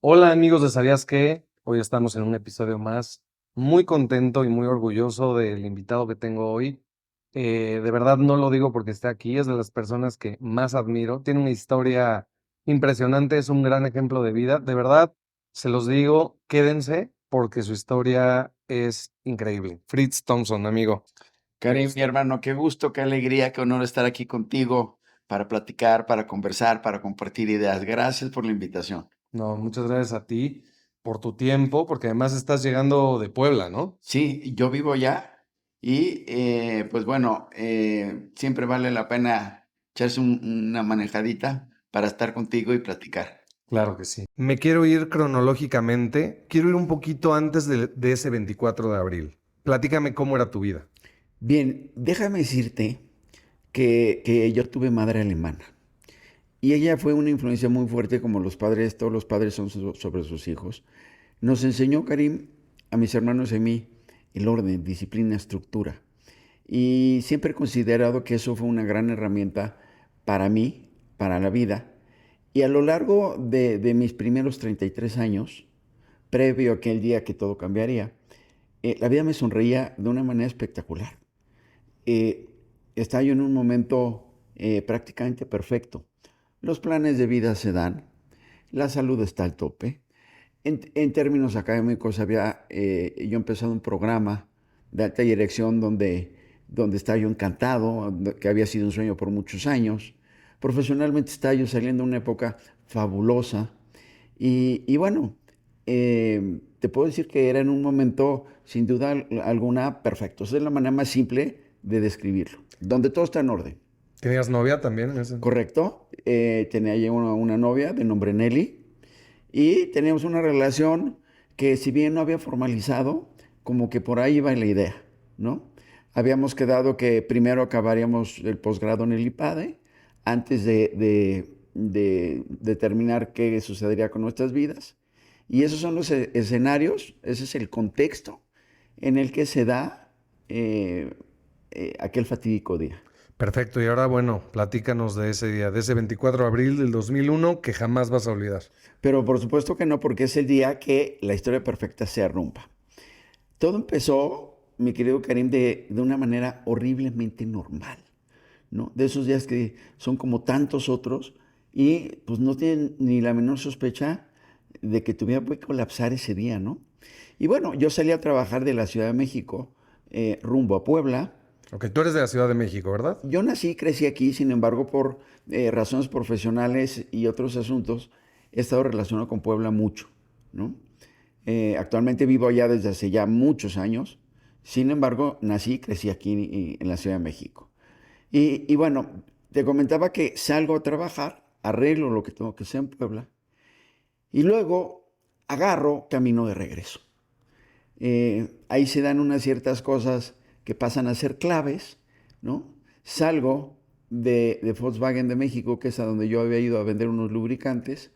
Hola amigos de ¿Sabías qué? Hoy estamos en un episodio más. Muy contento y muy orgulloso del invitado que tengo hoy. De verdad no lo digo porque esté aquí, es de las personas que más admiro. Tiene una historia impresionante, es un gran ejemplo de vida. De verdad, se los digo, quédense porque su historia es increíble. Fritz Thompson, amigo. Karim, mi hermano, qué gusto, qué alegría, qué honor estar aquí contigo para platicar, para conversar, para compartir ideas. Gracias por la invitación. No, muchas gracias a ti por tu tiempo, porque además estás llegando de Puebla, ¿no? Sí, yo vivo allá y pues bueno, siempre vale la pena echarse una manejadita para estar contigo y platicar. Claro que sí. Me quiero ir cronológicamente, quiero ir un poquito antes de ese 24 de abril. Platícame cómo era tu vida. Bien, déjame decirte que yo tuve madre alemana y ella fue una influencia muy fuerte como los padres, todos los padres son sobre sus hijos. Nos enseñó, Karim, a mis hermanos y a mí, el orden, disciplina, estructura. Y siempre he considerado que eso fue una gran herramienta para mí, para la vida. Y a lo largo de mis primeros 33 años, previo a aquel día que todo cambiaría, la vida me sonreía de una manera espectacular. Eh, Estaba yo en un momento prácticamente perfecto. Los planes de vida se dan, la salud está al tope. En términos académicos, había yo empezado un programa de alta dirección donde estaba yo encantado, que había sido un sueño por muchos años. Profesionalmente estaba yo saliendo de una época fabulosa. Y bueno, te puedo decir que era en un momento, sin duda alguna, perfecto. Esa es la manera más simple de describirlo, donde todo está en orden. ¿Tenías novia también en ese? ¿Correcto? Tenía yo una novia de nombre Nelly y teníamos una relación que si bien no había formalizado, como que por ahí iba la idea, ¿no? Habíamos quedado que primero acabaríamos el posgrado en el IPADE antes de determinar qué sucedería con nuestras vidas. Y esos son los escenarios, ese es el contexto en el que se da aquel fatídico día. Perfecto, y ahora bueno, platícanos de ese día, de ese 24 de abril del 2001 que jamás vas a olvidar. Pero por supuesto que no, porque es el día que la historia perfecta se arrumba. Todo empezó, mi querido Karim, de una manera horriblemente normal, ¿no? De esos días que son como tantos otros y pues no tienen ni la menor sospecha de que tu vida puede colapsar ese día, ¿no? Y bueno, yo salí a trabajar de la Ciudad de México rumbo a Puebla. Ok, tú eres de la Ciudad de México, ¿verdad? Yo nací y crecí aquí, sin embargo, por razones profesionales y otros asuntos, he estado relacionado con Puebla mucho, ¿no? Actualmente vivo allá desde hace ya muchos años. Sin embargo, nací y crecí aquí en la Ciudad de México. Y bueno, te comentaba que salgo a trabajar, arreglo lo que tengo que hacer en Puebla y luego agarro camino de regreso. Ahí se dan unas ciertas cosas que pasan a ser claves, ¿no? Salgo de Volkswagen de México, que es a donde yo había ido a vender unos lubricantes,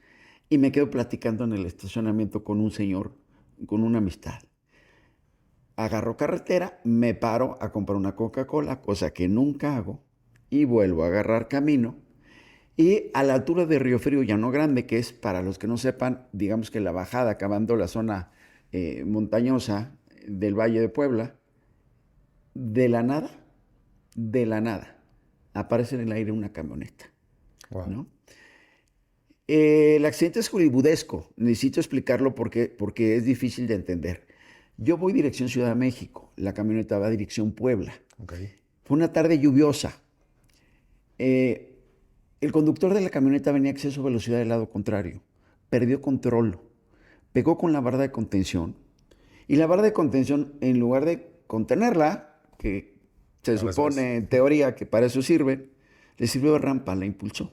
y me quedo platicando en el estacionamiento con un señor, con una amistad. Agarro carretera, me paro a comprar una Coca-Cola, cosa que nunca hago, y vuelvo a agarrar camino. Y a la altura de Río Frío, Llano Grande, que es, para los que no sepan, digamos que la bajada, acabando la zona montañosa del Valle de Puebla, de la nada, de la nada, aparece en el aire una camioneta, Wow. ¿no? El accidente es hollywoodesco, necesito explicarlo porque es difícil de entender. Yo voy dirección Ciudad de México, la camioneta va dirección Puebla. Ok. Fue una tarde lluviosa. Eh, el conductor de la camioneta venía a exceso de velocidad del lado contrario, perdió control, pegó con la barra de contención y la barra de contención, en lugar de contenerla, que se Para eso es. supone en teoría que para eso sirve, le sirvió de rampa, la impulsó.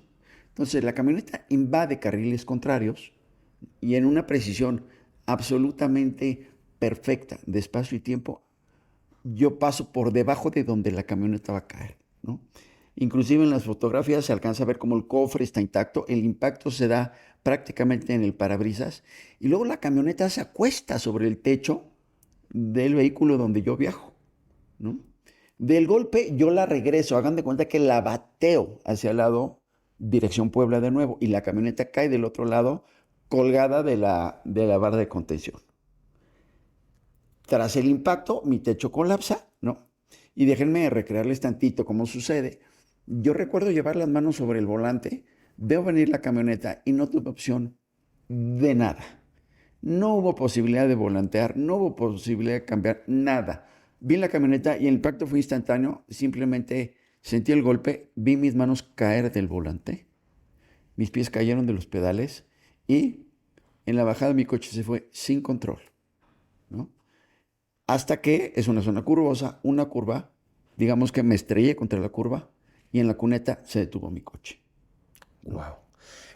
Entonces la camioneta invade carriles contrarios y en una precisión absolutamente perfecta de espacio y tiempo, yo paso por debajo de donde la camioneta va a caer, ¿no? Inclusive en las fotografías se alcanza a ver cómo el cofre está intacto, el impacto se da prácticamente en el parabrisas y luego la camioneta se acuesta sobre el techo del vehículo donde yo viajo, ¿no? Del golpe yo la regreso, hagan de cuenta que la bateo hacia el lado, dirección Puebla de nuevo, y la camioneta cae del otro lado, colgada de la barra de contención. Tras el impacto, mi techo colapsa, ¿no? Y déjenme recrearles tantito cómo sucede. Yo recuerdo llevar las manos sobre el volante, veo venir la camioneta y no tuve opción de nada. No hubo posibilidad de volantear, no hubo posibilidad de cambiar, nada. Vi la camioneta y el impacto fue instantáneo, simplemente sentí el golpe, vi mis manos caer del volante, mis pies cayeron de los pedales y en la bajada mi coche se fue sin control, ¿no? Hasta que es una zona curvosa, una curva, digamos que me estrellé contra la curva y en la cuneta se detuvo mi coche, ¿no? Wow.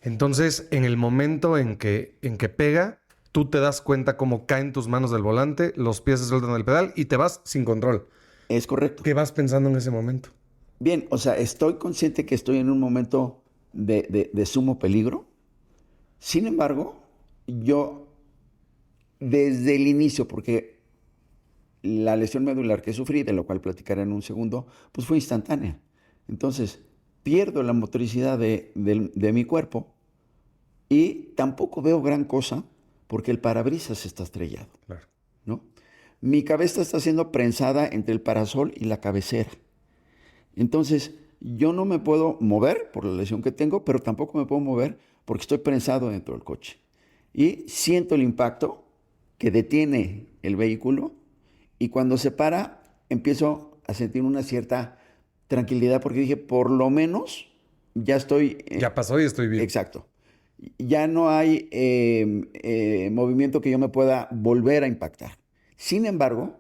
Entonces, en el momento en que pega, tú te das cuenta cómo caen tus manos del volante, los pies se sueltan del pedal y te vas sin control. Es correcto. ¿Qué vas pensando en ese momento? Bien, o sea, estoy consciente que estoy en un momento de sumo peligro. Sin embargo, yo desde el inicio, porque la lesión medular que sufrí, de lo cual platicaré en un segundo, pues fue instantánea. Entonces, pierdo la motricidad de mi cuerpo y tampoco veo gran cosa porque el parabrisas está estrellado, Claro. ¿no? Mi cabeza está siendo prensada entre el parasol y la cabecera. Entonces, yo no me puedo mover por la lesión que tengo, pero tampoco me puedo mover porque estoy prensado dentro del coche. Y siento el impacto que detiene el vehículo y cuando se para empiezo a sentir una cierta tranquilidad porque dije, por lo menos ya estoy... Ya pasó y estoy vivo. exacto. Ya no hay movimiento que yo me pueda volver a impactar. Sin embargo,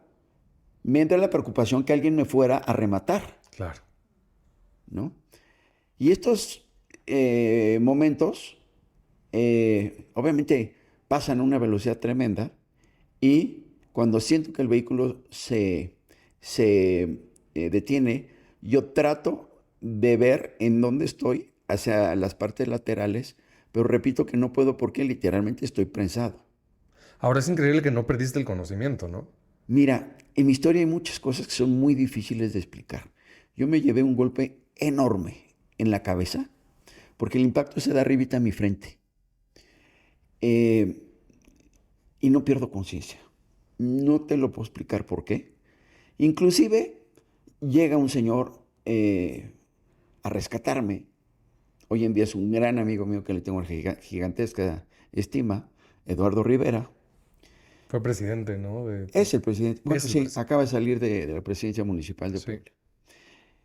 me entra la preocupación que alguien me fuera a rematar, Claro. ¿no? Y estos momentos, obviamente, pasan a una velocidad tremenda y cuando siento que el vehículo se detiene, yo trato de ver en dónde estoy, hacia las partes laterales, pero repito que no puedo porque literalmente estoy prensado. Ahora es increíble que no perdiste el conocimiento, ¿no? Mira, en mi historia hay muchas cosas que son muy difíciles de explicar. Yo me llevé un golpe enorme en la cabeza porque el impacto se da arribita a mi frente. Eh, y no pierdo conciencia. No te lo puedo explicar por qué. Inclusive llega un señor a rescatarme. Hoy en día es un gran amigo mío que le tengo una gigantesca estima, Eduardo Rivera. Fue presidente, ¿no? Es el presidente. Bueno, Es el sí, presidente. acaba de salir de la presidencia municipal de Sí. Puebla.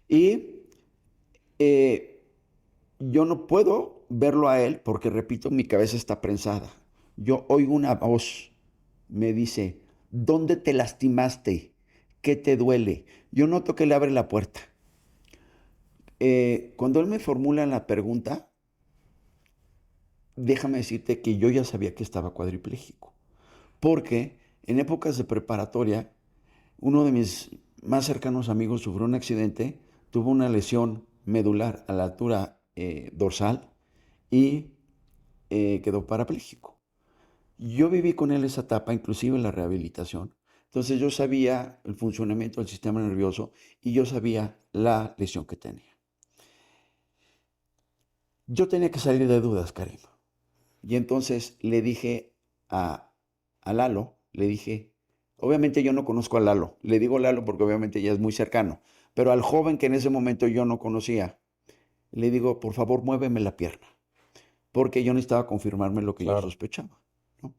Y eh, yo no puedo verlo a él porque, repito, mi cabeza está prensada. Yo oigo una voz, me dice, ¿dónde te lastimaste? ¿Qué te duele? Yo noto que le abre la puerta. Cuando él me formula la pregunta, déjame decirte que yo ya sabía que estaba cuadripléjico. Porque en épocas de preparatoria, uno de mis más cercanos amigos sufrió un accidente, tuvo una lesión medular a la altura dorsal y quedó parapléjico. Yo viví con él esa etapa, inclusive en la rehabilitación. Entonces yo sabía el funcionamiento del sistema nervioso y yo sabía la lesión que tenía. Yo tenía que salir de dudas, Karim. Y entonces le dije a Lalo, le dije, obviamente yo no conozco a Lalo, le digo Lalo porque obviamente ya es muy cercano, pero al joven que en ese momento yo no conocía, le digo, por favor, muéveme la pierna, porque yo necesitaba confirmarme lo que yo Claro. sospechaba, ¿no?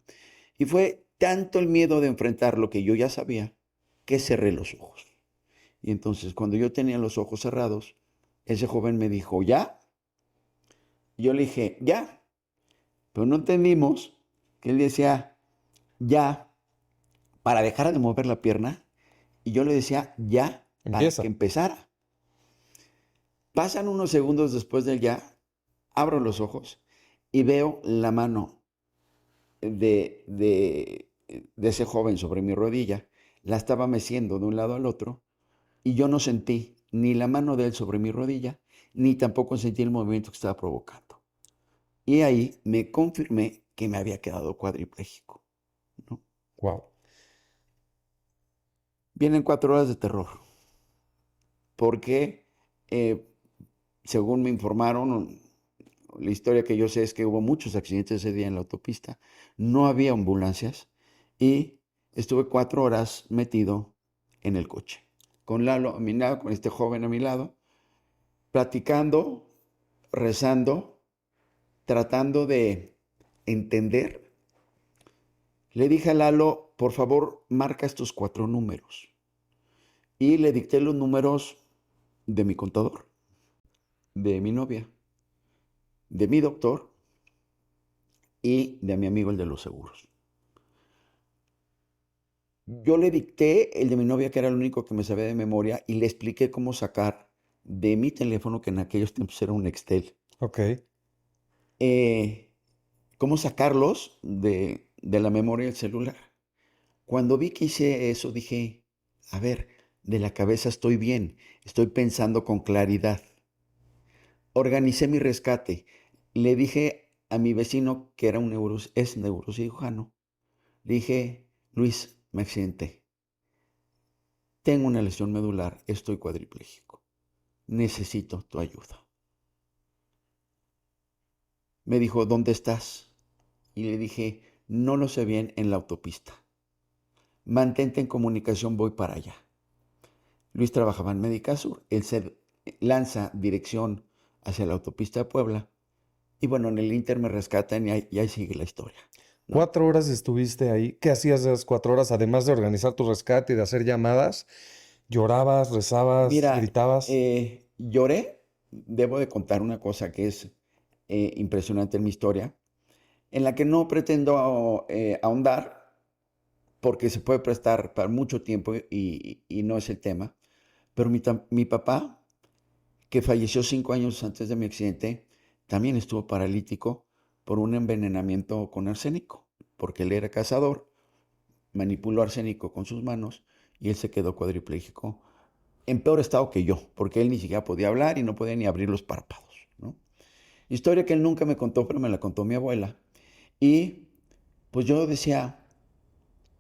Y fue tanto el miedo de enfrentar lo que yo ya sabía que cerré los ojos. Y entonces cuando yo tenía los ojos cerrados, ese joven me dijo, ¿ya? Yo le dije, ya, pero no entendimos que él decía, ya, para dejar de mover la pierna, y yo le decía, ya, para que Empieza. empezara. Pasan unos segundos después del ya, abro los ojos y veo la mano de ese joven sobre mi rodilla. La estaba meciendo de un lado al otro y yo no sentí ni la mano de él sobre mi rodilla, ni tampoco sentí el movimiento que estaba provocando. Y ahí me confirmé que me había quedado cuadripléjico, ¿no? Wow. Vienen 4 horas de terror, porque eh, según me informaron, la historia que yo sé es que hubo muchos accidentes ese día en la autopista, no había ambulancias y estuve 4 horas metido en el coche, con Lalo a mi lado, con este joven a mi lado, platicando, rezando, tratando de entender. Le dije a Lalo, por favor, marca estos 4 números. Y le dicté los números de mi contador, de mi novia, de mi doctor y de mi amigo el de los seguros. Yo le dicté el de mi novia, que era el único que me sabía de memoria, y le expliqué cómo sacar de mi teléfono, que en aquellos tiempos era un Nextel, Ok. eh, cómo sacarlos de la memoria del celular. Cuando vi que hice eso, dije, a ver, de la cabeza estoy bien, estoy pensando con claridad. Organicé mi rescate. Le dije a mi vecino, que era es neurocirujano, le dije, Luis, me accidenté. Tengo una lesión medular, estoy cuadripléjico. Necesito tu ayuda. Me dijo, ¿dónde estás? Y le dije, no lo sé bien, en la autopista. Mantente en comunicación, voy para allá. Luis trabajaba en Medicasur, él se lanza dirección hacia la autopista de Puebla. Y bueno, en el Inter me rescatan y ahí sigue la historia, ¿no? 4 horas estuviste ahí. ¿Qué hacías esas 4 horas? Además de organizar tu rescate y de hacer llamadas, ¿llorabas, rezabas, Mira, gritabas? lloré. Debo de contar una cosa que es impresionante en mi historia, en la que no pretendo ahondar, porque se puede prestar para mucho tiempo y no es el tema. Pero mi papá, que falleció 5 años antes de mi accidente, también estuvo paralítico por un envenenamiento con arsénico, porque él era cazador, manipuló arsénico con sus manos y él se quedó cuadripléjico en peor estado que yo, porque él ni siquiera podía hablar y no podía ni abrir los párpados, ¿no? Historia que él nunca me contó, pero me la contó mi abuela. Y pues yo decía,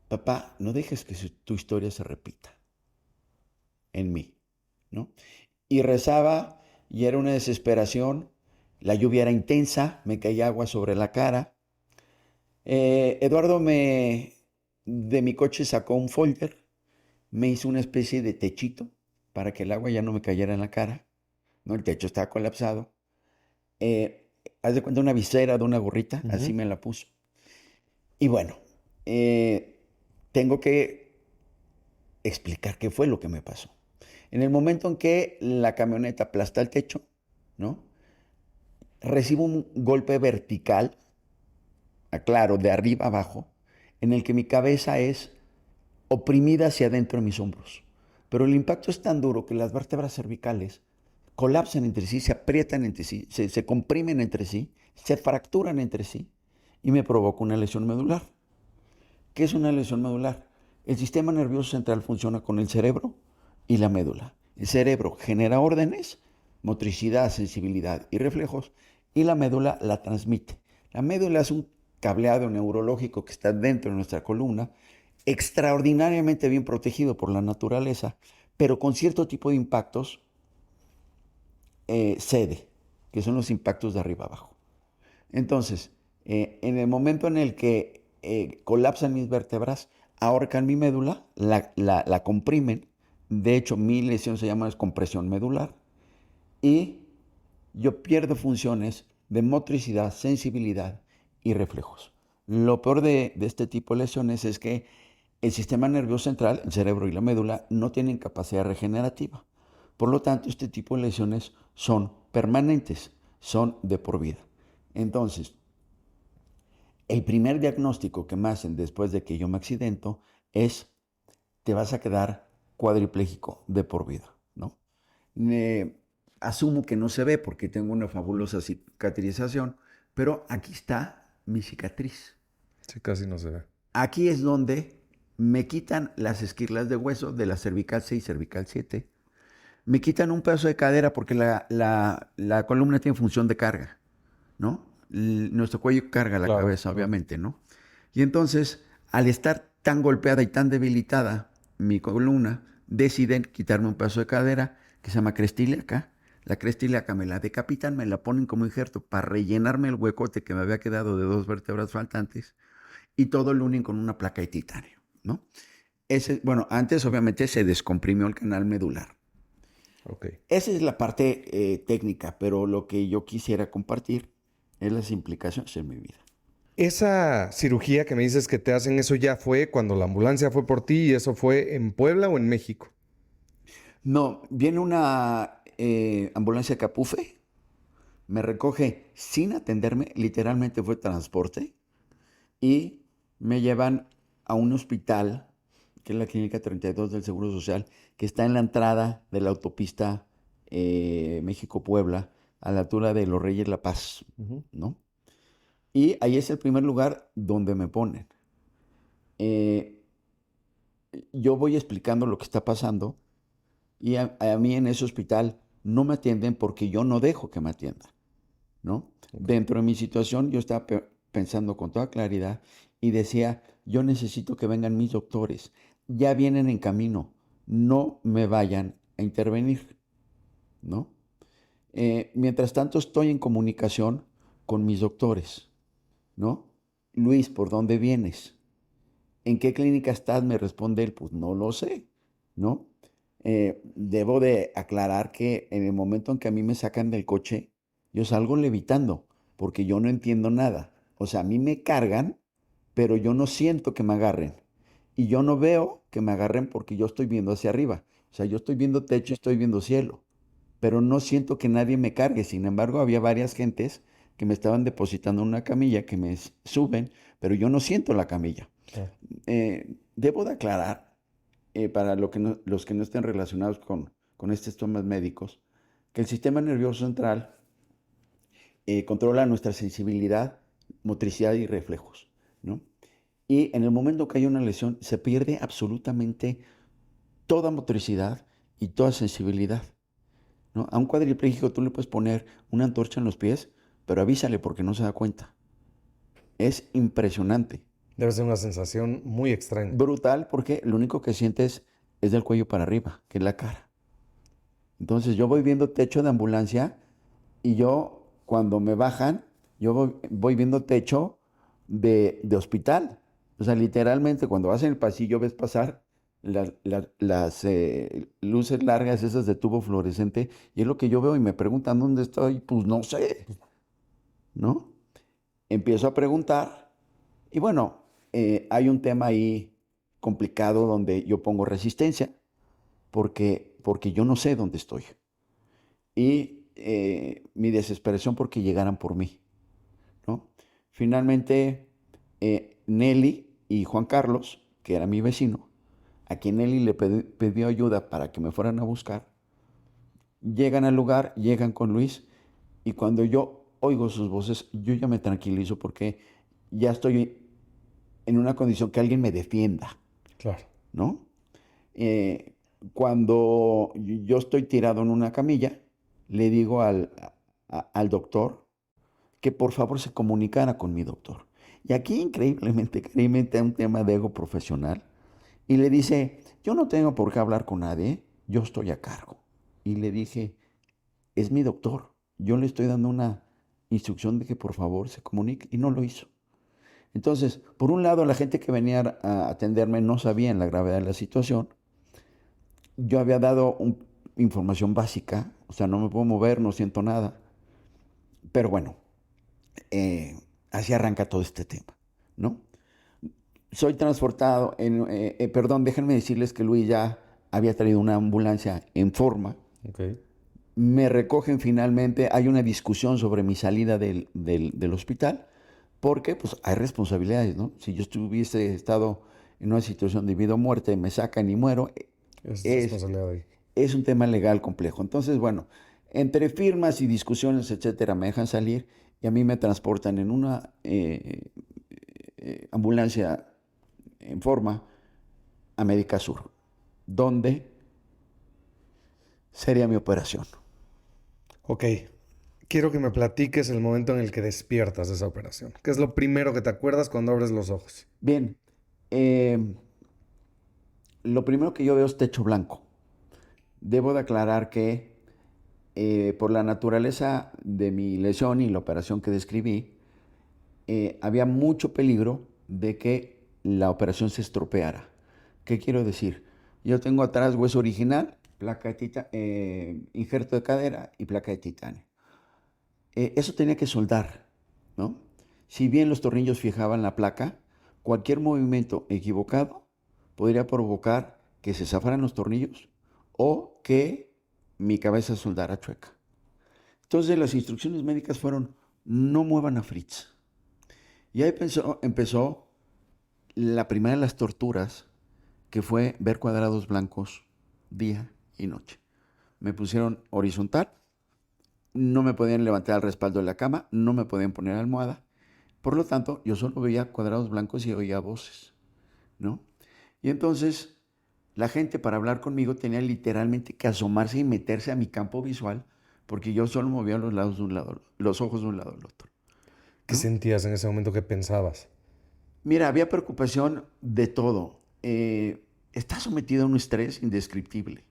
papá, no dejes que tu historia se repita en mí, ¿no? Y rezaba y era una desesperación. La lluvia era intensa, me caía agua sobre la cara. Eduardo de mi coche sacó un folder, me hizo una especie de techito para que el agua ya no me cayera en la cara, ¿no? El techo estaba colapsado. Haz de cuenta una visera de una gorrita, así Ujú. me la puso. Y bueno, eh, tengo que explicar qué fue lo que me pasó. En el momento en que la camioneta aplasta el techo, ¿no? Recibo un golpe vertical, aclaro, de arriba abajo, en el que mi cabeza es oprimida hacia adentro de mis hombros. Pero el impacto es tan duro que las vértebras cervicales colapsan entre sí, se aprietan entre sí, se comprimen entre sí, se fracturan entre sí y me provoca una lesión medular. ¿Qué es una lesión medular? El sistema nervioso central funciona con el cerebro y la médula. El cerebro genera órdenes, motricidad, sensibilidad y reflejos, y la médula la transmite. La médula es un cableado neurológico que está dentro de nuestra columna, extraordinariamente bien protegido por la naturaleza, pero con cierto tipo de impactos cede, que son los impactos de arriba abajo. Entonces, en el momento en el que colapsan mis vértebras, ahorcan mi médula, la comprimen. De hecho, mi lesión se llama descompresión medular. Y yo pierdo funciones de motricidad, sensibilidad y reflejos. Lo peor de este tipo de lesiones es que el sistema nervioso central, el cerebro y la médula, no tienen capacidad regenerativa. Por lo tanto, este tipo de lesiones son permanentes, son de por vida. Entonces, el primer diagnóstico que me hacen después de que yo me accidento es, te vas a quedar cuadripléjico de por vida, ¿no? Asumo que no se ve porque tengo una fabulosa cicatrización, pero aquí está mi cicatriz. Sí, casi no se ve. Aquí es donde me quitan las esquirlas de hueso de la cervical 6 y cervical 7. Me quitan un pedazo de cadera porque la columna tiene función de carga, ¿no? Nuestro cuello carga la Claro, cabeza, claro. obviamente, ¿no? Y entonces, al estar tan golpeada y tan debilitada mi columna, deciden quitarme un pedazo de cadera que se llama cresta ilíaca, la cresta ilíaca me la decapitan, me la ponen como injerto para rellenarme el huecote que me había quedado de 2 vértebras faltantes y todo lo unen con una placa de titanio, ¿no? Bueno, antes obviamente se descomprimió el canal medular. Ok. Esa es la parte técnica, pero lo que yo quisiera compartir es las implicaciones en mi vida. Esa cirugía que me dices que te hacen, ¿eso ya fue cuando la ambulancia fue por ti y eso fue en Puebla o en México? No, viene una ambulancia Capufe, me recoge sin atenderme, literalmente fue transporte, y me llevan a un hospital, que es la Clínica 32 del Seguro Social, que está en la entrada de la autopista México-Puebla, a la altura de Los Reyes La Paz, Ujú. ¿no? Y ahí es el primer lugar donde me ponen. Eh, yo voy explicando lo que está pasando y a mí en ese hospital no me atienden porque yo no dejo que me atiendan, ¿no? Ok. Dentro de mi situación yo estaba pensando con toda claridad y decía, yo necesito que vengan mis doctores, ya vienen en camino, no me vayan a intervenir, ¿no? Mientras tanto estoy en comunicación con mis doctores, ¿no? Luis, ¿por dónde vienes? ¿En qué clínica estás? Me responde él, pues no lo sé, ¿no? Debo de aclarar que en el momento en que a mí me sacan del coche, yo salgo levitando, porque yo no entiendo nada. O sea, a mí me cargan, pero yo no siento que me agarren. Y yo no veo que me agarren porque yo estoy viendo hacia arriba. O sea, yo estoy viendo techo, estoy viendo cielo, pero no siento que nadie me cargue. Sin embargo, había varias gentes que me estaban depositando en una camilla, que me suben, pero yo no siento la camilla. Claro. Debo de aclarar, para los que no estén relacionados con estos temas médicos, que el sistema nervioso central controla nuestra sensibilidad, motricidad y reflejos, ¿no? Y en el momento que hay una lesión, se pierde absolutamente toda motricidad y toda sensibilidad, ¿no? A un cuadripléjico tú le puedes poner una antorcha en los pies, pero avísale porque no se da cuenta. Es impresionante. Debe ser una sensación muy extraña. Brutal porque lo único que sientes es del cuello para arriba, que es la cara. Entonces yo voy viendo techo de ambulancia y yo cuando me bajan, yo voy viendo techo de hospital. O sea, literalmente cuando vas en el pasillo ves pasar las luces largas esas de tubo fluorescente y es lo que yo veo y me preguntan dónde estoy, pues no sé, ¿no? Empiezo a preguntar y bueno, hay un tema ahí complicado donde yo pongo resistencia porque yo no sé dónde estoy. Y mi desesperación porque llegaran por mí, ¿no? Finalmente, Nelly y Juan Carlos, que era mi vecino, a quien Nelly le pidió ayuda para que me fueran a buscar, llegan al lugar, llegan con Luis, y cuando yo oigo sus voces, yo ya me tranquilizo porque ya estoy en una condición que alguien me defienda, Claro. ¿no? Eh, Cuando yo estoy tirado en una camilla, le digo al doctor que por favor se comunicara con mi doctor. Y aquí increíblemente un tema de ego profesional. Y le dice, yo no tengo por qué hablar con nadie, yo estoy a cargo. Y le dije, es mi doctor, yo le estoy dando una instrucción de que por favor se comunique. Y no lo hizo. Entonces, por un lado, la gente que venía a atenderme no sabía la gravedad de la situación. Yo había dado información básica, o sea, no me puedo mover, no siento nada. Pero bueno, así arranca todo este tema, ¿no? Soy transportado perdón, déjenme decirles que Luis ya había traído una ambulancia en forma. Ok. Me recogen finalmente, hay una discusión sobre mi salida del hospital, porque pues hay responsabilidades, ¿no? Si yo hubiese estado en una situación de vida o muerte, me sacan y muero, Es es, responsabilidad de ahí. es un tema legal complejo. Entonces, bueno, entre firmas y discusiones, etcétera, me dejan salir y a mí me transportan en una ambulancia en forma a Médica Sur, donde sería mi operación. Ok. Quiero que me platiques el momento en el que despiertas de esa operación. ¿Qué es lo primero que te acuerdas cuando abres los ojos? Bien, lo primero que yo veo es techo blanco. Debo de aclarar que por la naturaleza de mi lesión y la operación que describí, había mucho peligro de que la operación se estropeara. ¿Qué quiero decir? Yo tengo atrás hueso original, injerto de cadera y placa de titanio. Eso tenía que soldar, ¿no? Si bien los tornillos fijaban la placa, cualquier movimiento equivocado podría provocar que se zafaran los tornillos o que mi cabeza soldara chueca. Entonces las instrucciones médicas fueron: no muevan a Fritz. Y ahí empezó la primera de las torturas, que fue ver cuadrados blancos día y noche. Me pusieron horizontal, no me podían levantar al respaldo de la cama, no me podían poner almohada. Por lo tanto, yo solo veía cuadrados blancos y oía voces, ¿no? Y entonces la gente, para hablar conmigo, tenía literalmente que asomarse y meterse a mi campo visual, porque yo solo movía los lados de un lado, los ojos de un lado al otro, ¿Qué ¿no? sentías en ese momento? ¿Qué pensabas? Mira, había preocupación de todo. Estás sometido a un estrés indescriptible.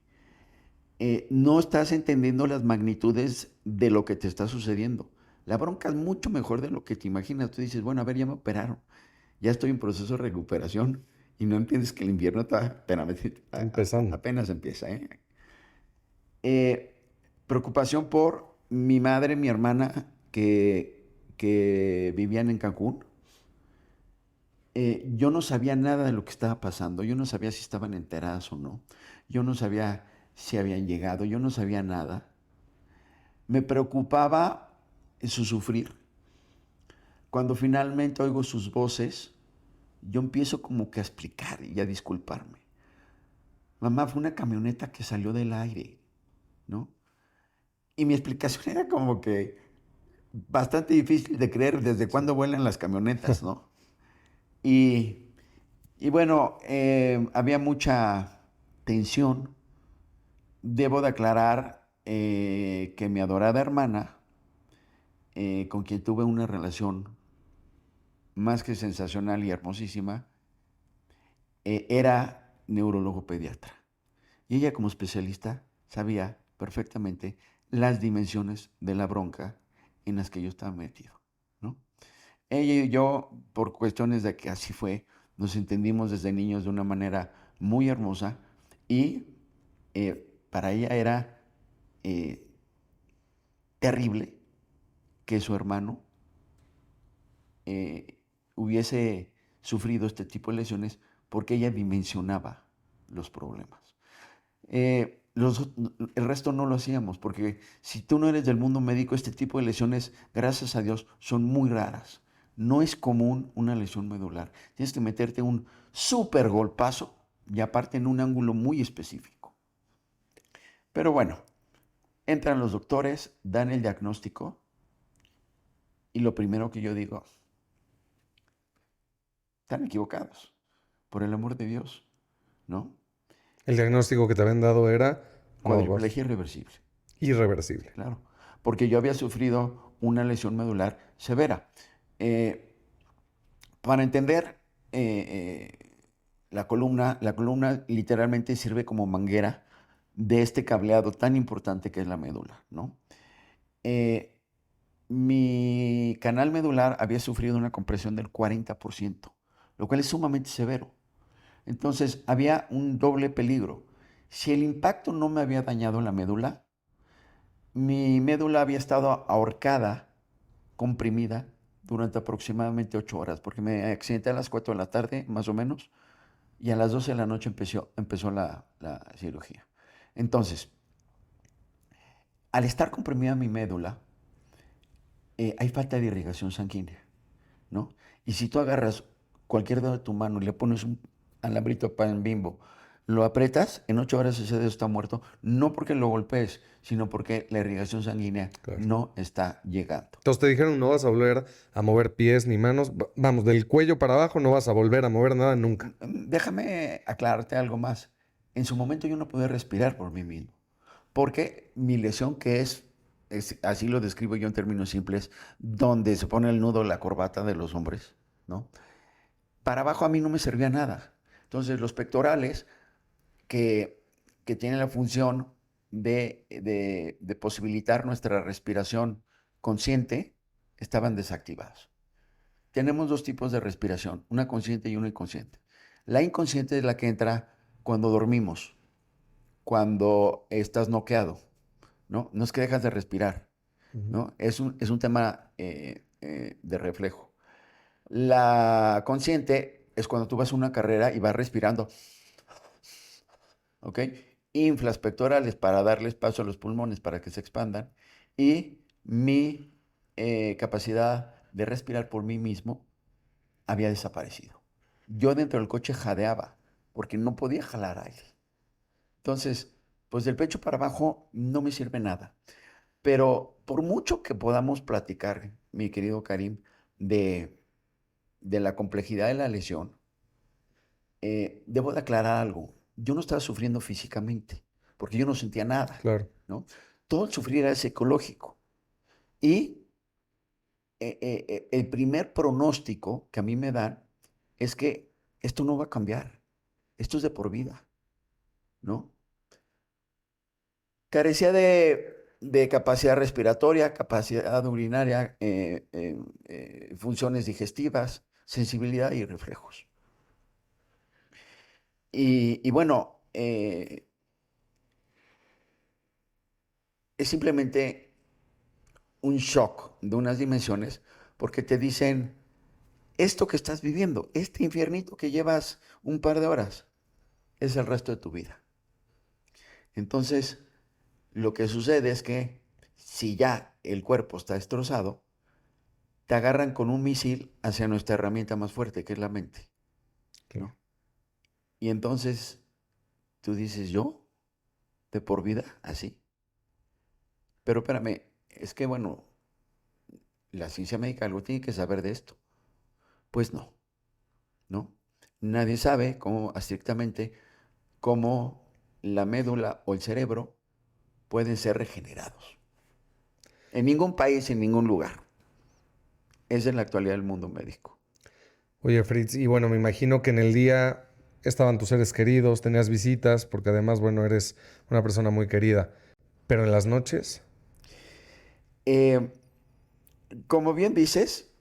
No estás entendiendo las magnitudes de lo que te está sucediendo. La bronca es mucho mejor de lo que te imaginas. Tú dices, bueno, a ver, ya me operaron, ya estoy en proceso de recuperación, y no entiendes que el invierno Está empezando. apenas empieza, ¿eh? Eh, Preocupación por mi madre, mi hermana, que vivían en Cancún. Yo no sabía nada de lo que estaba pasando. Yo no sabía si estaban enteradas o no. Yo no sabía si habían llegado. Yo no sabía nada. Me preocupaba su sufrir. Cuando finalmente oigo sus voces, yo empiezo como que a explicar y a disculparme. Mamá, fue una camioneta que salió del aire, ¿no? Y mi explicación era como que bastante difícil de creer: desde Sí. cuándo vuelan las camionetas, ¿no? Y, y bueno, había mucha tensión. Debo de aclarar que mi adorada hermana, con quien tuve una relación más que sensacional y hermosísima, era neurólogo pediatra. Y ella, como especialista, sabía perfectamente las dimensiones de la bronca en las que yo estaba metido, ¿no? Ella y yo, por cuestiones de que así fue, nos entendimos desde niños de una manera muy hermosa, y para ella era eh, terrible que su hermano eh, hubiese sufrido este tipo de lesiones, porque ella dimensionaba los problemas. El resto no lo hacíamos, porque si tú no eres del mundo médico, este tipo de lesiones, gracias a Dios, son muy raras. No es común una lesión medular. Tienes que meterte un súper golpazo, y aparte en un ángulo muy específico. Pero bueno, entran los doctores, dan el diagnóstico, y lo primero que yo digo: están equivocados, por el amor de Dios, ¿no? El diagnóstico que te habían dado era, no, Cuadriplegia irreversible. irreversible. Claro, porque yo había sufrido una lesión medular severa. Eh, para entender, la columna literalmente sirve como manguera de este cableado tan importante que es la médula, ¿no? Eh, Mi canal medular había sufrido una compresión del 40%, lo cual es sumamente severo. Entonces había un doble peligro. Si el impacto no me había dañado la médula, mi médula había estado ahorcada, comprimida, durante aproximadamente 8 horas, porque me accidenté a las 4 de la tarde, más o menos, y a las 12 de la noche empezó la cirugía. Entonces, al estar comprimida mi médula, hay falta de irrigación sanguínea, ¿no? Y si tú agarras cualquier dedo de tu mano y le pones un alambrito de pan Bimbo, lo aprietas, en 8 horas ese dedo está muerto, no porque lo golpees, sino porque la irrigación sanguínea Claro. no está llegando. Entonces te dijeron, no vas a volver a mover pies ni manos. Vamos, del cuello para abajo no vas a volver a mover nada nunca. Déjame aclararte algo más. En su momento yo no podía respirar por mí mismo, porque mi lesión, que así lo describo yo en términos simples, donde se pone el nudo, la corbata de los hombres, ¿no? Para abajo a mí no me servía nada. Entonces los pectorales, que tienen la función de posibilitar nuestra respiración consciente estaban desactivados. Tenemos dos tipos de respiración, una consciente y una inconsciente. La inconsciente es la que entra cuando dormimos, cuando estás noqueado, ¿no? No es que dejas de respirar, ¿no? Es un tema de reflejo. La consciente es cuando tú vas a una carrera y vas respirando, ¿ok? Inflas pectorales para darles paso a los pulmones para que se expandan. Y mi capacidad de respirar por mí mismo había desaparecido. Yo dentro del coche jadeaba porque no podía jalar aire. Entonces, pues del pecho para abajo no me sirve nada. Pero por mucho que podamos platicar, mi querido Karim, de, de la complejidad de la lesión, debo de aclarar algo. Yo no estaba sufriendo físicamente, porque yo no sentía nada, Claro. ¿no? Todo el sufrir era psicológico. Y el primer pronóstico que a mí me dan es que esto no va a cambiar. Esto es de por vida, ¿no? Carecía de capacidad respiratoria, capacidad urinaria, funciones digestivas, sensibilidad y reflejos. Y bueno, es simplemente un shock de unas dimensiones porque te dicen, esto que estás viviendo, este infiernito que llevas un par de horas, es el resto de tu vida. Entonces, lo que sucede es que si ya el cuerpo está destrozado, te agarran con un misil hacia nuestra herramienta más fuerte, que es la mente, Claro. ¿no? Y entonces tú dices, ¿yo? ¿De por vida? Así. Pero espérame, es que bueno, la ciencia médica algo tiene que saber de esto. Pues no, ¿no? Nadie sabe cómo estrictamente cómo la médula o el cerebro pueden ser regenerados. En ningún país, en ningún lugar. Es en la actualidad del mundo médico. Oye, Fritz, y bueno, me imagino que en el día estaban tus seres queridos, tenías visitas, porque además, bueno, eres una persona muy querida. Pero en las noches, Eh, como bien dices,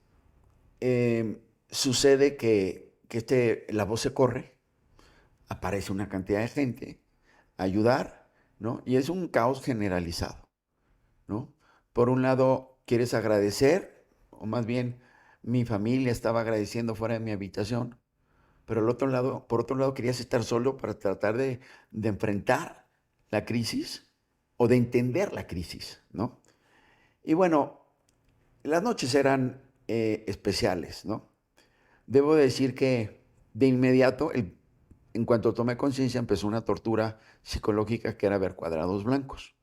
sucede que la voz se corre, aparece una cantidad de gente a ayudar, ¿no? Y es un caos generalizado, ¿no? Por un lado, quieres agradecer, o más bien mi familia estaba agradeciendo fuera de mi habitación, pero por otro lado, querías estar solo para tratar de enfrentar la crisis o de entender la crisis, ¿no? Y bueno, las noches eran especiales, ¿no? Debo decir que de inmediato, en cuanto tomé conciencia, empezó una tortura psicológica que era ver cuadrados blancos,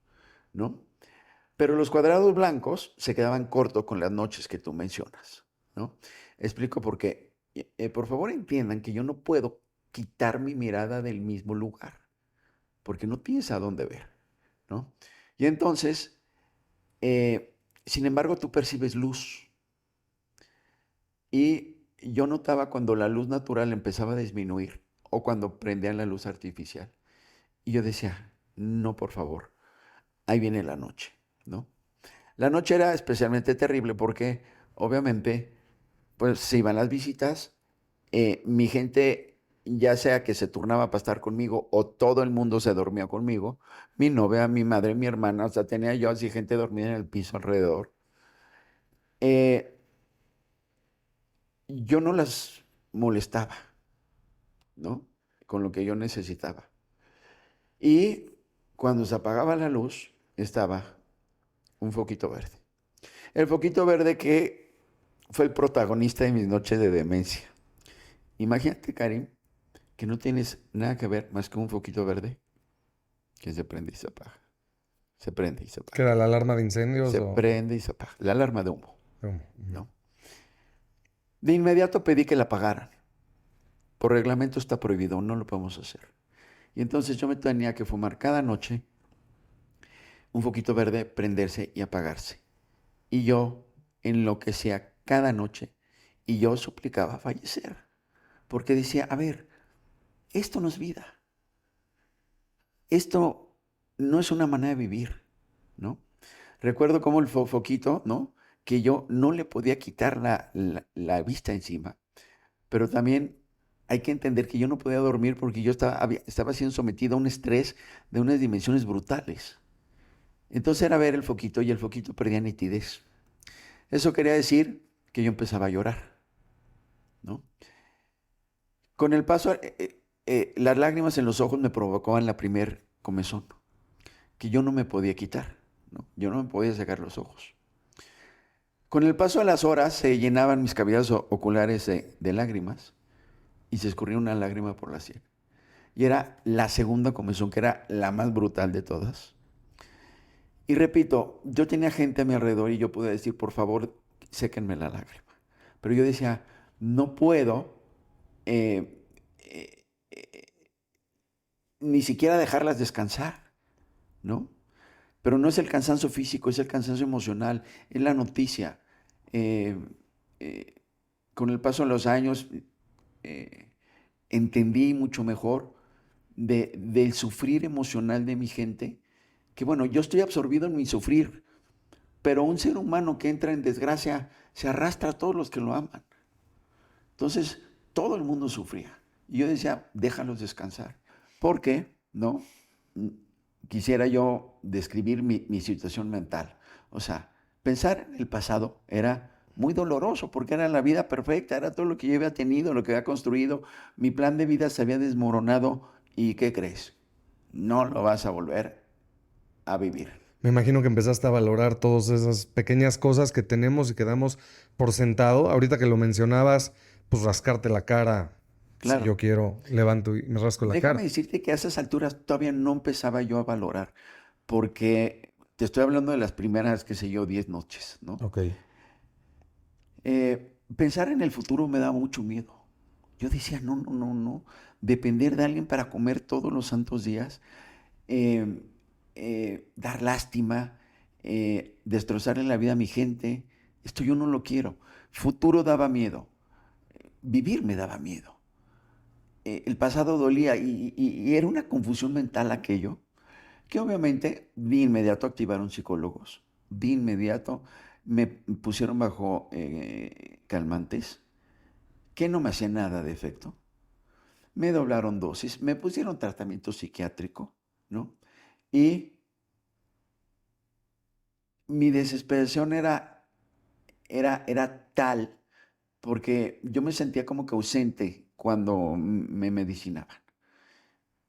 ¿no? Pero los cuadrados blancos se quedaban cortos con las noches que tú mencionas, ¿no? Explico por qué. Por favor entiendan que yo no puedo quitar mi mirada del mismo lugar, porque no tienes a dónde ver, ¿no? Y entonces, sin embargo, tú percibes luz. Y yo notaba cuando la luz natural empezaba a disminuir o cuando prendían la luz artificial. Y yo decía, no, por favor, ahí viene la noche, ¿no? La noche era especialmente terrible porque, obviamente, pues se iban las visitas, mi gente, ya sea que se turnaba para estar conmigo o todo el mundo se dormía conmigo, mi novia, mi madre, mi hermana, o sea, tenía yo así gente dormida en el piso alrededor. Eh, yo no las molestaba, ¿no? Con lo que yo necesitaba. Y cuando se apagaba la luz, estaba un foquito verde. El foquito verde que fue el protagonista de mis noches de demencia. Imagínate, Karim, que no tienes nada que ver más que un foquito verde que se prende y se apaga. Se prende y se ¿qué apaga. era la alarma de incendios Se o...? prende y se apaga. La alarma de humo, Ujú. ¿no? De inmediato pedí que la apagaran. Por reglamento está prohibido, no lo podemos hacer. Y entonces yo me tenía que fumar cada noche un foquito verde, prenderse y apagarse. Y yo enloquecía cada noche y yo suplicaba fallecer. Porque decía, a ver, esto no es vida. Esto no es una manera de vivir, ¿no? Recuerdo como el foquito, ¿no? Que yo no le podía quitar la vista encima, pero también hay que entender que yo no podía dormir porque yo estaba siendo sometido a un estrés de unas dimensiones brutales. Entonces era ver el foquito y el foquito perdía nitidez. Eso quería decir que yo empezaba a llorar, ¿no? Con el paso, las lágrimas en los ojos me provocaban la primer comezón, que yo no me podía quitar, ¿no? Yo no me podía sacar los ojos. Con el paso de las horas se llenaban mis cavidades oculares de lágrimas y se escurría una lágrima por la sien. Y era la segunda comezón, que era la más brutal de todas. Y repito, yo tenía gente a mi alrededor y yo podía decir, por favor, séquenme la lágrima. Pero yo decía, no puedo eh, eh, ni siquiera dejarlas descansar, ¿no? Pero no es el cansancio físico, es el cansancio emocional, es la noticia. Eh, eh, con el paso de los años eh, entendí mucho mejor del sufrir emocional de mi gente, que bueno, yo estoy absorbido en mi sufrir, pero un ser humano que entra en desgracia se arrastra a todos los que lo aman. Entonces, todo el mundo sufría. Y yo decía, déjalos descansar. Porque, ¿no? Quisiera yo describir mi situación mental. O sea, pensar en el pasado era muy doloroso porque era la vida perfecta, era todo lo que yo había tenido, lo que había construido. Mi plan de vida se había desmoronado y ¿qué crees? No lo vas a volver a vivir. Me imagino que empezaste a valorar todas esas pequeñas cosas que tenemos y que damos por sentado. Ahorita que lo mencionabas, pues rascarte la cara. Si Claro, yo quiero, levanto y me rasco la déjame cara. decirte que a esas alturas todavía no empezaba yo a valorar, porque te estoy hablando de las primeras, qué sé yo, 10 noches, ¿no? Ok. Pensar en el futuro me daba mucho miedo. Yo decía, no, no, no, no, depender de alguien para comer todos los santos días, eh, dar lástima, destrozarle la vida a mi gente, esto yo no lo quiero. Futuro daba miedo, vivir me daba miedo. El pasado dolía y era una confusión mental aquello, que obviamente de inmediato activaron psicólogos, de inmediato me pusieron bajo calmantes, que no me hacían nada de efecto. Me doblaron dosis, me pusieron tratamiento psiquiátrico, ¿no? Y mi desesperación era tal porque yo me sentía como que ausente cuando me medicinaban.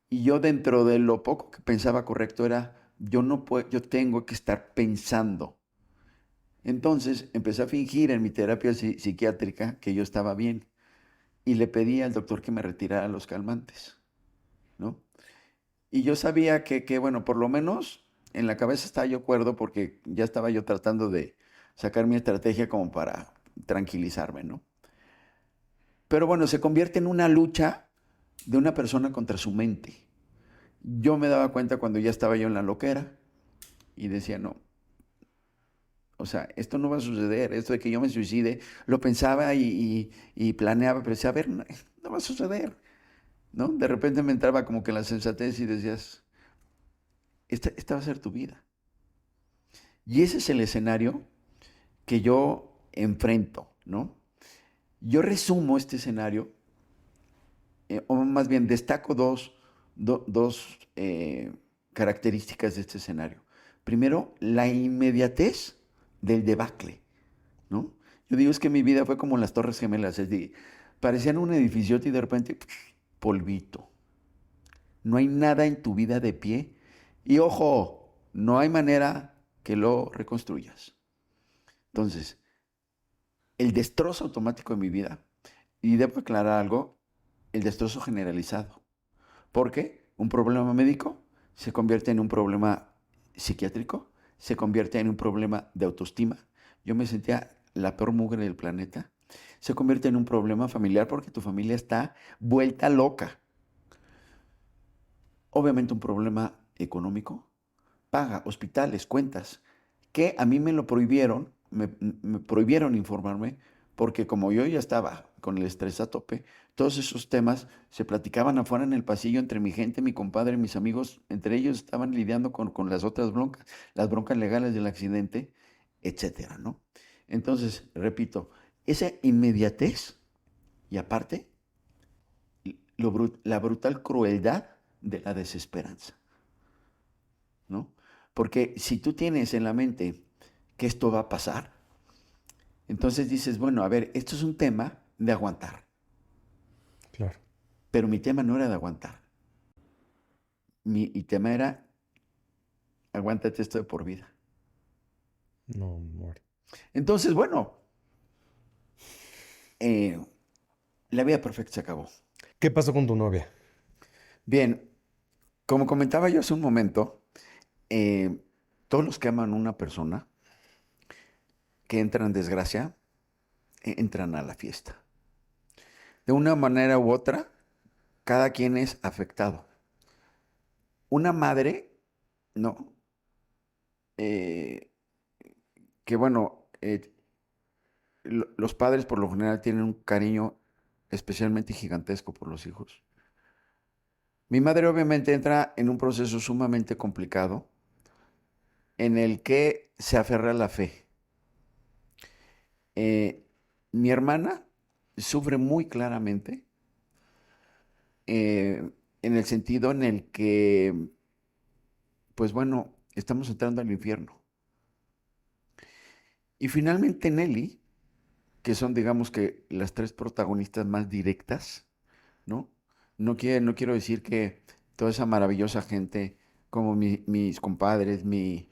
Y yo dentro de lo poco que pensaba correcto era, yo no puedo, yo tengo que estar pensando. Entonces empecé a fingir en mi terapia psiquiátrica que yo estaba bien y le pedí al doctor que me retirara los calmantes, ¿no? Y yo sabía bueno, por lo menos en la cabeza estaba yo cuerdo porque ya estaba yo tratando de sacar mi estrategia como para tranquilizarme, ¿no? Pero bueno, se convierte en una lucha de una persona contra su mente. Yo me daba cuenta cuando ya estaba yo en la loquera y decía, no, o sea, esto no va a suceder, esto de que yo me suicide, lo pensaba y planeaba, pero decía, a ver, no, no va a suceder, ¿no? De repente me entraba como que la sensatez y decías, esta va a ser tu vida. Y ese es el escenario que yo enfrento, ¿no? Yo resumo este escenario, o más bien destaco dos características de este escenario. Primero, la inmediatez del debacle, ¿no? Yo digo, es que mi vida fue como las Torres Gemelas, es decir, parecían un edificio y de repente, polvito. No hay nada en tu vida de pie. Y ojo, no hay manera que lo reconstruyas. Entonces, el destrozo automático de mi vida, y debo aclarar algo, el destrozo generalizado. Porque un problema médico se convierte en un problema psiquiátrico, se convierte en un problema de autoestima. Yo me sentía la peor mugre del planeta. Se convierte en un problema familiar porque tu familia está vuelta loca. Obviamente un problema económico. Paga hospitales, cuentas, que a mí me lo prohibieron, me prohibieron informarme porque como yo ya estaba con el estrés a tope, todos esos temas se platicaban afuera en el pasillo entre mi gente, mi compadre, mis amigos, entre ellos estaban lidiando con las otras broncas, las broncas legales del accidente, etcétera, ¿no? Entonces, repito, esa inmediatez y aparte la brutal crueldad de la desesperanza, ¿no? Porque si tú tienes en la mente que esto va a pasar, entonces dices, bueno, a ver, esto es un tema de aguantar, Claro. pero mi tema no era de aguantar. Mi tema era, aguántate esto de por vida. No, muere. Entonces, bueno, eh, la vida perfecta se acabó. ¿Qué pasó con tu novia? Bien, como comentaba yo hace un momento, eh, todos los que aman a una persona que entra en desgracia, entran a la fiesta. De una manera u otra, cada quien es afectado. Una madre, no, eh, que bueno, los padres por lo general tienen un cariño especialmente gigantesco por los hijos. Mi madre obviamente entra en un proceso sumamente complicado en el que se aferra a la fe. Eh, Mi hermana sufre muy claramente en el sentido en el que, pues bueno, estamos entrando al infierno. Y finalmente Nelly, que son digamos que las tres protagonistas más directas, ¿no? No quiero decir que toda esa maravillosa gente, como mis compadres, mis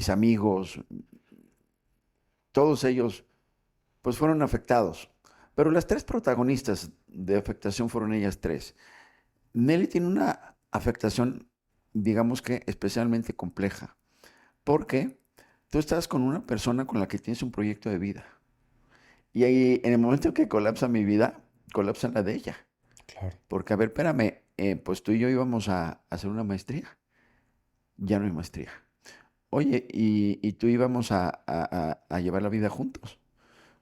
amigos, todos ellos, pues fueron afectados. Pero las tres protagonistas de afectación fueron ellas tres. Nelly tiene una afectación, digamos que especialmente compleja, porque tú estás con una persona con la que tienes un proyecto de vida. Y ahí, en el momento en que colapsa mi vida, colapsa la de ella. Claro. Porque, a ver, espérame, pues tú y yo íbamos a hacer una maestría. Ya no hay maestría. Oye, y tú íbamos a llevar la vida juntos.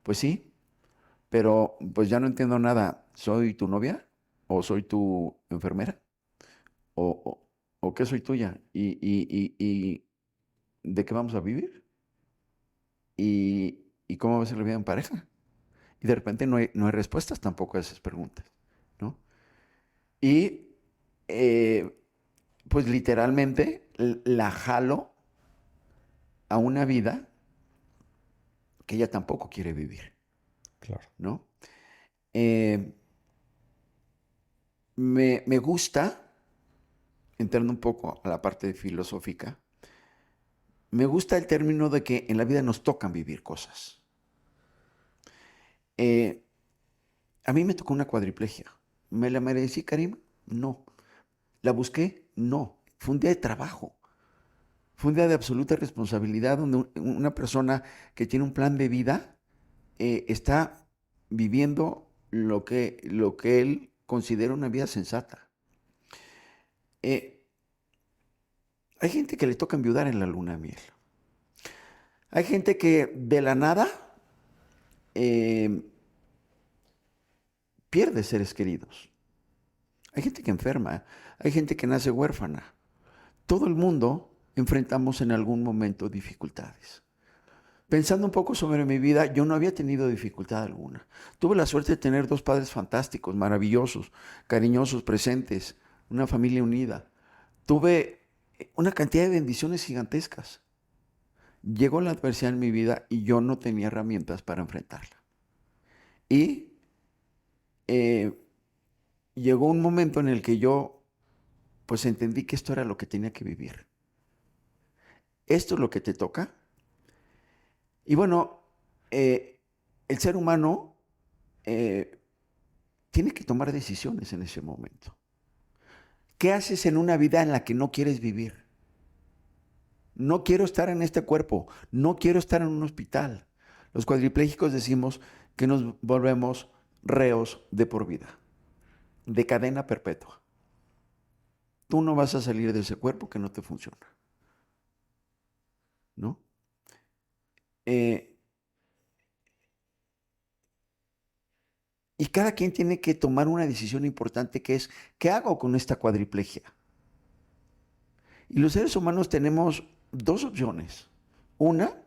Pues sí, pero pues ya no entiendo nada. ¿Soy tu novia? ¿O soy tu enfermera? ¿O, o, o qué soy tuya? ¿Y de qué vamos a vivir? ¿Y cómo va a ser la vida en pareja? Y de repente no hay respuestas tampoco a esas preguntas, ¿no? Y eh, pues literalmente la jalo a una vida que ella tampoco quiere vivir, Claro. ¿no? Eh, me gusta, entrando un poco a la parte filosófica, me gusta el término de que en la vida nos tocan vivir cosas. Eh, a mí me tocó una cuadriplegia. ¿Me la merecí, Karim? No. ¿La busqué? No. Fue un día de trabajo. Fue un día de absoluta responsabilidad donde una persona que tiene un plan de vida está viviendo lo que él considera una vida sensata. Eh, Hay gente que le toca enviudar en la luna de miel. Hay gente que de la nada eh, pierde seres queridos. Hay gente que enferma. Hay gente que nace huérfana. Todo el mundo enfrentamos en algún momento dificultades. Pensando un poco sobre mi vida, yo no había tenido dificultad alguna. Tuve la suerte de tener dos padres fantásticos, maravillosos, cariñosos, presentes, una familia unida. Tuve una cantidad de bendiciones gigantescas. Llegó la adversidad en mi vida y yo no tenía herramientas para enfrentarla. Y eh, llegó un momento en el que yo pues entendí que esto era lo que tenía que vivir. Esto es lo que te toca. Y bueno, el ser humano eh, tiene que tomar decisiones en ese momento. ¿Qué haces en una vida en la que no quieres vivir? No quiero estar en este cuerpo, no quiero estar en un hospital. Los cuadriplégicos decimos que nos volvemos reos de por vida, de cadena perpetua. Tú no vas a salir de ese cuerpo que no te funciona, ¿no? Eh, Y cada quien tiene que tomar una decisión importante que es, ¿qué hago con esta cuadriplegia? Y los seres humanos tenemos dos opciones. Una,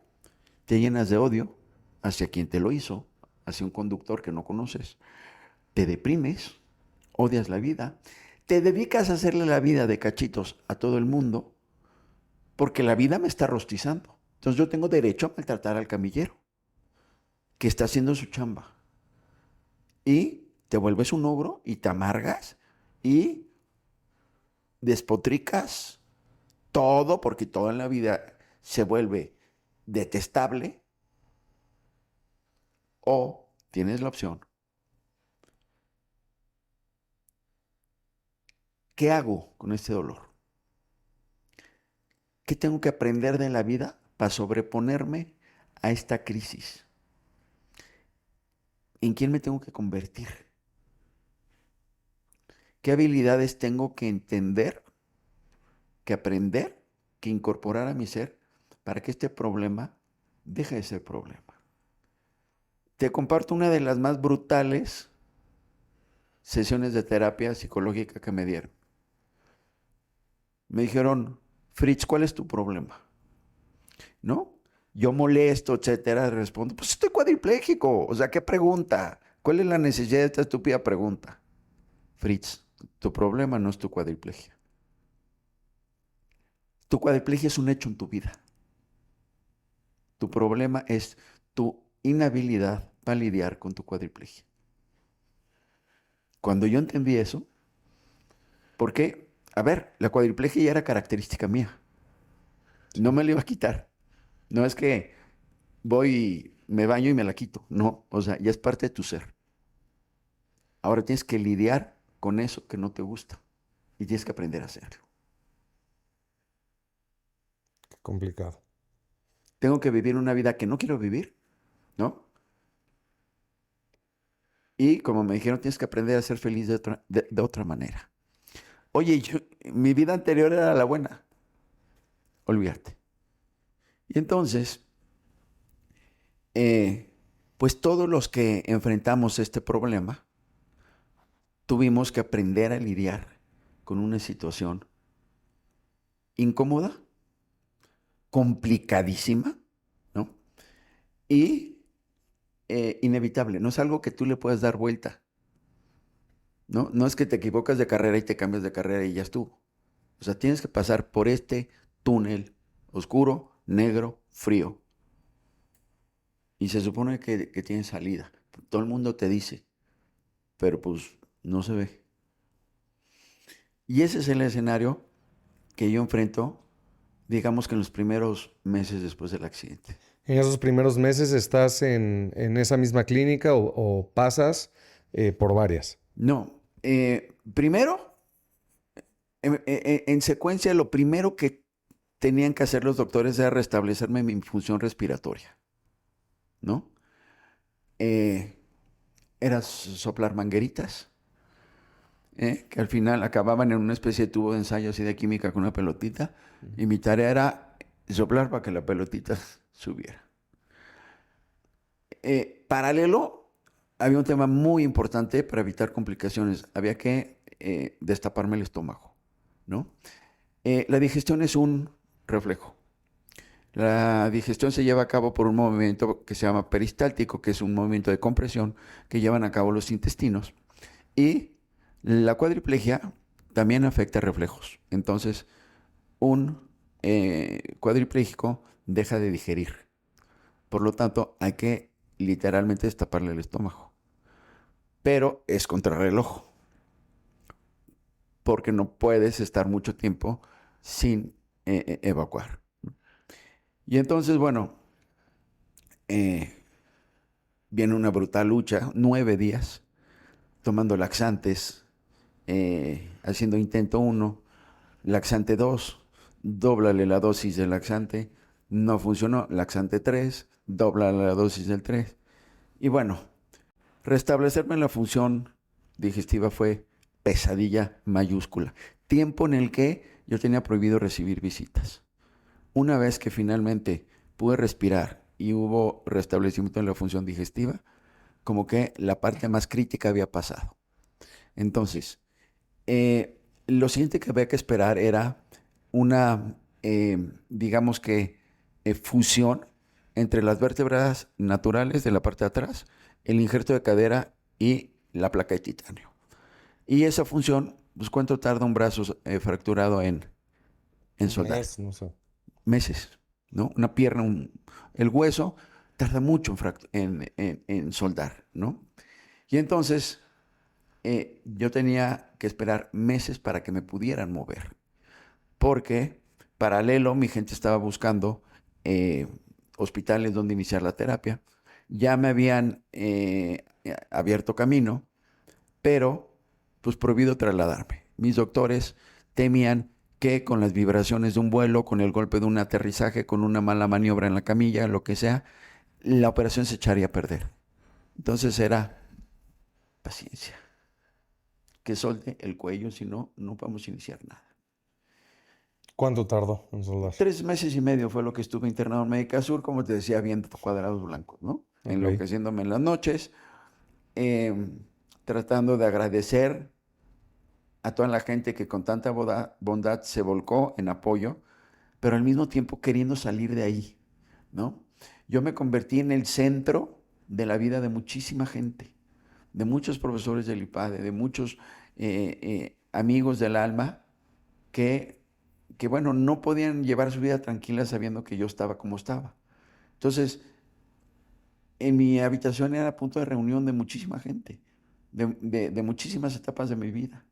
te llenas de odio hacia quien te lo hizo, hacia un conductor que no conoces. Te deprimes, odias la vida, te dedicas a hacerle la vida de cachitos a todo el mundo porque la vida me está rostizando. Entonces yo tengo derecho a maltratar al camillero que está haciendo su chamba. Y te vuelves un ogro y te amargas y despotricas todo porque todo en la vida se vuelve detestable. O tienes la opción, ¿qué hago con este dolor? ¿Qué tengo que aprender de la vida para sobreponerme a esta crisis? ¿En quién me tengo que convertir? ¿Qué habilidades tengo que entender, que aprender, que incorporar a mi ser para que este problema deje de ser problema? Te comparto una de las más brutales sesiones de terapia psicológica que me dieron. Me dijeron, Fritz, ¿cuál es tu problema? ¿No? Yo molesto, etcétera, respondo, pues estoy cuadripléjico. O sea, ¿qué pregunta? ¿Cuál es la necesidad de esta estúpida pregunta? Fritz, tu problema no es tu cuadriplegia. Tu cuadriplegia es un hecho en tu vida. Tu problema es tu inhabilidad para lidiar con tu cuadriplegia. Cuando yo entendí eso, ¿por qué? A ver, la cuadriplegia ya era característica mía. No me la iba a quitar. No es que voy, me baño y me la quito. No, o sea, ya es parte de tu ser. Ahora tienes que lidiar con eso que no te gusta y tienes que aprender a hacerlo. Qué complicado. Tengo que vivir una vida que no quiero vivir, ¿no? Y como me dijeron, tienes que aprender a ser feliz de otra manera. Oye, mi vida anterior era la buena. Olvídate. Y entonces, pues todos los que enfrentamos este problema, tuvimos que aprender a lidiar con una situación incómoda, complicadísima, ¿no? Y inevitable. No es algo que tú le puedas dar vuelta, ¿no? No es que te equivocas de carrera y te cambias de carrera y ya estuvo. O sea, tienes que pasar por este túnel oscuro, negro, frío. Y se supone que tiene salida. Todo el mundo te dice, pero pues no se ve. Y ese es el escenario que yo enfrento, digamos que en los primeros meses después del accidente. ¿En esos primeros meses estás en esa misma clínica o pasas por varias? No, primero, en secuencia, lo primero que tenían que hacer los doctores era restablecerme mi función respiratoria, ¿no? Era soplar mangueritas, que al final acababan en una especie de tubo de ensayo así de química con una pelotita, y mi tarea era soplar para que la pelotita subiera. Paralelo, había un tema muy importante para evitar complicaciones. Había que destaparme el estómago, ¿no? La digestión es un reflejo. La digestión se lleva a cabo por un movimiento que se llama peristáltico, que es un movimiento de compresión que llevan a cabo los intestinos. Y la cuadriplegia también afecta reflejos. Entonces, un cuadripléjico deja de digerir. Por lo tanto, hay que literalmente destaparle el estómago. Pero es contrarreloj, porque no puedes estar mucho tiempo sin evacuar. Y entonces, bueno, viene una brutal lucha, 9 días, tomando laxantes, haciendo intento 1, laxante 2, dóblale la dosis del laxante, no funcionó, laxante 3, dóblale la dosis del 3. Y bueno, restablecerme en la función digestiva fue pesadilla mayúscula. Tiempo en el que yo tenía prohibido recibir visitas. Una vez que finalmente pude respirar y hubo restablecimiento en la función digestiva, como que la parte más crítica había pasado. Entonces, lo siguiente que había que esperar era una, digamos que, fusión entre las vértebras naturales de la parte de atrás, el injerto de cadera y la placa de titanio. Y esa función, pues ¿cuánto tarda un brazo fracturado en Un soldar? mes, no sé. Meses, ¿no? Una pierna, el hueso tarda mucho en soldar, ¿no? Y entonces yo tenía que esperar meses para que me pudieran mover, porque paralelo mi gente estaba buscando eh, hospitales donde iniciar la terapia. Ya me habían abierto camino, pero pues prohibido trasladarme. Mis doctores temían que con las vibraciones de un vuelo, con el golpe de un aterrizaje, con una mala maniobra en la camilla, lo que sea, la operación se echaría a perder. Entonces era paciencia, que solde el cuello, si no, no podemos iniciar nada. ¿Cuánto tardó en soldar? 3 meses y medio fue lo que estuve internado en Médica Sur, como te decía, viendo cuadrados blancos, ¿no? Ok. Enloqueciéndome en las noches, eh, tratando de agradecer a toda la gente que con tanta bondad se volcó en apoyo, pero al mismo tiempo queriendo salir de ahí, ¿no? Yo me convertí en el centro de la vida de muchísima gente, de muchos profesores del IPADE, de muchos amigos del alma que, bueno, no podían llevar su vida tranquila sabiendo que yo estaba como estaba. Entonces, en mi habitación era punto de reunión de muchísima gente, de muchísimas etapas de mi vida,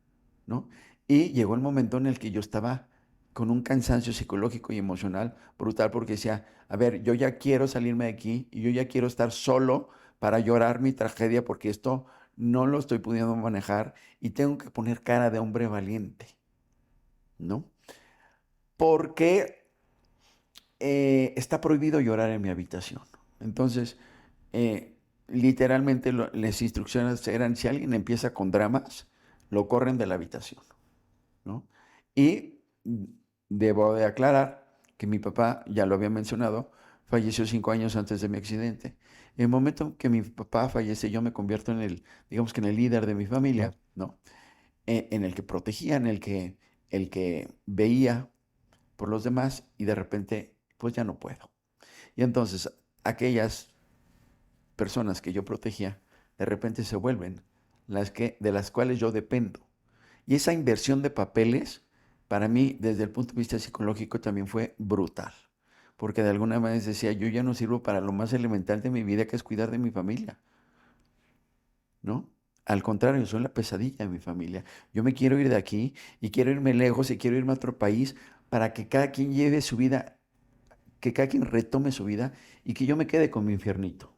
¿no? Y llegó el momento en el que yo estaba con un cansancio psicológico y emocional brutal porque decía, a ver, yo ya quiero salirme de aquí y yo ya quiero estar solo para llorar mi tragedia porque esto no lo estoy pudiendo manejar y tengo que poner cara de hombre valiente, ¿no? Porque está prohibido llorar en mi habitación. Entonces, literalmente las instrucciones eran, si alguien empieza con dramas, lo corren de la habitación, ¿no? Y debo de aclarar que mi papá, ya lo había mencionado, falleció 5 años antes de mi accidente. En el momento en que mi papá fallece, yo me convierto en el, digamos que en el líder de mi familia, Claro. ¿no? En el que protegía, el que veía por los demás y de repente, pues ya no puedo. Y entonces aquellas personas que yo protegía, de repente se vuelven de las cuales yo dependo. Y esa inversión de papeles, para mí, desde el punto de vista psicológico, también fue brutal. Porque de alguna manera decía, yo ya no sirvo para lo más elemental de mi vida, que es cuidar de mi familia, ¿no? Al contrario, soy la pesadilla de mi familia. Yo me quiero ir de aquí y quiero irme lejos y quiero irme a otro país para que cada quien lleve su vida, que cada quien retome su vida y que yo me quede con mi infiernito.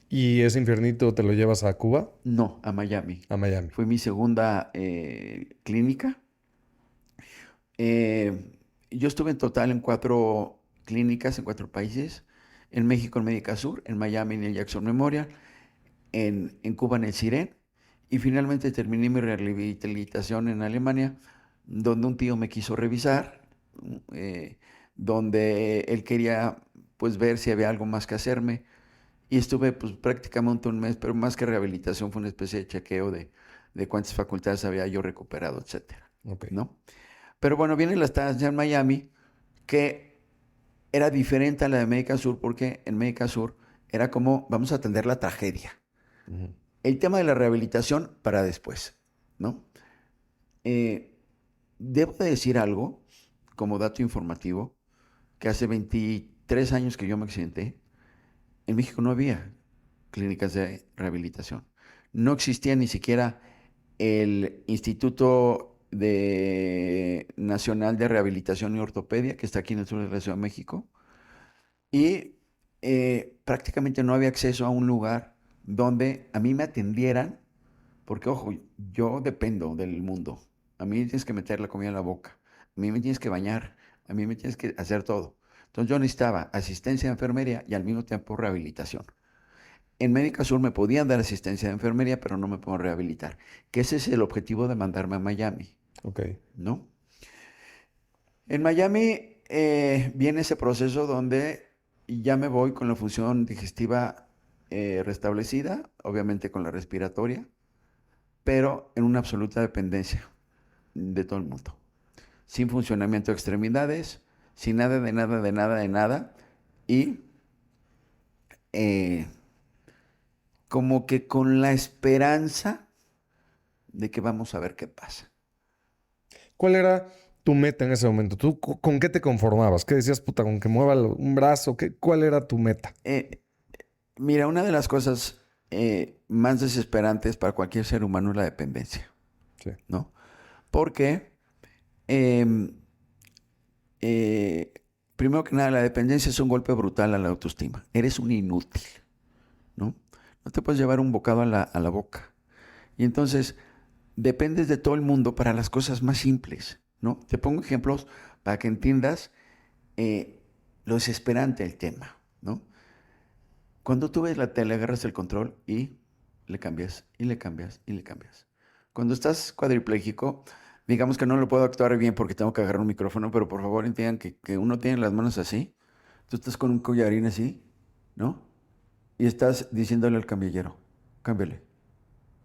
¿Y ese infiernito te lo llevas a Cuba? No, a Miami. A Miami. Fue mi segunda clínica. Eh, yo estuve en total en 4 clínicas en 4 países. En México en Médica Sur, en Miami en el Jackson Memorial, en Cuba en el Siren. Y finalmente terminé mi rehabilitación en Alemania, donde un tío me quiso revisar, eh, donde él quería pues ver si había algo más que hacerme. Y estuve pues prácticamente un mes, pero más que rehabilitación fue una especie de chequeo de cuántas facultades había yo recuperado, etcétera, Ok. ¿no? Pero bueno, viene la estancia en Miami, que era diferente a la de Médica Sur, porque en Médica Sur era como, vamos a atender la tragedia. Ujú. El tema de la rehabilitación para después, ¿no? Eh, debo de decir algo, como dato informativo, que hace 23 años que yo me accidenté, en México no había clínicas de rehabilitación. No existía ni siquiera el Instituto Nacional de Rehabilitación y Ortopedia, que está aquí en el sur de la Ciudad de México, y prácticamente no había acceso a un lugar donde a mí me atendieran, porque ojo, yo dependo del mundo. A mí me tienes que meter la comida en la boca, a mí me tienes que bañar, a mí me tienes que hacer todo. Entonces yo necesitaba asistencia de enfermería y al mismo tiempo rehabilitación. En Médica Sur me podían dar asistencia de enfermería, pero no me puedo rehabilitar. Que ese es el objetivo de mandarme a Miami, Ok. ¿no? En Miami viene ese proceso donde ya me voy con la función digestiva restablecida, obviamente con la respiratoria, pero en una absoluta dependencia de todo el mundo. Sin funcionamiento de extremidades, sin nada de nada de nada de nada. Y eh, como que con la esperanza de que vamos a ver qué pasa. ¿Cuál era tu meta en ese momento? ¿Tú con qué te conformabas? ¿Qué decías, puta, con que mueva un brazo? ¿Cuál era tu meta? Eh, Mira, una de las cosas más desesperantes para cualquier ser humano es la dependencia, Sí. ¿no? Porque, eh, eh, primero que nada, la dependencia es un golpe brutal a la autoestima. Eres un inútil, ¿no? No te puedes llevar un bocado a la boca. Y entonces, dependes de todo el mundo para las cosas más simples, ¿no? Te pongo ejemplos para que entiendas eh, lo desesperante del tema, ¿no? Cuando tú ves la tele, agarras el control y le cambias, y le cambias, y le cambias. Cuando estás cuadripléjico, digamos que no lo puedo actuar bien porque tengo que agarrar un micrófono, pero por favor entiendan que uno tiene las manos así, tú estás con un collarín así, ¿no? Y estás diciéndole al camillero, cámbiale,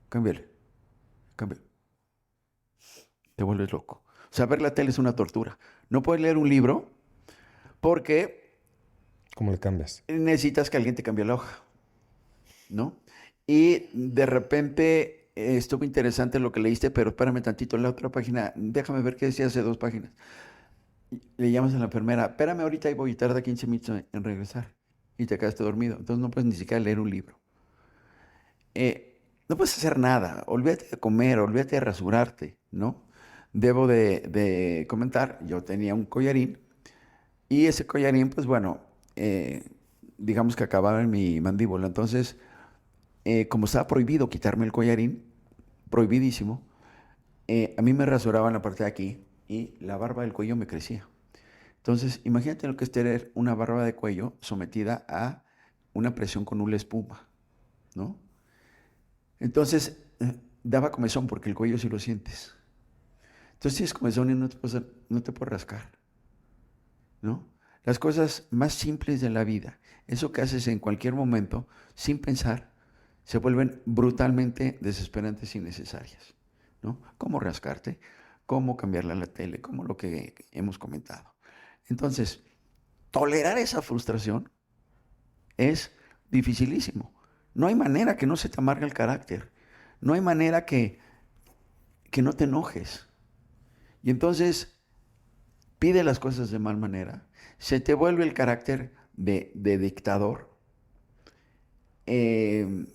cámbiale, cámbiale. Te vuelves loco. O sea, ver la tele es una tortura. No puedes leer un libro porque ¿Cómo le cambias? necesitas que alguien te cambie la hoja, ¿no? Y de repente estuvo interesante lo que leíste, pero espérame tantito, en la otra página, déjame ver qué decía hace 2 páginas. Le llamas a la enfermera, espérame ahorita y voy, tarda 15 minutos en regresar. Y te quedaste dormido. Entonces no puedes ni siquiera leer un libro. No puedes hacer nada, olvídate de comer, olvídate de rasurarte, ¿no? Debo de comentar, yo tenía un collarín y ese collarín, pues bueno, digamos que acababa en mi mandíbula. Entonces, como estaba prohibido quitarme el collarín, prohibidísimo, a mí me rasuraban la parte de aquí y la barba del cuello me crecía. Entonces, imagínate lo que es tener una barba de cuello sometida a una presión con una espuma, ¿no? Entonces, daba comezón porque el cuello sí lo sientes. Entonces tienes comezón y no te puedes rascar, ¿no? Las cosas más simples de la vida, eso que haces en cualquier momento, sin pensar, se vuelven brutalmente desesperantes y innecesarias, ¿no? Cómo rascarte, cómo cambiarle a la tele, como lo que hemos comentado. Entonces, tolerar esa frustración es dificilísimo. No hay manera que no se te amargue el carácter. No hay manera que no te enojes. Y entonces pide las cosas de mal manera. Se te vuelve el carácter de dictador. Eh,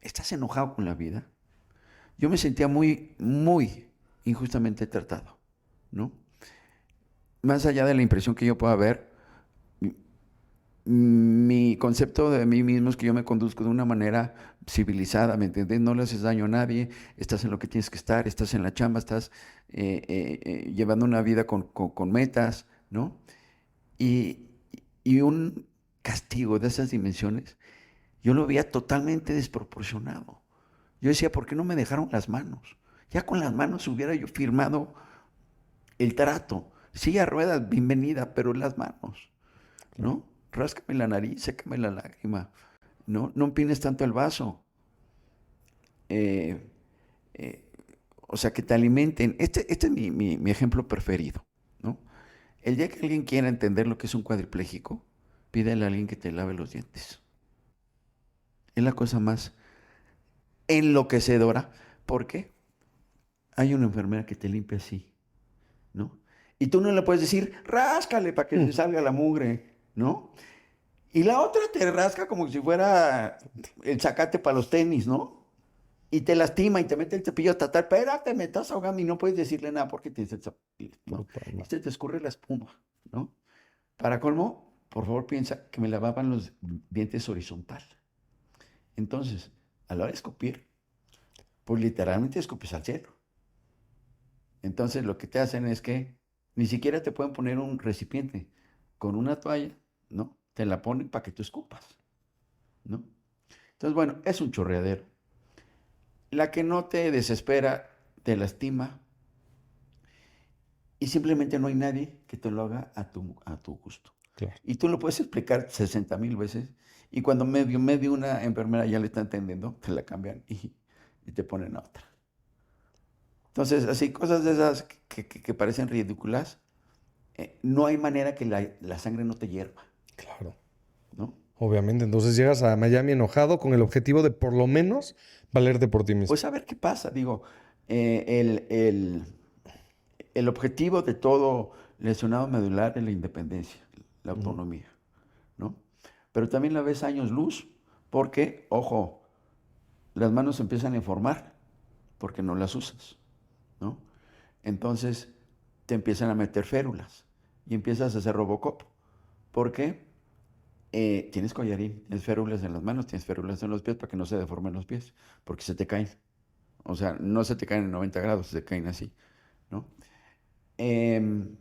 Estás enojado con la vida. Yo me sentía muy, muy injustamente tratado, ¿no? Más allá de la impresión que yo pueda ver, mi concepto de mí mismo es que yo me conduzco de una manera civilizada, ¿me entiendes? No le haces daño a nadie, estás en lo que tienes que estar, estás en la chamba, estás llevando una vida con metas, ¿no? Y, y un castigo de esas dimensiones, yo lo veía totalmente desproporcionado. Yo decía, ¿por qué no me dejaron las manos? Ya con las manos hubiera yo firmado el trato. Sí, a ruedas, bienvenida, pero las manos, Claro. ¿no? Ráscame la nariz, sécame la lágrima, ¿no? No empines tanto el vaso. Eh, eh, o sea, que te alimenten. Este es mi ejemplo preferido, ¿no? El día que alguien quiera entender lo que es un cuadripléjico, pídele a alguien que te lave los dientes. Es la cosa más enloquecedora. ¿Por qué? Hay una enfermera que te limpia así, ¿no? Y tú no le puedes decir, ráscale para que se salga la mugre, ¿no? Y la otra te rasca como si fuera el zacate para los tenis, ¿no? Y te lastima y te mete el cepillo hasta tal, espérate, me estás ahogando y no puedes decirle nada porque te dice, ¿no? Puta Y madre. se te escurre la espuma, ¿no? Para colmo, por favor piensa que me lavaban los dientes horizontal. Entonces, a la hora de escupir, pues literalmente escupes al cielo. Entonces lo que te hacen es que ni siquiera te pueden poner un recipiente con una toalla, ¿no? Te la ponen para que tú escupas, ¿no? Entonces, bueno, es un chorreadero. La que no te desespera, te lastima y simplemente no hay nadie que te lo haga a tu gusto. Claro. Y tú lo puedes explicar 60,000 veces. Y cuando medio una enfermera ya le está entendiendo, te la cambian y te ponen a otra. Entonces, así cosas de esas que parecen ridículas, no hay manera que la sangre no te hierva, Claro. ¿no? Obviamente, entonces llegas a Miami enojado con el objetivo de por lo menos valerte por ti mismo. Pues a ver qué pasa. Digo, eh, el, el, el objetivo de todo lesionado medular es la independencia, la Ujú. autonomía, ¿no? Pero también la ves años luz, porque, ojo, las manos empiezan a informar porque no las usas, ¿no? Entonces te empiezan a meter férulas y empiezas a hacer Robocop. Porque tienes collarín, tienes férulas en las manos, tienes férulas en los pies para que no se deformen los pies, porque se te caen. O sea, no se te caen en 90 grados, se te caen así, ¿no? Em,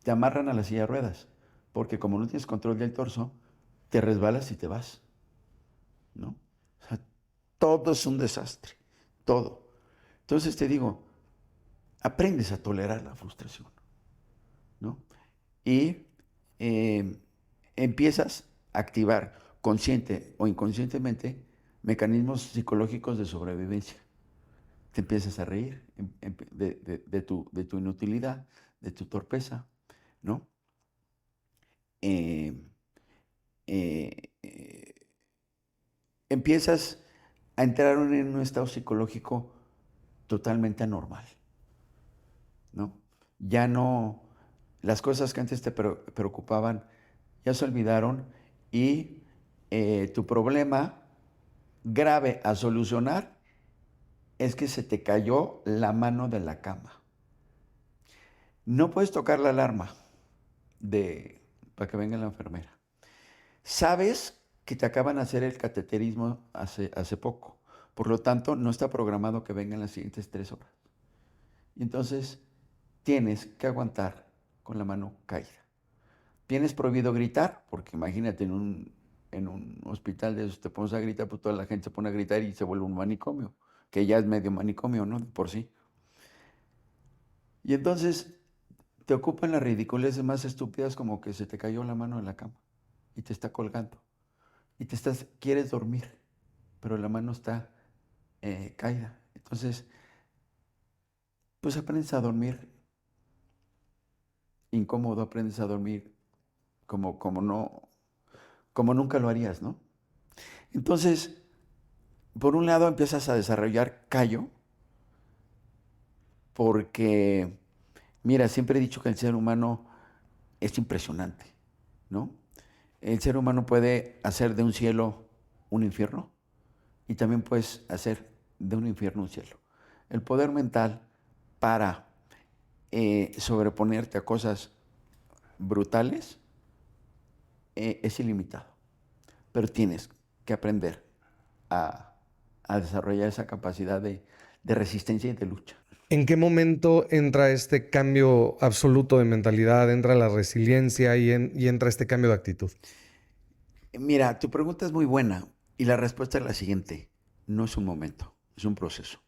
Te amarran a la silla de ruedas, porque como no tienes control del torso, te resbalas y te vas, ¿no? O sea, todo es un desastre, todo. Entonces te digo, aprendes a tolerar la frustración, ¿no? Y eh, empiezas a activar consciente o inconscientemente mecanismos psicológicos de sobrevivencia. Te empiezas a reír de tu inutilidad, de tu torpeza, ¿no? Eh, eh, eh, Empiezas a entrar en un estado psicológico totalmente anormal, ¿no? Ya no, las cosas que antes te preocupaban ya se olvidaron y tu problema grave a solucionar es que se te cayó la mano de la cama. No puedes tocar la alarma para que venga la enfermera. Sabes que te acaban de hacer el cateterismo hace poco. Por lo tanto, no está programado que vengan las siguientes 3 horas. Y entonces tienes que aguantar con la mano caída. Tienes prohibido gritar, porque imagínate en un hospital de esos te pones a gritar, pues toda la gente se pone a gritar y se vuelve un manicomio, que ya es medio manicomio, ¿no? Por sí. Y entonces te ocupan las ridiculeces más estúpidas como que se te cayó la mano en la cama y te está colgando. Y quieres dormir, pero la mano está caída. Entonces, pues aprendes a dormir incómodo, aprendes a dormir como no, como nunca lo harías, ¿no? Entonces, por un lado empiezas a desarrollar callo, porque, mira, siempre he dicho que el ser humano es impresionante, ¿no? El ser humano puede hacer de un cielo un infierno y también puedes hacer de un infierno un cielo. El poder mental para sobreponerte a cosas brutales es ilimitado, pero tienes que aprender a, a desarrollar esa capacidad de resistencia y de lucha. ¿En qué momento entra este cambio absoluto de mentalidad, entra la resiliencia y entra este cambio de actitud? Mira, tu pregunta es muy buena y la respuesta es la siguiente. No es un momento, es un proceso,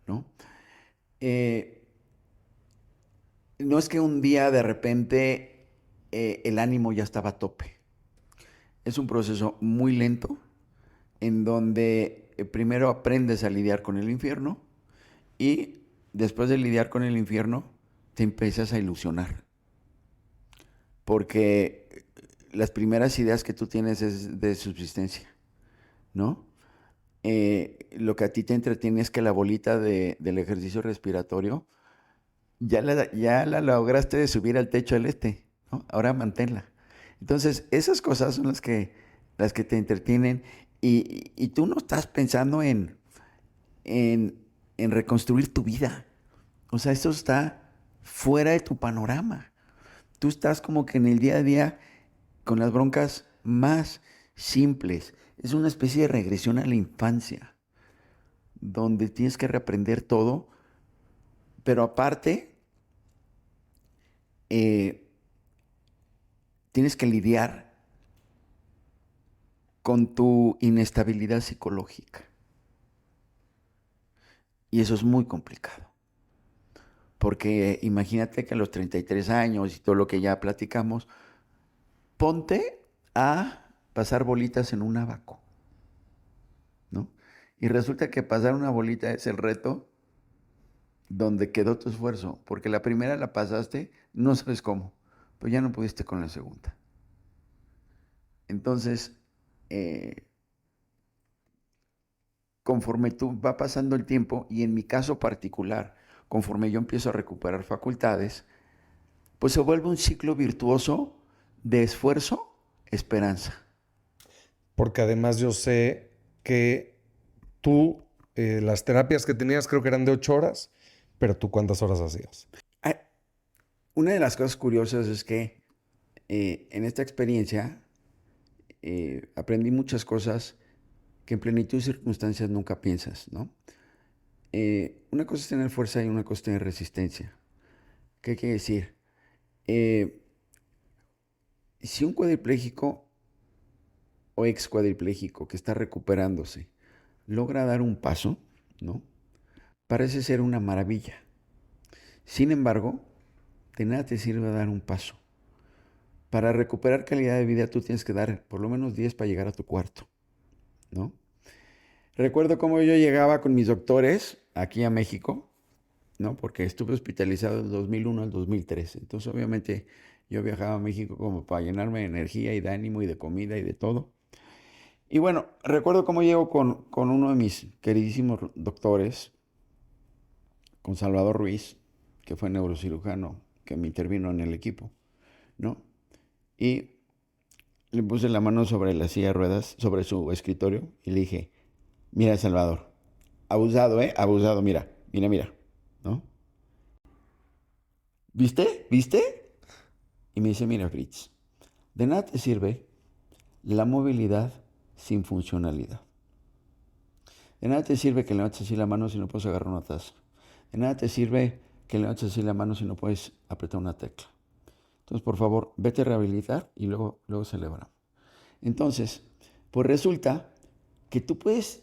¿no? Eh, no es que un día de repente el ánimo ya estaba a tope. Es un proceso muy lento en donde primero aprendes a lidiar con el infierno y después de lidiar con el infierno te empiezas a ilusionar. Porque las primeras ideas que tú tienes es de subsistencia, ¿no? Lo que a ti te entretiene es que la bolita del ejercicio respiratorio ya la lograste de subir al techo del ¿no? Ahora manténla. Entonces, esas cosas son las que te entretienen y tú no estás pensando en, en reconstruir tu vida. O sea, eso está fuera de tu panorama. Tú estás como que en el día a día con las broncas más simples. Es una especie de regresión a la infancia, donde tienes que reaprender todo, pero aparte eh, tienes que lidiar con tu inestabilidad psicológica. Y eso es muy complicado. Porque imagínate que a los 33 años y todo lo que ya platicamos, ponte a pasar bolitas en un abaco, ¿no? Y resulta que pasar una bolita es el reto donde quedó tu esfuerzo, porque la primera la pasaste, no sabes cómo, pero ya no pudiste con la segunda. Entonces, eh, conforme tú va pasando el tiempo, y en mi caso particular, conforme yo empiezo a recuperar facultades, pues se vuelve un ciclo virtuoso de esfuerzo, esperanza. Porque además yo sé que tú, las terapias que tenías creo que eran de 8 horas, pero tú ¿cuántas horas hacías? Ah, una de las cosas curiosas es que en esta experiencia aprendí muchas cosas que en plenitud de circunstancias nunca piensas, ¿no? Una cosa es tener fuerza y una cosa es tener resistencia. ¿Qué quiere decir? Eh, si un cuadripléjico o ex cuadripléjico que está recuperándose logra dar un paso, ¿no? Parece ser una maravilla. Sin embargo, de nada te sirve dar un paso. Para recuperar calidad de vida tú tienes que dar por lo menos 10 para llegar a tu cuarto, ¿no? Recuerdo cómo yo llegaba con mis doctores aquí a México, ¿no? Porque estuve hospitalizado del 2001 al 2003. Entonces, obviamente, yo viajaba a México como para llenarme de energía y de ánimo y de comida y de todo. Y bueno, recuerdo cómo llego con uno de mis queridísimos doctores, con Salvador Ruiz, que fue neurocirujano, que me intervino en el equipo, ¿no? Y le puse la mano sobre la silla de ruedas, sobre su escritorio, y le dije, mira, Salvador, abusado, ¿eh? Abusado, mira, mira, mira, ¿no? ¿Viste? ¿Viste? Y me dice, mira, Fritz, de nada te sirve la movilidad sin funcionalidad. De nada te sirve que levantes así la mano si no puedes agarrar una taza. De nada te sirve que levantes así la mano si no puedes apretar una tecla. Entonces, por favor, vete a rehabilitar y luego celebramos. Entonces, pues resulta que tú puedes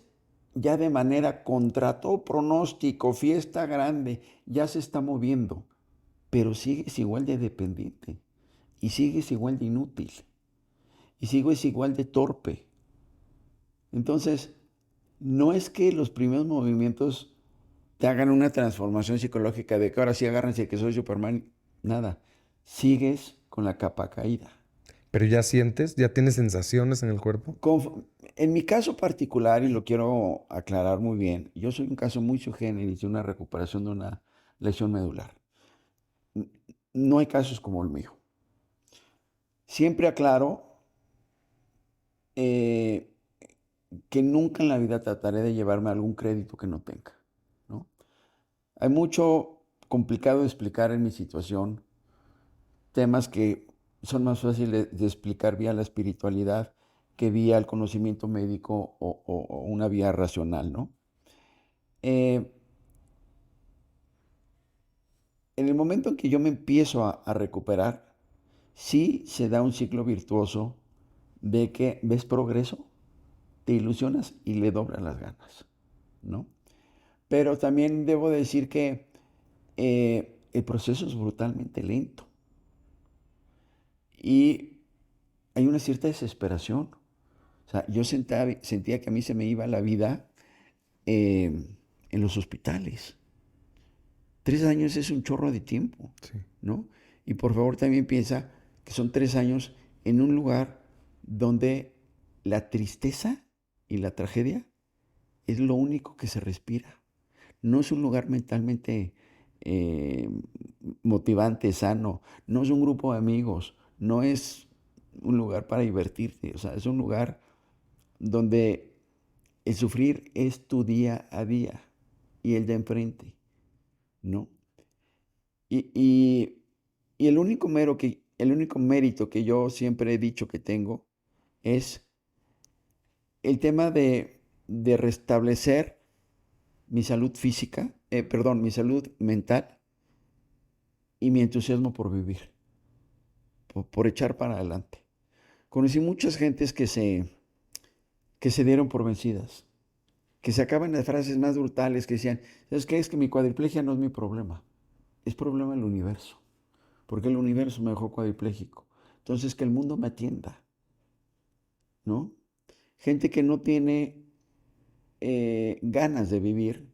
ya de manera contra todo pronóstico, fiesta grande, ya se está moviendo, pero sigues igual de dependiente y sigues igual de inútil y sigues igual de torpe. Entonces, no es que los primeros movimientos te hagan una transformación psicológica de que ahora sí agárrense que soy Superman. Nada, sigues con la capa caída. Pero ya sientes, ya tienes sensaciones en el cuerpo. En mi caso particular, y lo quiero aclarar muy bien, yo soy un caso muy sui generis de una recuperación de una lesión medular. No hay casos como el mío. Siempre aclaro eh, que nunca en la vida trataré de llevarme algún crédito que no tenga, ¿no? Hay mucho complicado de explicar en mi situación, temas que son más fáciles de explicar vía la espiritualidad que vía el conocimiento médico o una vía racional, ¿no? Eh, en el momento en que yo me empiezo a recuperar, sí se da un ciclo virtuoso de que ves progreso, te ilusionas y le doblas las ganas, ¿no? Pero también debo decir que el proceso es brutalmente lento y hay una cierta desesperación. O sea, yo sentía que a mí se me iba la vida eh, en los hospitales. 3 años es un chorro de tiempo, Sí. ¿no? Y por favor también piensa que son 3 años en un lugar donde la tristeza y la tragedia es lo único que se respira. No es un lugar mentalmente eh, motivante, sano, no es un grupo de amigos, no es un lugar para divertirte, o sea, es un lugar donde el sufrir es tu día a día y el de enfrente, ¿no? Y, y- y el único mérito que yo siempre he dicho que tengo es el tema de restablecer mi salud física, perdón, mi salud mental y mi entusiasmo por vivir, por echar para adelante. Conocí muchas gentes que se dieron por vencidas, que sacaban las frases más brutales que decían, ¿sabes qué? Es que mi cuadriplegia no es mi problema, es problema del universo, porque el universo me dejó cuadripléjico. Entonces, que el mundo me atienda, ¿no? Gente que no tiene ganas de vivir,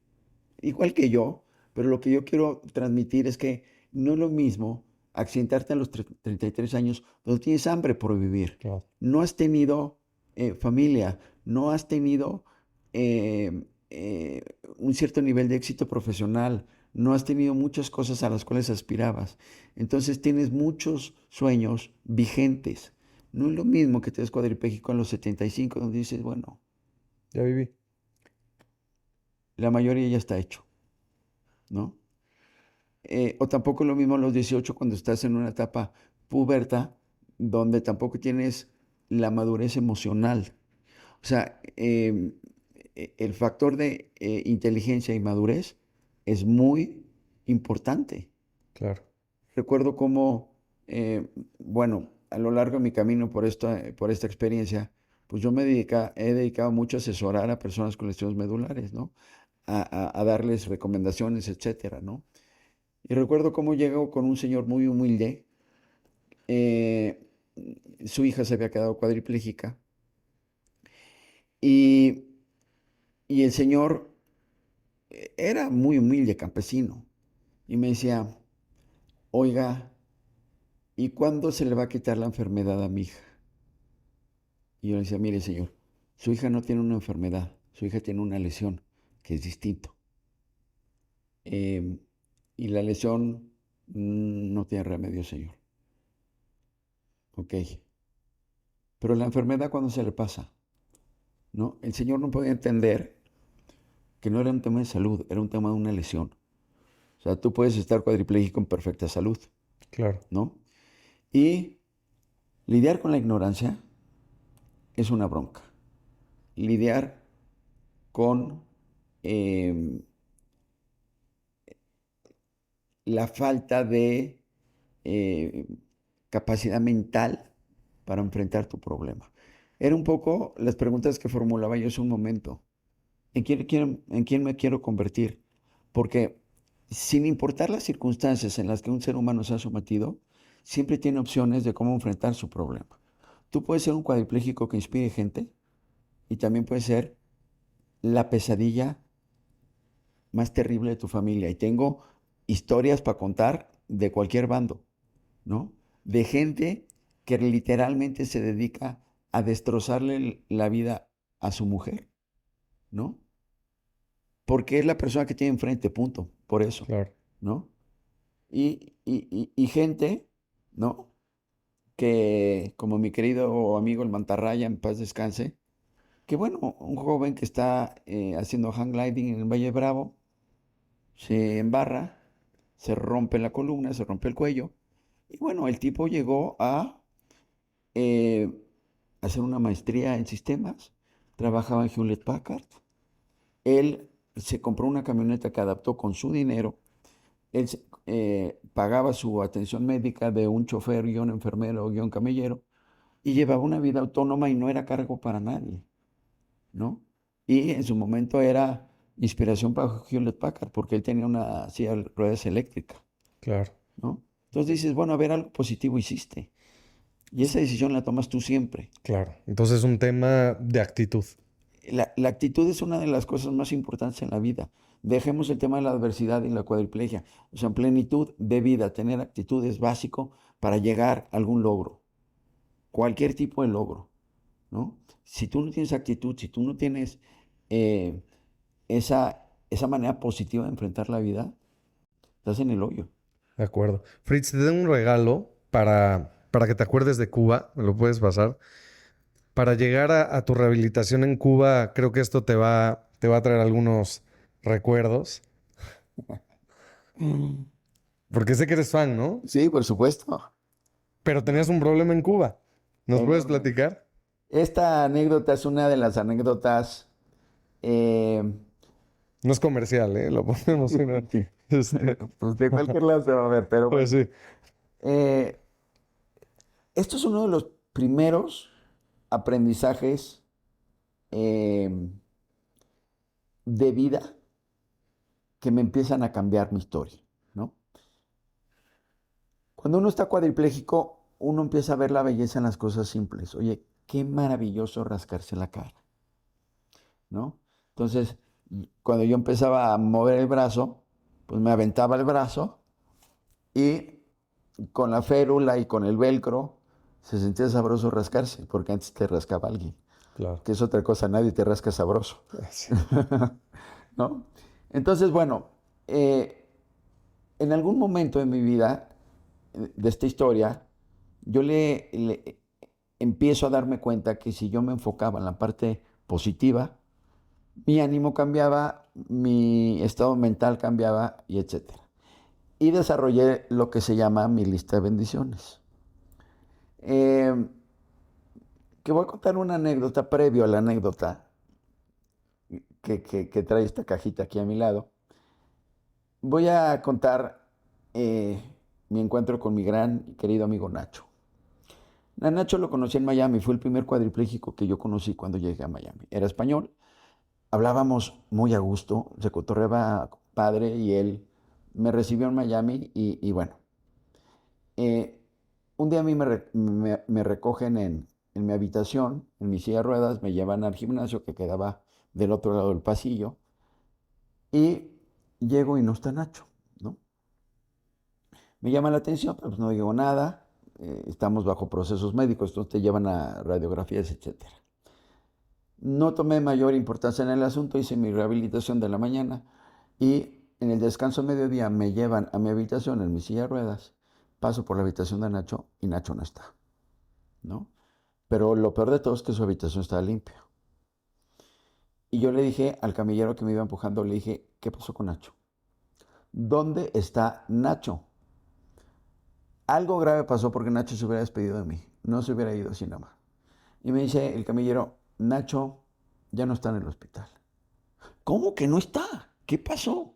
igual que yo, pero lo que yo quiero transmitir es que no es lo mismo accidentarte a los 33 años donde tienes hambre por vivir. Claro. No has tenido familia, no has tenido un cierto nivel de éxito profesional, no has tenido muchas cosas a las cuales aspirabas. Entonces tienes muchos sueños vigentes. No es lo mismo que te des cuadripléjico a los 75, donde dices, bueno, Ya viví. la mayoría ya está hecho, ¿no? O tampoco es lo mismo a los 18 cuando estás en una etapa puberta, donde tampoco tienes la madurez emocional. O sea, el factor de inteligencia y madurez es muy importante. Claro. Recuerdo cómo, bueno, a lo largo de mi camino por esta experiencia, pues yo he dedicado mucho a asesorar a personas con lesiones medulares, ¿no? A darles recomendaciones, etcétera, ¿no? Y recuerdo cómo llegó con un señor muy humilde. eh, Su hija se había quedado cuadriplégica y, y el señor era muy humilde, campesino. Y me decía, oiga, ¿y cuándo se le va a quitar la enfermedad a mi hija? Y yo le decía, mire señor, su hija no tiene una enfermedad, su hija tiene una lesión, que es distinto. Eh, y la lesión no tiene remedio, señor. Ok. Pero la enfermedad, ¿cuándo se le pasa? ¿No? El señor no podía entender que no era un tema de salud, era un tema de una lesión. O sea, tú puedes estar cuadripléjico en perfecta salud, Claro. ¿no? Y lidiar con la ignorancia es una bronca. Lidiar con eh, la falta de eh, capacidad mental para enfrentar tu problema. Era un poco las preguntas que formulaba yo hace un momento. ¿En quién me quiero convertir? Porque sin importar las circunstancias en las que un ser humano se ha sometido, siempre tiene opciones de cómo enfrentar su problema. Tú puedes ser un cuadripléjico que inspire gente y también puedes ser la pesadilla más terrible de tu familia. Y tengo historias para contar de cualquier bando, ¿no? De gente que literalmente se dedica a destrozarle la vida a su mujer, ¿no? Porque es la persona que tiene enfrente, punto, por eso, Claro. ¿no? Y gente, ¿no? Que, como mi querido amigo el Mantarraya, en paz descanse, que bueno, un joven que está haciendo hang gliding en el Valle Bravo, se embarra, se rompe la columna, se rompe el cuello, y bueno, el tipo llegó a eh, hacer una maestría en sistemas, trabajaba en Hewlett Packard, él se compró una camioneta que adaptó con su dinero. Él pagaba su atención médica de un chofer, guión enfermero, guión camellero, y llevaba una vida autónoma y no era cargo para nadie, ¿no? Y en su momento era inspiración para Hewlett Packard, porque él tenía una silla de ruedas eléctrica, Claro. ¿no? Entonces dices, bueno, a ver, algo positivo hiciste. Y esa decisión la tomas tú siempre. Claro. Entonces es un tema de actitud. La actitud es una de las cosas más importantes en la vida. Dejemos el tema de la adversidad y la cuadriplegia. O sea, en plenitud de vida, tener actitud es básico para llegar a algún logro, cualquier tipo de logro, ¿no? Si tú no tienes actitud, si tú no tienes eh, esa manera positiva de enfrentar la vida, estás en el hoyo. De acuerdo. Fritz, te tengo un regalo para que te acuerdes de Cuba. Me lo puedes pasar. Para llegar a tu rehabilitación en Cuba, creo que esto te va a traer algunos recuerdos. Mm. Porque sé que eres fan, ¿no? Sí, por supuesto. Pero tenías un problema en Cuba. ¿Nos puedes Enorme. platicar? Esta anécdota es una de las anécdotas eh, No es comercial, ¿eh? Lo ponemos una... pues de cualquier lado se va a ver, pero Pues bueno. sí. Eh, Esto es uno de los primeros aprendizajes eh, de vida que me empiezan a cambiar mi historia, ¿no? Cuando uno está cuadripléjico, uno empieza a ver la belleza en las cosas simples. Oye, qué maravilloso rascarse la cara, ¿no? Entonces, cuando yo empezaba a mover el brazo, pues me aventaba el brazo y con la férula y con el velcro se sentía sabroso rascarse, porque antes te rascaba alguien, Claro. que es otra cosa, nadie te rasca sabroso, Sí. ¿no? Entonces, bueno, eh, en algún momento de mi vida, de esta historia, yo le empiezo a darme cuenta que si yo me enfocaba en la parte positiva, mi ánimo cambiaba, mi estado mental cambiaba y etcétera. Y desarrollé lo que se llama mi lista de bendiciones. Eh, que voy a contar una anécdota previo a la anécdota que trae esta cajita aquí a mi lado. Voy a contar mi encuentro con mi gran y querido amigo Nacho. A Nacho lo conocí en Miami, fue el primer cuadripléjico que yo conocí cuando llegué a Miami. Era español, hablábamos muy a gusto, se cotorreaba padre y él me recibió en Miami y bueno, eh, un día a mí me recogen en mi habitación, en mi silla de ruedas, me llevan al gimnasio que quedaba del otro lado del pasillo y llego y no está Nacho, ¿no? Me llama la atención, pero pues no digo nada, estamos bajo procesos médicos, entonces te llevan a radiografías, etcétera. No tomé mayor importancia en el asunto, hice mi rehabilitación de la mañana y en el descanso de mediodía me llevan a mi habitación en mi silla de ruedas, paso por la habitación de Nacho y Nacho no está, ¿no? Pero lo peor de todo es que su habitación estaba limpia. Y yo le dije al camillero que me iba empujando, le dije, ¿qué pasó con Nacho? ¿Dónde está Nacho? Algo grave pasó porque Nacho se hubiera despedido de mí, no se hubiera ido así nada más. Y me dice el camillero, Nacho ya no está en el hospital. ¿Cómo que no está? ¿Qué pasó?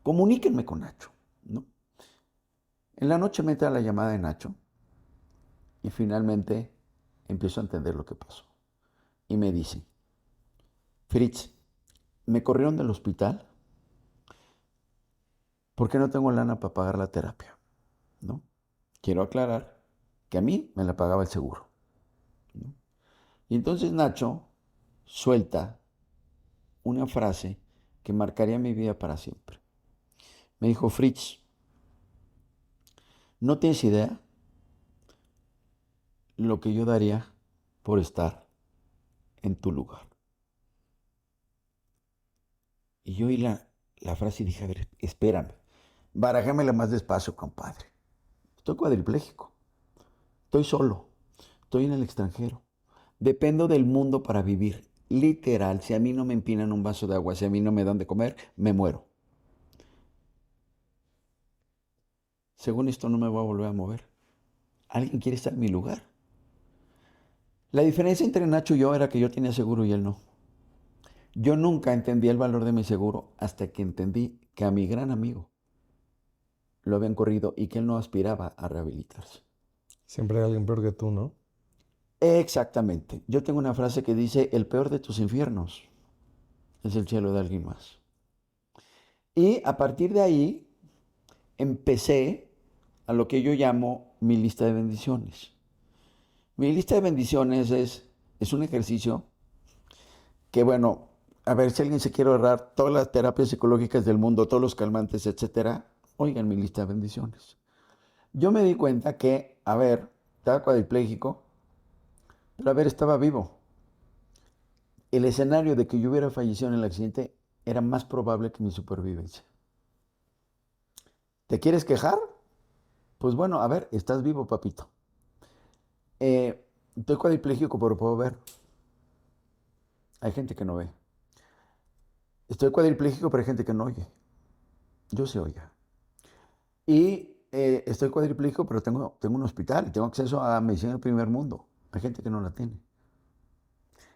Comuníquenme con Nacho, ¿no? En la noche me entra la llamada de Nacho y finalmente empiezo a entender lo que pasó. Y me dice, Fritz, me corrieron del hospital porque no tengo lana para pagar la terapia, ¿no? Quiero aclarar que a mí me la pagaba el seguro, ¿no? Y entonces Nacho suelta una frase que marcaría mi vida para siempre. Me dijo, Fritz, no tienes idea lo que yo daría por estar en tu lugar. Y yo oí la frase y dije, a ver, espérame, barajémela más despacio, compadre. Estoy cuadripléjico, estoy solo, estoy en el extranjero. Dependo del mundo para vivir. Literal, si a mí no me empinan un vaso de agua, si a mí no me dan de comer, me muero. Según esto no me voy a volver a mover. ¿Alguien quiere estar en mi lugar? La diferencia entre Nacho y yo era que yo tenía seguro y él no. Yo nunca entendí el valor de mi seguro hasta que entendí que a mi gran amigo lo habían corrido y que él no aspiraba a rehabilitarse. Siempre hay alguien peor que tú, ¿no? Exactamente. Yo tengo una frase que dice, el peor de tus infiernos es el cielo de alguien más. Y a partir de ahí empecé a lo que yo llamo mi lista de bendiciones. Mi lista de bendiciones es un ejercicio que, bueno, a ver si alguien se quiere ahorrar todas las terapias psicológicas del mundo, todos los calmantes, etcétera, oigan mi lista de bendiciones. Yo me di cuenta que, a ver, estaba cuadripléjico, pero a ver, estaba vivo. El escenario de que yo hubiera fallecido en el accidente era más probable que mi supervivencia. ¿Te quieres quejar? Pues bueno, a ver, estás vivo, papito. Estoy cuadripléjico, pero puedo ver. Hay gente que no ve. Estoy cuadripléjico, pero hay gente que no oye. Yo sí oía. Y estoy cuadripléjico, pero tengo un hospital y tengo acceso a medicina del primer mundo. Hay gente que no la tiene.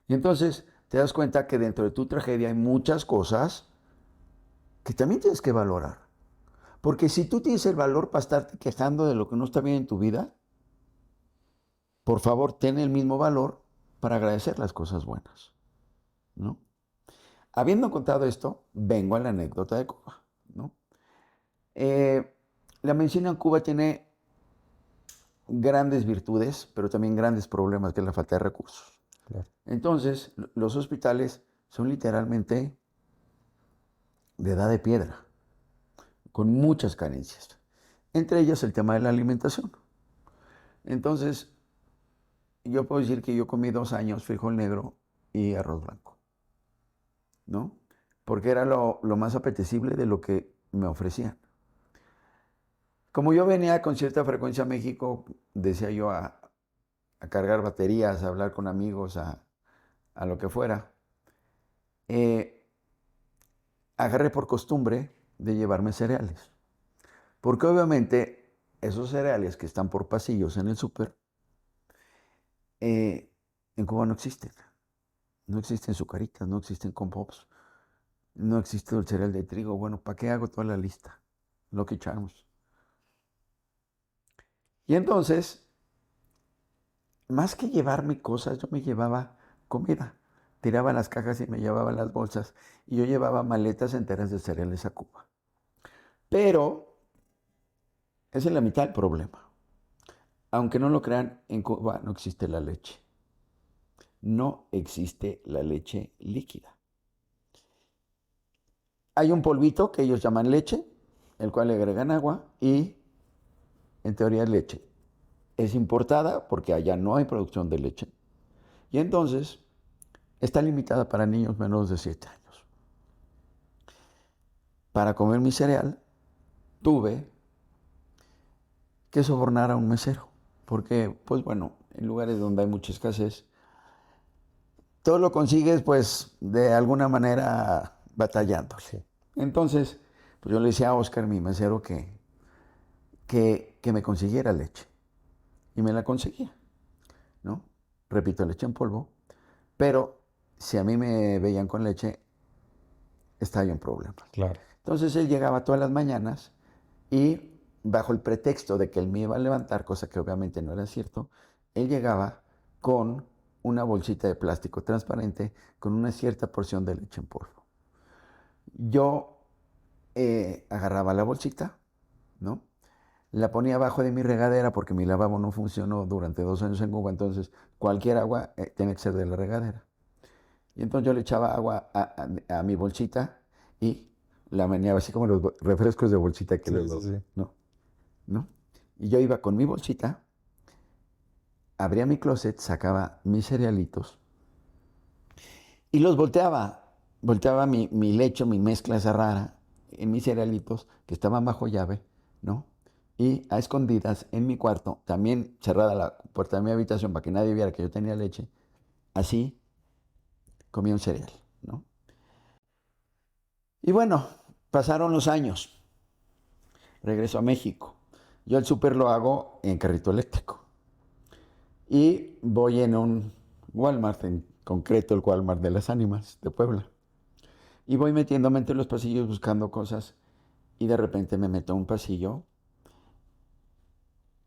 Y entonces te das cuenta que dentro de tu tragedia hay muchas cosas que también tienes que valorar. Porque si tú tienes el valor para estarte quejando de lo que no está bien en tu vida, por favor, ten el mismo valor para agradecer las cosas buenas, ¿no? Habiendo contado esto, vengo a la anécdota de Cuba, ¿no? La medicina en Cuba tiene grandes virtudes, pero también grandes problemas, que es la falta de recursos. Claro. Entonces, los hospitales son literalmente de edad de piedra, con muchas carencias. Entre ellas el tema de la alimentación. Entonces, yo puedo decir que yo comí 2 años frijol negro y arroz blanco, ¿no? Porque era lo más apetecible de lo que me ofrecían. Como yo venía con cierta frecuencia a México, decía yo a cargar baterías, a hablar con amigos, a lo que fuera, eh, agarré por costumbre de llevarme cereales. Porque obviamente esos cereales que están por pasillos en el súper, en Cuba no existen. No existen sucaritas, no existen compops, no existe el cereal de trigo. Bueno, ¿para qué hago toda la lista? Lucky Charms. Y entonces, más que llevarme cosas, yo me llevaba comida. Tiraba las cajas y me llevaba las bolsas. Y yo llevaba maletas enteras de cereales a Cuba. Pero esa es la mitad del problema. Aunque no lo crean, en Cuba no existe la leche. No existe la leche líquida. Hay un polvito que ellos llaman leche, el cual le agregan agua y en teoría es leche. Es importada porque allá no hay producción de leche. Y entonces está limitada para niños menores de 7 años. Para comer mi cereal tuve que sobornar a un mesero. Porque, pues bueno, en lugares donde hay mucha escasez, todo lo consigues pues de alguna manera batallándole. Sí. Entonces, pues yo le decía a Oscar, mi mesero, que me consiguiera leche. Y me la conseguía, ¿no? Repito, leche en polvo. Pero si a mí me veían con leche, estaba yo en problemas. Claro. Entonces él llegaba todas las mañanas y bajo el pretexto de que él me iba a levantar, cosa que obviamente no era cierto, él llegaba con una bolsita de plástico transparente con una cierta porción de leche en polvo. Yo agarraba la bolsita, ¿no? La ponía abajo de mi regadera porque mi lavabo no funcionó durante 2 años en Cuba, entonces cualquier agua tiene que ser de la regadera. Y entonces yo le echaba agua a mi bolsita y la meneaba, así como los refrescos de bolsita que Sí, les sí, doy, sí. ¿no? ¿No? Y yo iba con mi bolsita, abría mi closet, sacaba mis cerealitos y los volteaba. Volteaba mi leche, mi mezcla esa rara, en mis cerealitos que estaban bajo llave, ¿no? Y a escondidas en mi cuarto, también cerrada la puerta de mi habitación para que nadie viera que yo tenía leche, así comía un cereal, ¿no? Y bueno, pasaron los años, regreso a México. Yo el súper lo hago en carrito eléctrico. Y voy en un Walmart, en concreto el Walmart de las Ánimas de Puebla. Y voy metiéndome entre los pasillos buscando cosas y de repente me meto a un pasillo,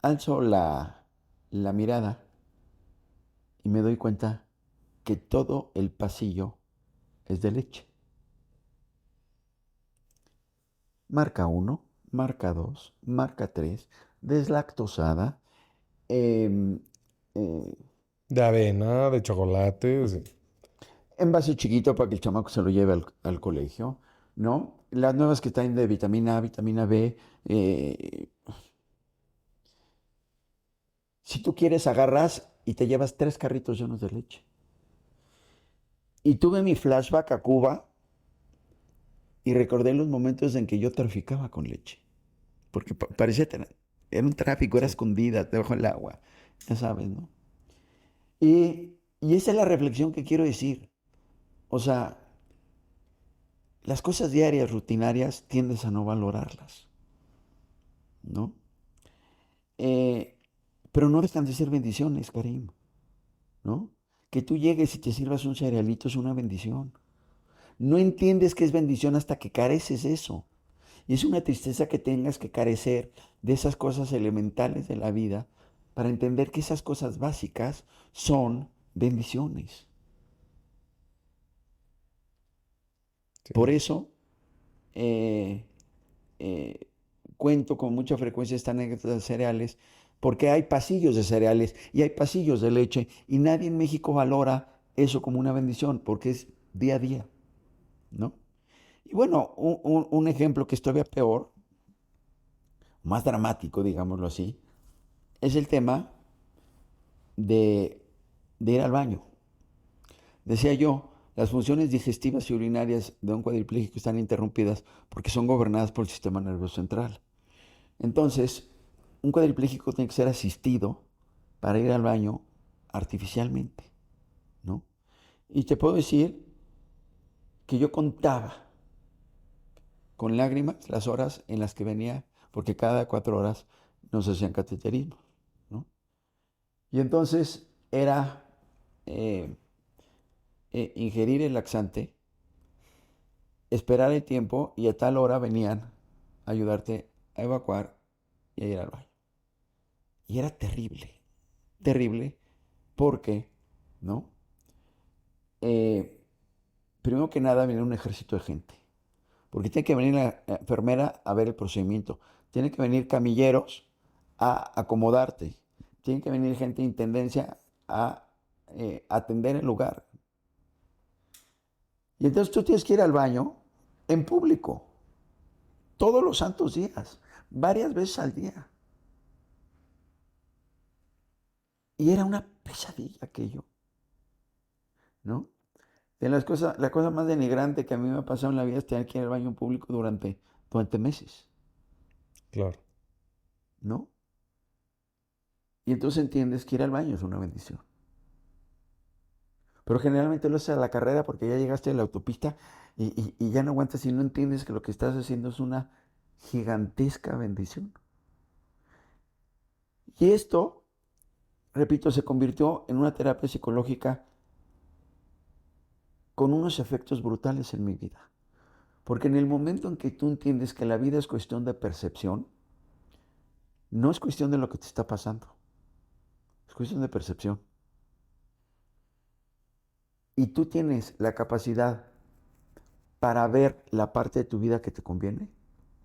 alzo la mirada y me doy cuenta que todo el pasillo es de leche. Marca 1, marca 2, marca 3, deslactosada, eh, eh, De avena, de chocolate, sí. envase chiquito para que el chamaco se lo lleve al colegio, ¿no? Las nuevas que están de vitamina A, vitamina B, si tú quieres agarras y te llevas 3 carritos llenos de leche. Y tuve mi flashback a Cuba y recordé los momentos en que yo traficaba con leche. Porque parecía era un tráfico, era Sí. escondida, debajo del agua, ya sabes, ¿no? Y esa es la reflexión que quiero decir. O sea, las cosas diarias, rutinarias, tiendes a no valorarlas, ¿no? Eh, pero no dejan de ser bendiciones, Karim, ¿no? Que tú llegues y te sirvas un cerealito es una bendición. No entiendes que es bendición hasta que careces eso. Y es una tristeza que tengas que carecer de esas cosas elementales de la vida para entender que esas cosas básicas son bendiciones. Por Sí. eso eh, eh, cuento con mucha frecuencia esta anécdota de cereales, porque hay pasillos de cereales y hay pasillos de leche y nadie en México valora eso como una bendición porque es día a día, ¿no? Y bueno, un ejemplo que es todavía peor, más dramático, digámoslo así, es el tema de, de ir al baño. Decía yo, las funciones digestivas y urinarias de un cuadripléjico están interrumpidas porque son gobernadas por el sistema nervioso central. Entonces, un cuadripléjico tiene que ser asistido para ir al baño artificialmente, ¿no? Y te puedo decir que yo contaba con lágrimas las horas en las que venía, porque cada 4 horas nos hacían cateterismo, ¿no? Y entonces era eh, ingerir el laxante, esperar el tiempo y a tal hora venían a ayudarte a evacuar y a ir al baño. Y era terrible, terrible, porque, ¿no? Primero que nada viene un ejército de gente, porque tiene que venir la enfermera a ver el procedimiento, tiene que venir camilleros a acomodarte, tiene que venir gente de intendencia a atender el lugar. Y entonces tú tienes que ir al baño en público, todos los santos días, varias veces al día. Y era una pesadilla aquello, ¿no? De la cosa más denigrante que a mí me ha pasado en la vida es tener que ir al baño público durante meses, Claro. ¿no? Y entonces entiendes que ir al baño es una bendición. Pero generalmente lo haces a la carrera porque ya llegaste a la autopista y ya no aguantas y no entiendes que lo que estás haciendo es una gigantesca bendición. Y esto, repito, se convirtió en una terapia psicológica con unos efectos brutales en mi vida. Porque en el momento en que tú entiendes que la vida es cuestión de percepción, no es cuestión de lo que te está pasando, es cuestión de percepción. Y tú tienes la capacidad para ver la parte de tu vida que te conviene,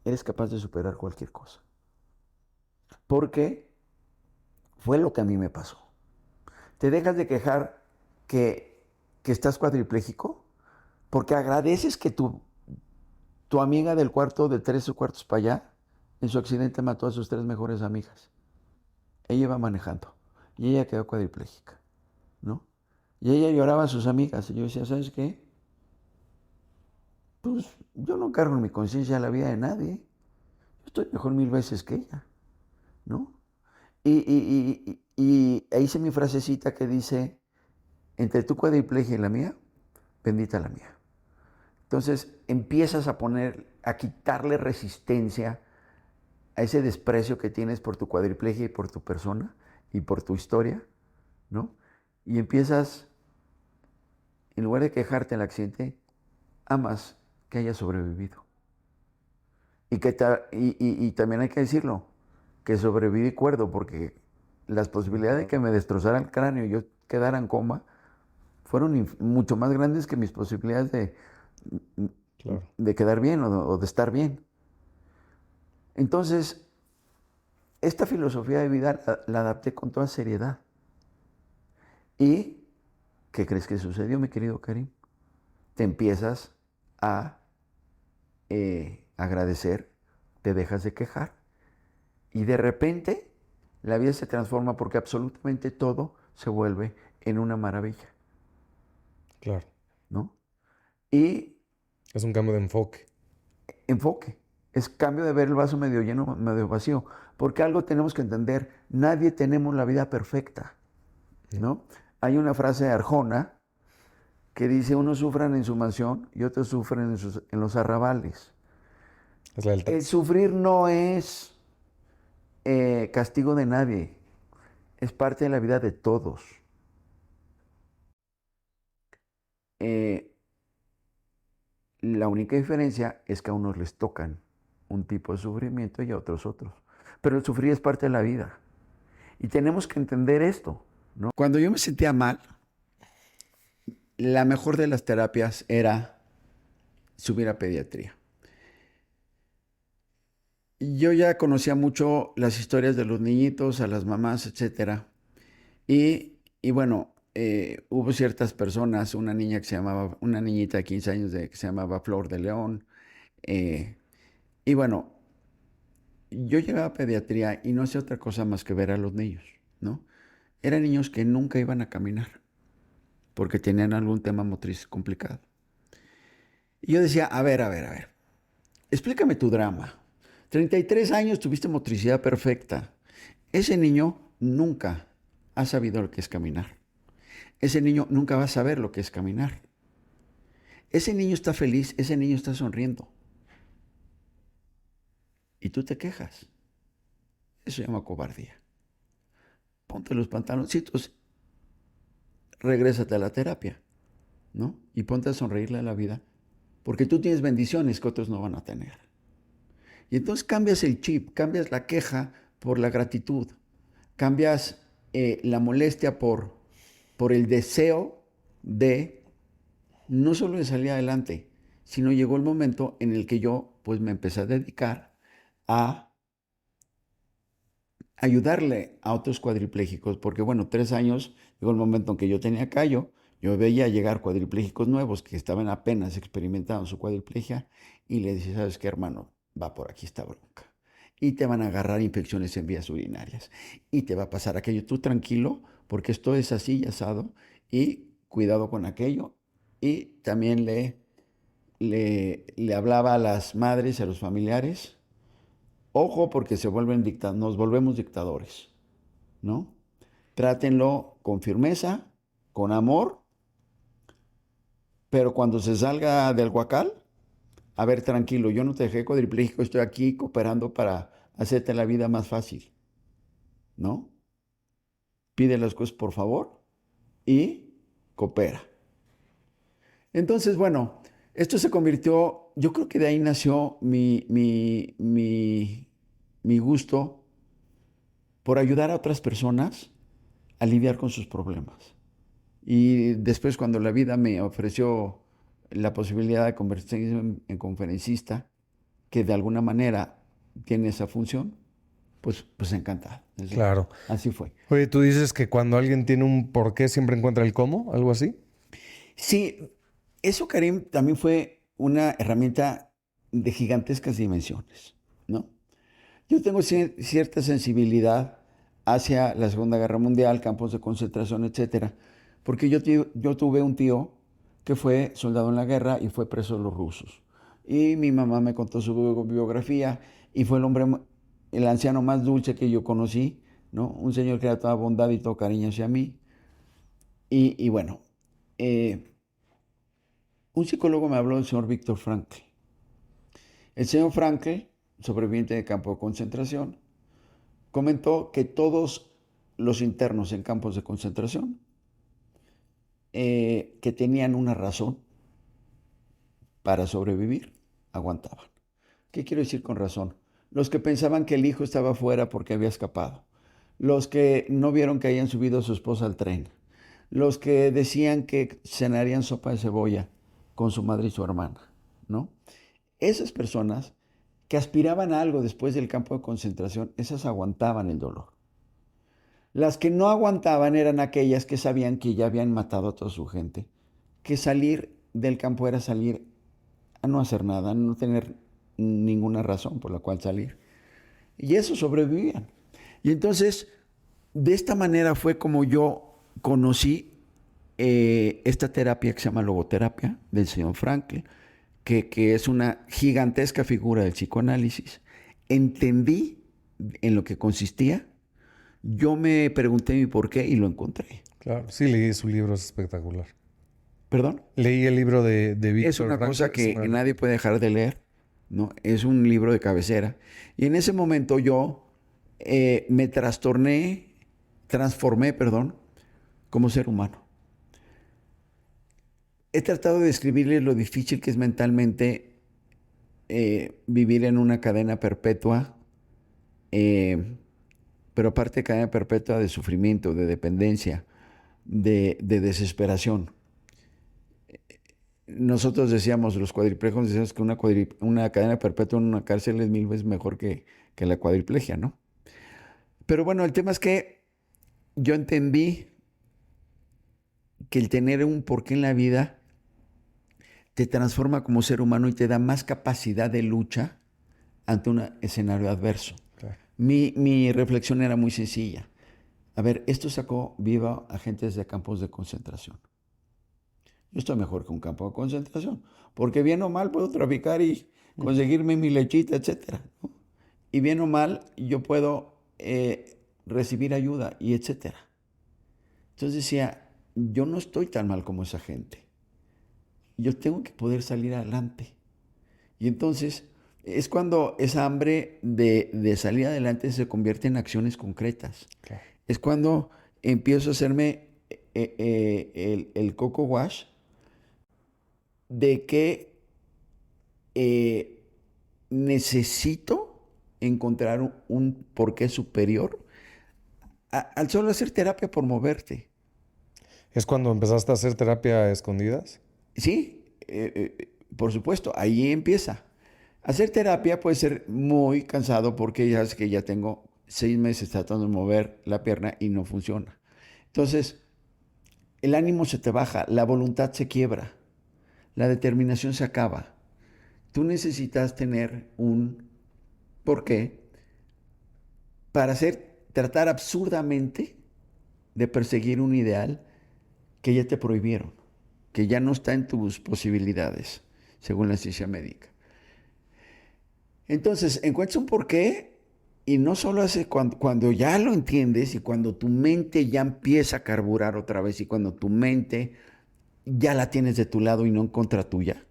eres capaz de superar cualquier cosa. Porque fue lo que a mí me pasó. Te dejas de quejar que estás cuadripléjico porque agradeces que tu amiga del cuarto de 3 cuartos para allá, en su accidente mató a sus 3 mejores amigas. Ella iba manejando y ella quedó cuadripléjica, ¿no? Y ella lloraba a sus amigas y yo decía, ¿sabes qué? Pues yo no cargo en mi conciencia la vida de nadie. Yo estoy mejor 1000 veces que ella, ¿no? Y hice mi frasecita que dice, entre tu cuadriplegia y la mía, bendita la mía. Entonces empiezas a quitarle resistencia a ese desprecio que tienes por tu cuadriplegia y por tu persona y por tu historia, ¿no? Y empiezas, en lugar de quejarte del accidente, amas que haya sobrevivido. Y también hay que decirlo, que sobreviví cuerdo, porque las posibilidades de que me destrozara el cráneo y yo quedara en coma fueron mucho más grandes que mis posibilidades Claro. de quedar bien o de estar bien. Entonces, esta filosofía de vida la adapté con toda seriedad. ¿Y qué crees que sucedió, mi querido Karim? Te empiezas a agradecer, te dejas de quejar y de repente la vida se transforma porque absolutamente todo se vuelve en una maravilla, Claro. ¿no? Y Es un cambio de enfoque. enfoque, es cambio de ver el vaso medio lleno, medio vacío, porque algo tenemos que entender, nadie tenemos la vida perfecta, No. ¿no? Hay una frase de Arjona que dice, unos sufran en su mansión y otros sufren en los arrabales. Es lealtad. El sufrir no es castigo de nadie, es parte de la vida de todos. Eh, la única diferencia es que a unos les tocan un tipo de sufrimiento y a otros otros. Pero el sufrir es parte de la vida. Y tenemos que entender esto, ¿no? Cuando yo me sentía mal, la mejor de las terapias era subir a pediatría. yo ya conocía mucho las historias de los niñitos, a las mamás, etcétera. Y bueno, hubo ciertas personas, una niñita de 15 años que se llamaba Flor de León. eh, y bueno, yo llegaba a pediatría y no hacía otra cosa más que ver a los niños, ¿no? Eran niños que nunca iban a caminar porque tenían algún tema motriz complicado. Y yo decía, a ver, explícame tu drama. 33 años tuviste motricidad perfecta. Ese niño nunca ha sabido lo que es caminar. Ese niño nunca va a saber lo que es caminar. Ese niño está feliz, ese niño está sonriendo. Y tú te quejas. Eso se llama cobardía. Ponte los pantaloncitos, regrésate a la terapia, ¿no? Y ponte a sonreírle a la vida, porque tú tienes bendiciones que otros no van a tener. Y entonces cambias el chip, cambias la queja por la gratitud, cambias la molestia por el deseo de no solo de salir adelante, sino llegó el momento en el que yo pues me empecé a dedicar a ayudarle a otros cuadripléjicos, porque bueno, 3 años llegó el momento en que yo tenía callo, yo veía llegar cuadripléjicos nuevos que estaban apenas experimentando su cuadriplegia y le decía, ¿sabes qué, hermano? Va por aquí esta bronca. Y te van a agarrar infecciones en vías urinarias. Y te va a pasar aquello. Tú tranquilo, porque esto es así y asado. Y cuidado con aquello. Y también le hablaba a las madres y a los familiares. Ojo, porque nos volvemos dictadores, ¿no? Trátenlo con firmeza, con amor, pero cuando se salga del huacal, a ver, tranquilo, yo no te dejé cuadripléjico, estoy aquí cooperando para hacerte la vida más fácil, ¿no? Pide las cosas por favor y coopera. Entonces, bueno, esto se convirtió, yo creo que de ahí nació mi gusto por ayudar a otras personas a lidiar con sus problemas. Y después cuando la vida me ofreció la posibilidad de convertirme en conferencista, que de alguna manera tiene esa función, pues encantado. Claro. Así fue. Oye, tú dices que cuando alguien tiene un por qué siempre encuentra el cómo, algo así. Sí, eso, Karim, también fue una herramienta de gigantescas dimensiones, ¿no? Yo tengo cierta sensibilidad hacia la Segunda Guerra Mundial, campos de concentración, etcétera, porque yo tuve un tío que fue soldado en la guerra y fue preso de los rusos. Y mi mamá me contó su biografía y fue el anciano más dulce que yo conocí, ¿no? Un señor que era toda bondad y todo cariño hacia mí. Y bueno, eh, un psicólogo me habló del señor Víctor Frankl. El señor Frankl, sobreviviente de campo de concentración, comentó que todos los internos en campos de concentración que tenían una razón para sobrevivir, aguantaban. ¿Qué quiero decir con razón? Los que pensaban que el hijo estaba fuera porque había escapado. Los que no vieron que habían subido a su esposa al tren. Los que decían que cenarían sopa de cebolla con su madre y su hermana, ¿no? Esas personas que aspiraban a algo después del campo de concentración, esas aguantaban el dolor. Las que no aguantaban eran aquellas que sabían que ya habían matado a toda su gente, que salir del campo era salir a no hacer nada, a no tener ninguna razón por la cual salir. Y eso sobrevivían. Y entonces, de esta manera fue como yo conocí esta terapia que se llama logoterapia del señor Frankl, que es una gigantesca figura del psicoanálisis. Entendí en lo que consistía. Yo me pregunté mi por qué y lo encontré. Claro, sí, leí su libro, es espectacular. ¿Perdón? Leí el libro de Es Víctor una Frankl. cosa que nadie puede dejar de leer, ¿no? Es un libro de cabecera. Y en ese momento yo me transformé, perdón, como ser humano. He tratado de describirles lo difícil que es mentalmente vivir en una cadena perpetua, eh, pero aparte de cadena perpetua de sufrimiento, de dependencia, de desesperación. nosotros decíamos, los cuadriplégicos decíamos que una cadena perpetua en una cárcel es 1000 veces mejor que la cuadriplegia, ¿no? Pero bueno, el tema es que yo entendí que el tener un porqué en la vida te transforma como ser humano y te da más capacidad de lucha ante un escenario adverso. Claro. Mi reflexión era muy sencilla. A ver, esto sacó viva a agentes de campos de concentración. Yo estoy mejor que un campo de concentración, porque bien o mal puedo traficar y conseguirme mi lechita, etcétera, ¿no? Y bien o mal yo puedo recibir ayuda y etcétera. Entonces decía, yo no estoy tan mal como esa gente. Yo tengo que poder salir adelante. Y entonces es cuando esa hambre de salir adelante se convierte en acciones concretas. Claro. Es cuando empiezo a hacerme el coco wash de que necesito encontrar un porqué superior al solo hacer terapia por moverte. ¿Es cuando empezaste a hacer terapia a escondidas? Sí, por supuesto, ahí empieza. Hacer terapia puede ser muy cansado porque ya es que ya tengo 6 meses tratando de mover la pierna y no funciona. Entonces, el ánimo se te baja, la voluntad se quiebra, la determinación se acaba. Tú necesitas tener un porqué para tratar absurdamente de perseguir un ideal que ya te prohibieron, que ya no está en tus posibilidades, según la ciencia médica. Entonces, encuentras un porqué y no solo hace cuando ya lo entiendes y cuando tu mente ya empieza a carburar otra vez y cuando tu mente ya la tienes de tu lado y no en contra tuya,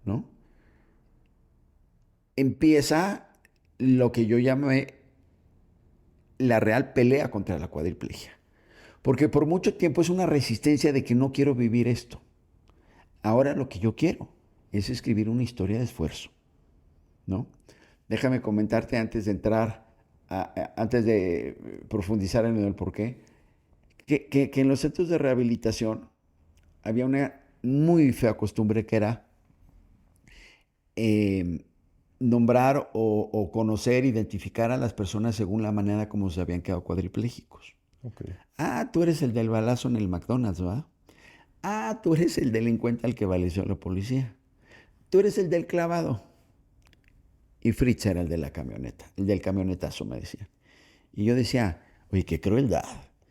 ¿no? Empieza lo que yo llamé la real pelea contra la cuadriplegia. Porque por mucho tiempo es una resistencia de que no quiero vivir esto. Ahora lo que yo quiero es escribir una historia de esfuerzo, ¿no? Déjame comentarte antes de entrar, antes de profundizar en el porqué, que en los centros de rehabilitación había una muy fea costumbre que era nombrar o conocer, identificar a las personas según la manera como se habían quedado cuadriplégicos. Okay. Ah, tú eres el del balazo en el McDonald's, ¿va? Ah, tú eres el delincuente al que baleció a la policía. Tú eres el del clavado. Y Fritz era el de la camioneta, el del camionetazo, me decía. Y yo decía, oye, qué crueldad.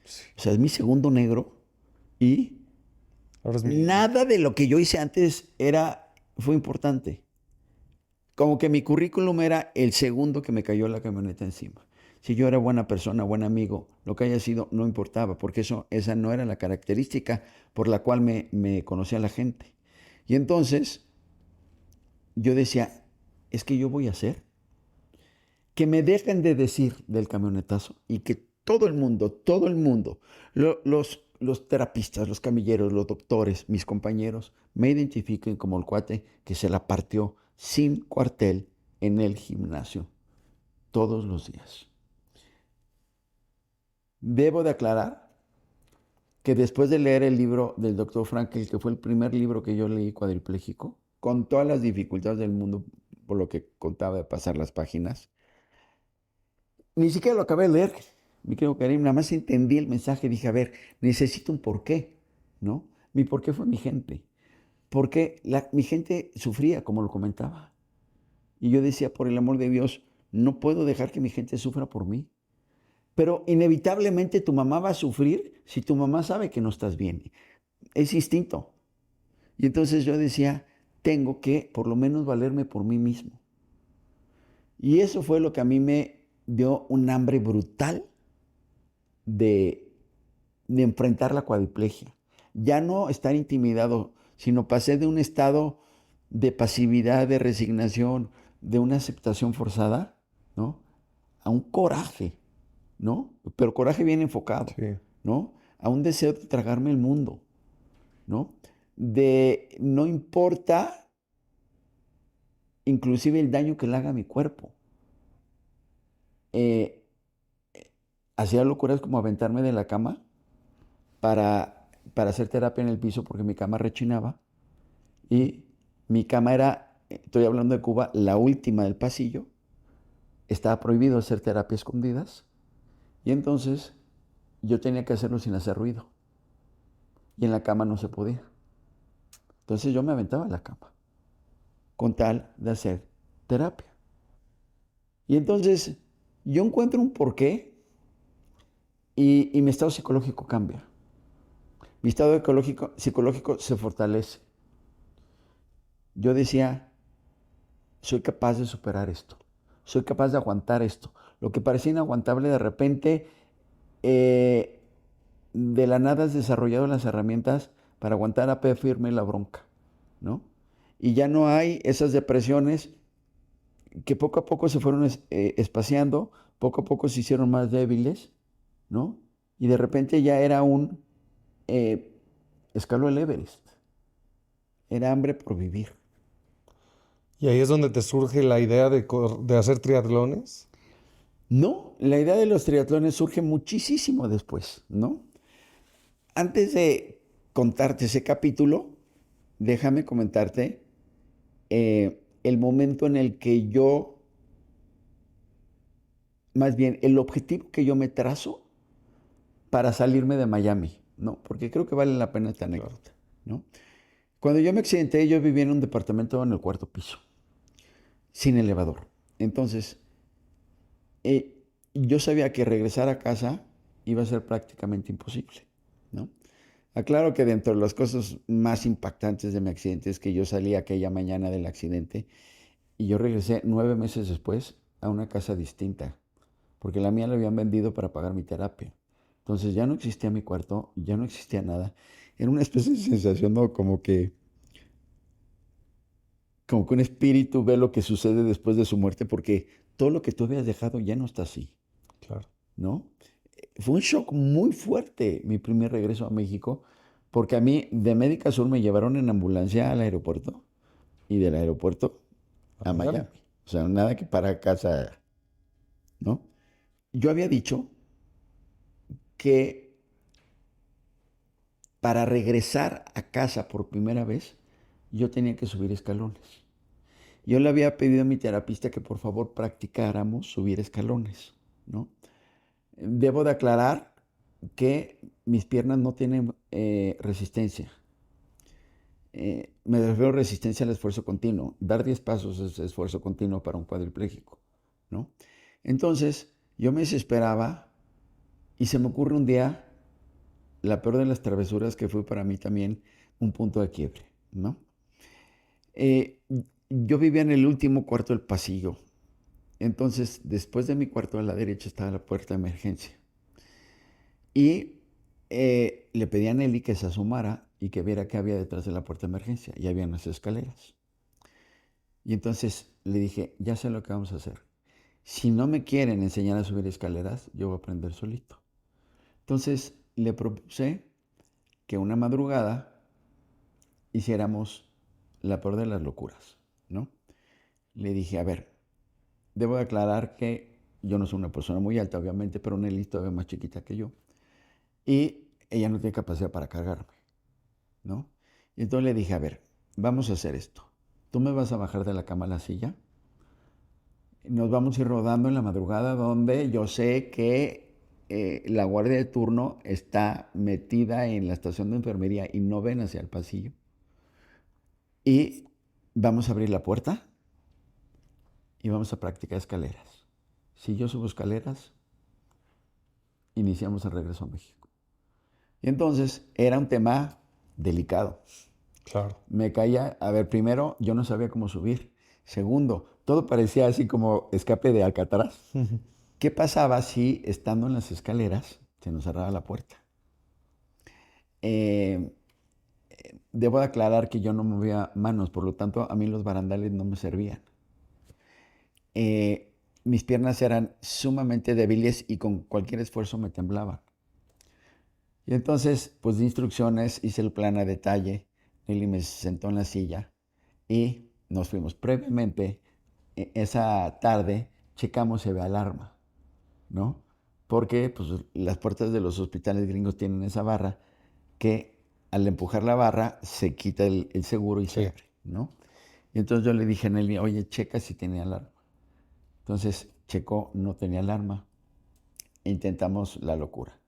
Sí. O sea, es mi segundo negro y Ahora es mi... nada de lo que yo hice antes fue importante. Como que mi currículum era el segundo que me cayó la camioneta encima. Si yo era buena persona, buen amigo, lo que haya sido, no importaba, porque esa no era la característica por la cual me conocía la gente. Y entonces yo decía, es que yo voy a hacer que me dejen de decir del camionetazo y que todo el mundo, los terapistas, los camilleros, los doctores, mis compañeros, me identifiquen como el cuate que se la partió sin cuartel en el gimnasio todos los días. Debo de aclarar que después de leer el libro del doctor Frankl, que fue el primer libro que yo leí cuadripléjico, con todas las dificultades del mundo por lo que contaba de pasar las páginas, ni siquiera lo acabé de leer, mi querido Karim, nada más entendí el mensaje, dije, a ver, necesito un porqué, ¿no? Mi porqué fue mi gente, porque mi gente sufría, como lo comentaba, y yo decía, por el amor de Dios, no puedo dejar que mi gente sufra por mí, pero inevitablemente tu mamá va a sufrir si tu mamá sabe que no estás bien, es instinto, y entonces yo decía, tengo que por lo menos valerme por mí mismo, y eso fue lo que a mí me dio un hambre brutal de, de enfrentar la cuadriplegia. Ya no estar intimidado, sino pasé de un estado de pasividad, de resignación, de una aceptación forzada, ¿no? A un coraje, ¿no? Pero coraje bien enfocado, Sí. ¿no? A un deseo de tragarme el mundo, ¿no? De no importa inclusive el daño que le haga a mi cuerpo. Eh, Hacía locuras como aventarme de la cama para hacer terapia en el piso porque mi cama rechinaba Y mi cama era, estoy hablando de Cuba, la última del pasillo. Estaba prohibido hacer terapia escondidas. Y entonces yo tenía que hacerlo sin hacer ruido. Y en la cama no se podía. Entonces yo me aventaba en la cama con tal de hacer terapia. Y entonces yo encuentro un porqué y mi estado psicológico cambia. Mi estado psicológico se fortalece. Yo decía, soy capaz de superar esto. Soy capaz de aguantar esto. Lo que parecía inaguantable de repente, eh, de la nada has desarrollado las herramientas para aguantar a pie firme la bronca, ¿no? Y ya no hay esas depresiones que poco a poco se fueron espaciando, poco a poco se hicieron más débiles, ¿no? Y de repente ya era eh, escaló el Everest, era hambre por vivir. Y ahí es donde te surge la idea de hacer triatlones. No, la idea de los triatlones surge muchísimo después, ¿no? Antes de contarte ese capítulo, déjame comentarte el momento en el que yo, más bien el objetivo que yo me trazo para salirme de Miami, ¿no? Porque creo que vale la pena esta Claro. anécdota, ¿no? Cuando yo me accidenté, yo vivía en un departamento en el cuarto piso, sin elevador. Entonces, yo sabía que regresar a casa iba a ser prácticamente imposible, ¿no? Aclaro que dentro de las cosas más impactantes de mi accidente es que yo salí aquella mañana del accidente y yo regresé 9 meses después a una casa distinta, porque la mía la habían vendido para pagar mi terapia. Entonces ya no existía mi cuarto, ya no existía nada. Era una especie de sensación, ¿no? Como que un espíritu ve lo que sucede después de su muerte, porque todo lo que tú habías dejado ya no está así, Claro. ¿no? Fue un shock muy fuerte mi primer regreso a México, porque a mí de Médica Sur me llevaron en ambulancia al aeropuerto y del aeropuerto A a Miami. Miami. O sea, nada que para casa, ¿no? Yo había dicho que para regresar a casa por primera vez, yo tenía que subir escalones. Yo le había pedido a mi terapista que por favor practicáramos subir escalones, ¿no? Debo de aclarar que mis piernas no tienen resistencia. Me refiero a resistencia al esfuerzo continuo. Dar 10 pasos es esfuerzo continuo para un cuadripléjico, ¿no? Entonces, yo me desesperaba y se me ocurre un día la peor de las travesuras que fue para mí también un punto de quiebre, ¿no? Eh, yo vivía en el último cuarto del pasillo. Entonces, después de mi cuarto a la derecha estaba la puerta de emergencia. Y le pedí a Nelly que se asomara y que viera qué había detrás de la puerta de emergencia. Y había unas escaleras. Y entonces le dije, ya sé lo que vamos a hacer. Si no me quieren enseñar a subir escaleras, yo voy a aprender solito. Entonces le propuse que una madrugada hiciéramos la peor de las locuras, ¿no? Le dije, a ver, debo aclarar que yo no soy una persona muy alta, obviamente, pero Nelly es todavía más chiquita que yo. Y ella no tiene capacidad para cargarme, ¿no? Y entonces le dije, a ver, vamos a hacer esto. Tú me vas a bajar de la cama a la silla. Nos vamos a ir rodando en la madrugada donde yo sé que la guardia de turno está metida en la estación de enfermería y no ven hacia el pasillo. Y vamos a abrir la puerta y vamos a practicar escaleras. Si yo subo escaleras, iniciamos el regreso a México. Y entonces era un tema delicado. Claro. Me caía, a ver, primero, yo no sabía cómo subir. Segundo, todo parecía así como escape de Alcatraz. ¿Qué pasaba si, estando en las escaleras, se nos cerraba la puerta? Eh, Debo de aclarar que yo no movía manos, por lo tanto, a mí los barandales no me servían. Mis piernas eran sumamente débiles y con cualquier esfuerzo me temblaban. Y entonces, pues de instrucciones, hice el plan a detalle. Nelly me sentó en la silla y nos fuimos. Previamente, esa tarde, checamos si había alarma, ¿no? Porque pues, las puertas de los hospitales gringos tienen esa barra que al empujar la barra se quita el seguro y se Sí. abre, ¿no? Y entonces yo le dije a Nelly, oye, checa si tenía alarma. Entonces checó, no tenía alarma. Intentamos la locura.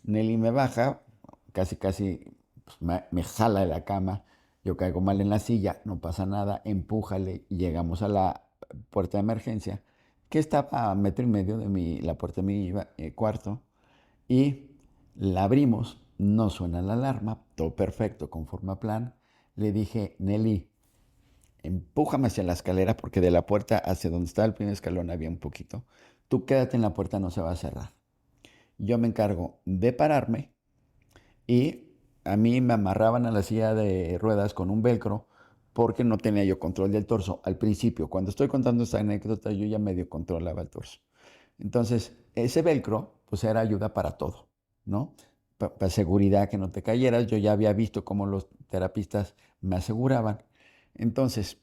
Nelly me baja, casi casi pues, me jala de la cama, yo caigo mal en la silla, no pasa nada, empújale y llegamos a la puerta de emergencia, que estaba a metro y medio de la puerta de mi cuarto, y la abrimos, no suena la alarma, todo perfecto, conforme a plan. Le dije, Nelly, empújame hacia la escalera porque de la puerta hacia donde estaba el primer escalón había un poquito. Tú quédate en la puerta, no se va a cerrar. Yo me encargo de pararme y a mí me amarraban a la silla de ruedas con un velcro porque no tenía yo control del torso. Al principio, cuando estoy contando esta anécdota, yo ya medio controlaba el torso. Entonces, ese velcro, pues era ayuda para todo, ¿no? Para seguridad que no te cayeras. Yo ya había visto cómo los terapistas me aseguraban. Entonces,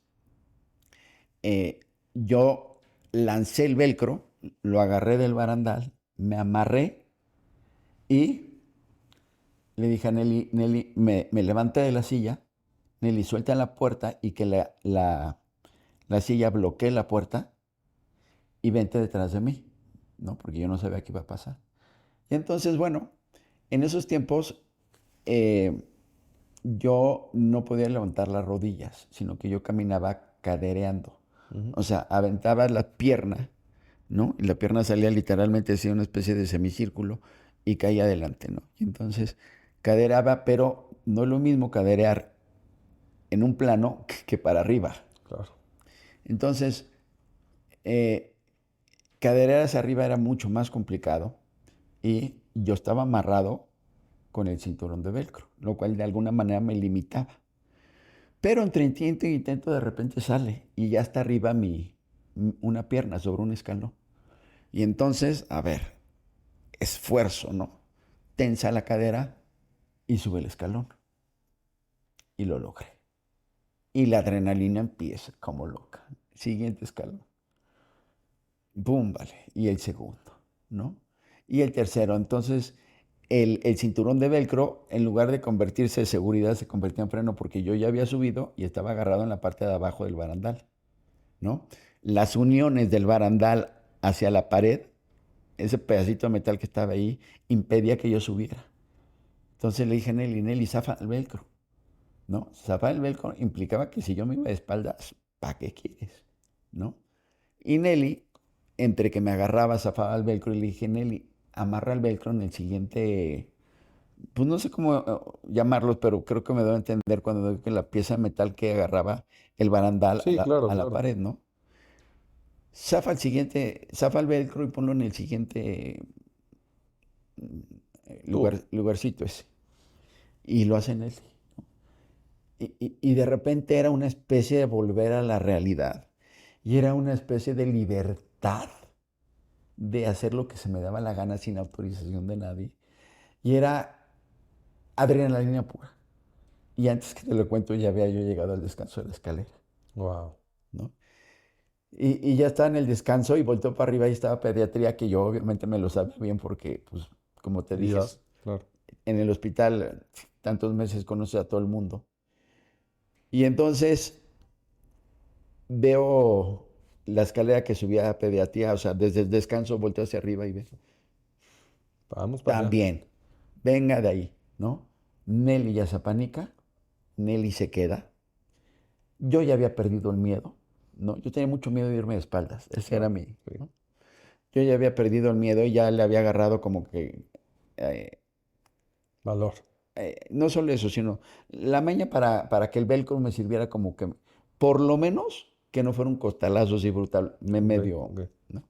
eh, yo lancé el velcro, lo agarré del barandal, me amarré y le dije a Nelly, Nelly, me levanté de la silla, Nelly, suelta la puerta y que la silla bloquee la puerta y vente detrás de mí, ¿no? Porque yo no sabía qué iba a pasar. Y entonces, bueno, en esos tiempos eh, yo no podía levantar las rodillas, sino que yo caminaba cadereando. Ujú. O sea, aventaba la pierna, ¿no? Y la pierna salía literalmente así, una especie de semicírculo y caía adelante, ¿no? Y entonces cadereaba, pero no es lo mismo caderear en un plano que para arriba. Claro. Entonces, eh, caderear hacia arriba era mucho más complicado y yo estaba amarrado con el cinturón de velcro, lo cual de alguna manera me limitaba. Pero entre intento y intento de repente sale y ya está arriba una pierna sobre un escalón. Y entonces, a ver, esfuerzo, ¿no? Tensa la cadera y sube el escalón. Y lo logré. Y la adrenalina empieza como loca. Siguiente escalón. ¡Bum! Vale. Y el segundo, ¿no? Y el tercero. Entonces, el cinturón de velcro, en lugar de convertirse en seguridad, se convertía en freno porque yo ya había subido y estaba agarrado en la parte de abajo del barandal, ¿no? Las uniones del barandal hacia la pared, ese pedacito de metal que estaba ahí, impedía que yo subiera. Entonces le dije a Nelly, Nelly, zafa el velcro, ¿no? Zafar el velcro implicaba que si yo me iba de espaldas, ¿para qué quieres? ¿No? Y Nelly, entre que me agarraba, zafaba el velcro y le dije, Nelly, amarra el velcro en el siguiente, pues no sé cómo llamarlos, pero creo que me debo entender cuando digo que la pieza de metal que agarraba el barandal Sí, claro, a la claro. pared, ¿no? Zafa el siguiente, zafa el velcro y ponlo en el siguiente Tubo. lugarcito ese. Y lo hacen él. Y de repente era una especie de volver a la realidad. Y era una especie de libertad de hacer lo que se me daba la gana sin autorización de nadie. Y era adrenalina pura. Y antes que te lo cuento, ya había yo llegado al descanso de la escalera, Wow. ¿no? Y ya estaba en el descanso y volteó para arriba y estaba pediatría, que yo obviamente me lo sabía bien porque, pues, como te dije, Ibas, claro. en el hospital tantos meses conoces a todo el mundo. Y entonces veo la escalera que subía a pediatría, o sea, desde el descanso volteo hacia arriba y veo. Vamos para allá. También, venga de ahí, ¿no? Nelly ya se apanica, Nelly se queda. Yo ya había perdido el miedo, ¿no? Yo tenía mucho miedo de irme de espaldas, ese era Claro. mi, Sí. ¿no? Yo ya había perdido el miedo y ya le había agarrado como que, eh, Valor. no solo eso, sino la maña para que el velcro me sirviera como que, por lo menos, que no fuera un costalazo así brutal, me Ok, medio, ok. ¿no?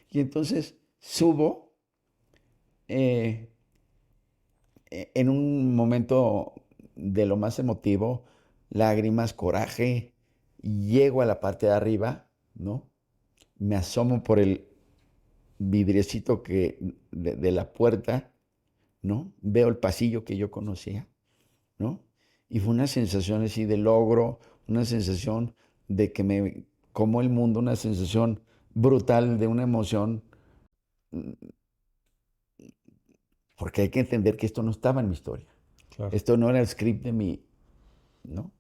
Y entonces subo eh, en un momento de lo más emotivo, lágrimas, coraje, llego a la parte de arriba, ¿no? Me asomo por el vidriecito de la puerta, ¿no? Veo el pasillo que yo conocía, ¿no? Y fue una sensación así de logro, una sensación de que me como el mundo, una sensación brutal de una emoción, porque hay que entender que esto no estaba en mi historia. Claro. Esto no era el script de mi, ¿no?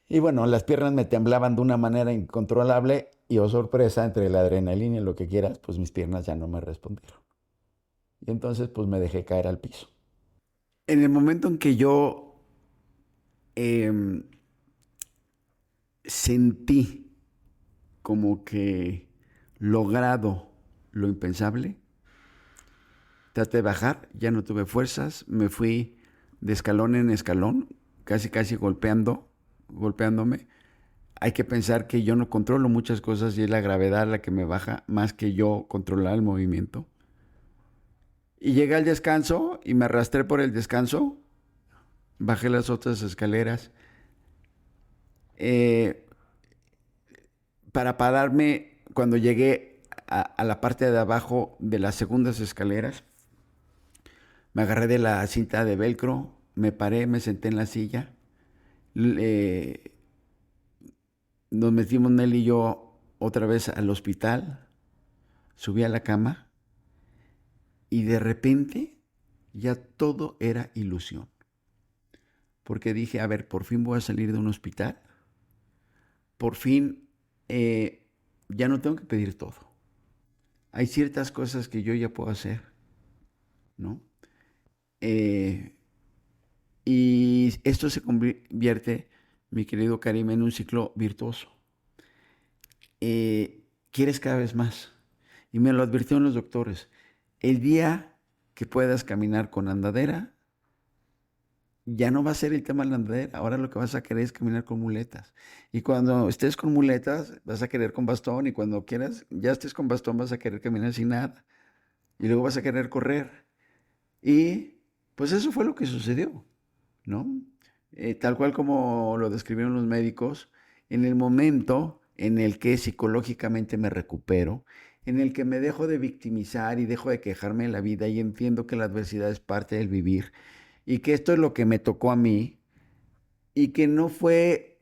Y bueno, las piernas me temblaban de una manera incontrolable y, oh sorpresa, entre la adrenalina y lo que quieras, pues mis piernas ya no me respondieron. Y entonces pues me dejé caer al piso. En el momento en que yo em, sentí como que logrado lo impensable, traté de bajar, ya no tuve fuerzas, me fui de escalón en escalón, casi casi golpeándome. Hay que pensar que yo no controlo muchas cosas y es la gravedad la que me baja más que yo controlar el movimiento. Y llegué al descanso y me arrastré por el descanso, bajé las otras escaleras. Eh, para pararme, cuando llegué a la parte de abajo de las segundas escaleras, me agarré de la cinta de velcro, me paré, me senté en la silla. Nos metimos Nel y yo otra vez al hospital, subí a la cama y de repente ya todo era ilusión. Porque dije, a ver, por fin voy a salir de un hospital, por fin ya no tengo que pedir todo. Hay ciertas cosas que yo ya puedo hacer, ¿no? Eh, y esto se convierte, mi querido Karim, en un ciclo virtuoso. Quieres cada vez más. Y me lo advirtieron los doctores. El día que puedas caminar con andadera, ya no va a ser el tema de la andadera. Ahora lo que vas a querer es caminar con muletas. Y cuando estés con muletas, vas a querer con bastón. Y cuando quieras, ya estés con bastón, vas a querer caminar sin nada. Y luego vas a querer correr. Y pues eso fue lo que sucedió, ¿no? Tal cual como lo describieron los médicos, en el momento en el que psicológicamente me recupero, en el que me dejo de victimizar y dejo de quejarme de la vida y entiendo que la adversidad es parte del vivir y que esto es lo que me tocó a mí y que no fue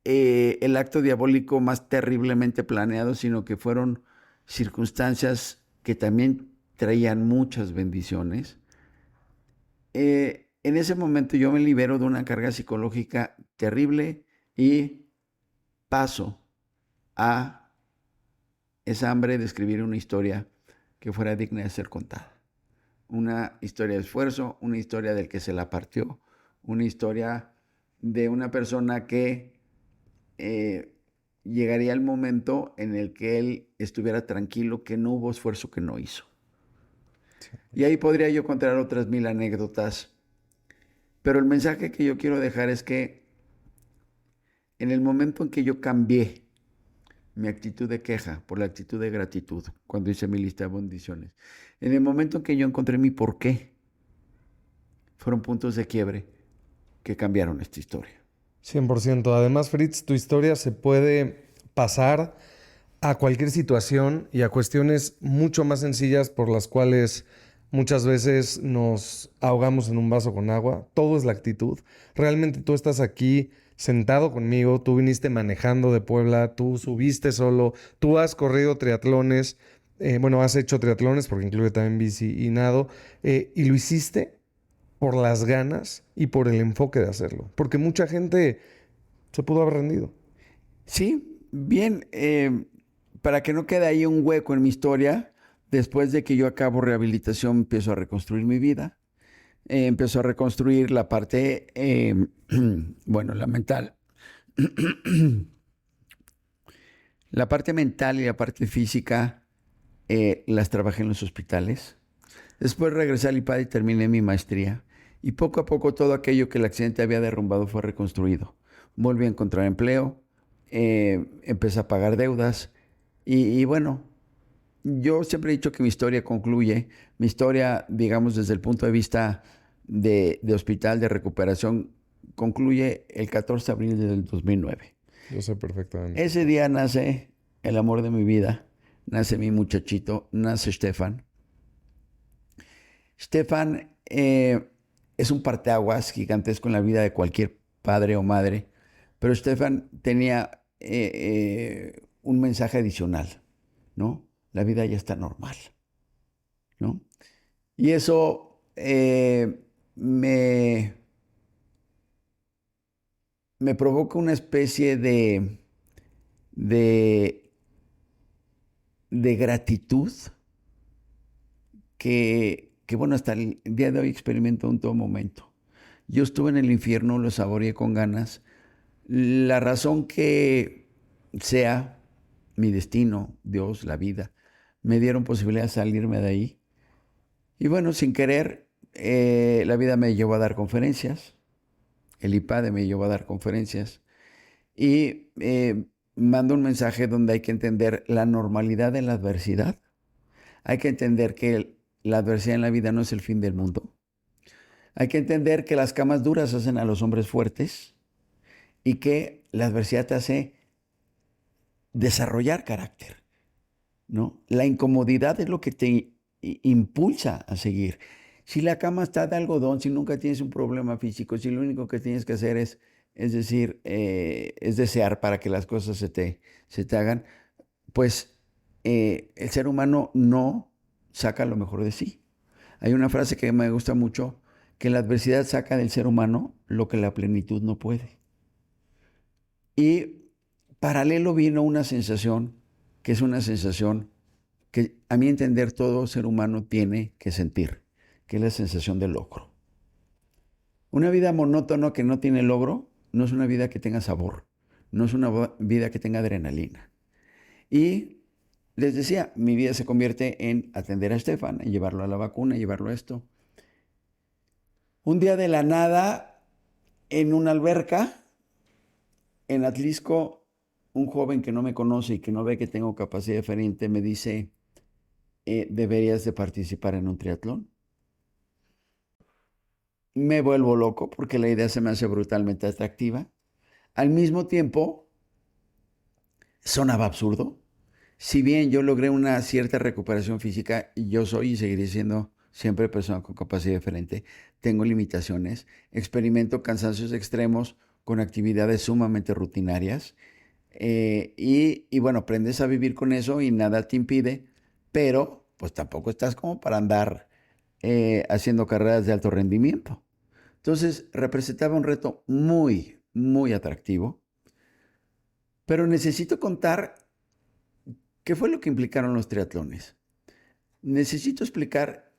el acto diabólico más terriblemente planeado, sino que fueron circunstancias que también traían muchas bendiciones. En ese momento yo me libero de una carga psicológica terrible y paso a esa hambre de escribir una historia que fuera digna de ser contada. Una historia de esfuerzo, una historia del que se la partió, una historia de una persona que llegaría el momento en el que él estuviera tranquilo, que no hubo esfuerzo que no hizo. Sí. Y ahí podría yo contar otras 1000 anécdotas. Pero el mensaje que yo quiero dejar es que en el momento en que yo cambié mi actitud de queja por la actitud de gratitud, cuando hice mi lista de bendiciones, en el momento en que yo encontré mi porqué, fueron puntos de quiebre que cambiaron esta historia. 100%. Además, Fritz, tu historia se puede pasar a cualquier situación y a cuestiones mucho más sencillas por las cuales muchas veces nos ahogamos en un vaso con agua. Todo es la actitud. Realmente tú estás aquí sentado conmigo, tú viniste manejando de Puebla, tú subiste solo, tú has corrido triatlones, bueno, has hecho triatlones porque incluye también bici y nado, y lo hiciste por las ganas y por el enfoque de hacerlo. Porque mucha gente se pudo haber rendido. Sí, bien, para que no quede ahí un hueco en mi historia, después de que yo acabo rehabilitación, empiezo a reconstruir mi vida. Empiezo a reconstruir la parte, bueno, la mental. La parte mental y la parte física las trabajé en los hospitales. Después regresé al IPAD y terminé mi maestría. Y poco a poco todo aquello que el accidente había derrumbado fue reconstruido. Volví a encontrar empleo, empecé a pagar deudas y bueno, yo siempre he dicho que mi historia concluye, mi historia, digamos, desde el punto de vista de hospital, de recuperación, concluye el 14 de abril del 2009. Yo sé perfectamente. Ese día nace el amor de mi vida, nace mi muchachito, nace Stefan. Stefan es un parteaguas gigantesco en la vida de cualquier padre o madre, pero Stefan tenía un mensaje adicional, ¿no? La vida ya está normal, ¿no? Y eso me, me provoca una especie de, de gratitud que, bueno, hasta el día de hoy experimento en todo momento. Yo estuve en el infierno, lo saboreé con ganas. La razón que sea mi destino, Dios, la vida, me dieron posibilidad de salirme de ahí. Y bueno, sin querer, la vida me llevó a dar conferencias, el IPADE me llevó a dar conferencias y mando un mensaje donde hay que entender la normalidad de la adversidad. Hay que entender que la adversidad en la vida no es el fin del mundo. Hay que entender que las camas duras hacen a los hombres fuertes y que la adversidad te hace desarrollar carácter, ¿no? La incomodidad es lo que te impulsa a seguir. Si la cama está de algodón, si nunca tienes un problema físico, si lo único que tienes que hacer es decir, es desear para que las cosas se te hagan, pues el ser humano no saca lo mejor de sí. Hay una frase que me gusta mucho, que la adversidad saca del ser humano lo que la plenitud no puede. Y paralelo vino una sensación, que es una sensación que a mi entender todo ser humano tiene que sentir, que es la sensación de logro. Una vida monótona que no tiene logro no es una vida que tenga sabor, no es una vida que tenga adrenalina. Y les decía, mi vida se convierte en atender a Estefan, en llevarlo a la vacuna, llevarlo a esto. Un día de la nada, en una alberca, en Atlisco, un joven que no me conoce y que no ve que tengo capacidad diferente me dice, deberías de participar en un triatlón. Me vuelvo loco porque la idea se me hace brutalmente atractiva. Al mismo tiempo, sonaba absurdo. Si bien yo logré una cierta recuperación física, yo soy y seguiré siendo siempre persona con capacidad diferente. Tengo limitaciones, experimento cansancios extremos con actividades sumamente rutinarias. Y bueno, aprendes a vivir con eso y nada te impide, pero pues tampoco estás como para andar haciendo carreras de alto rendimiento. Entonces representaba un reto muy, muy atractivo, pero necesito contar qué fue lo que implicaron los triatlones. Necesito explicar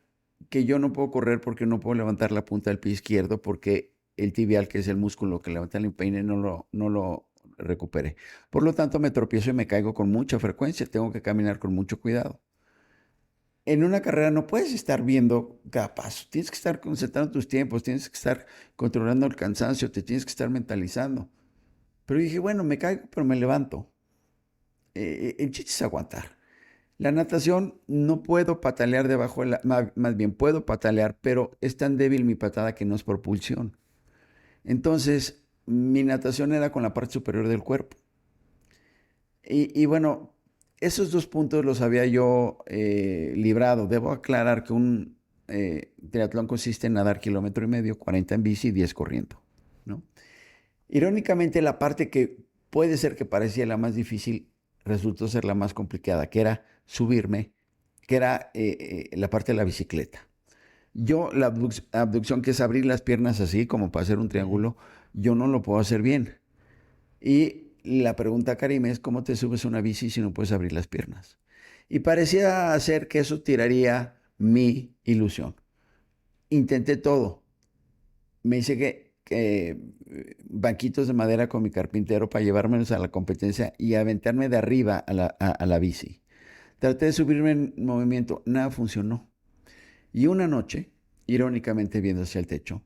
que yo no puedo correr porque no puedo levantar la punta del pie izquierdo porque el tibial, que es el músculo que levanta el empeine, no lo recupere. Por lo tanto, me tropiezo y me caigo con mucha frecuencia. Tengo que caminar con mucho cuidado. En una carrera no puedes estar viendo cada paso. Tienes que estar concentrando tus tiempos, tienes que estar controlando el cansancio, te tienes que estar mentalizando. Pero dije, bueno, me caigo, pero me levanto. El chiste es aguantar. La natación no puedo patalear debajo, más bien puedo patalear, pero es tan débil mi patada que no es propulsión. Entonces, mi natación era con la parte superior del cuerpo. Y bueno, esos dos puntos los había yo librado. Debo aclarar que un triatlón consiste en nadar 1,5 km, 40 en bici y 10 corriendo, ¿no? Irónicamente, la parte que puede ser que parecía la más difícil resultó ser la más complicada, que era subirme, que era la parte de la bicicleta. Yo, la abducción, que es abrir las piernas así, como para hacer un triángulo, yo no lo puedo hacer bien. Y la pregunta, Karim, es ¿cómo te subes a una bici si no puedes abrir las piernas? Y parecía ser que eso tiraría mi ilusión. Intenté todo. Me hice banquitos de madera con mi carpintero para llevármelos a la competencia y aventarme de arriba a la bici. Traté de subirme en movimiento, nada funcionó. Y una noche, irónicamente viendo hacia el techo,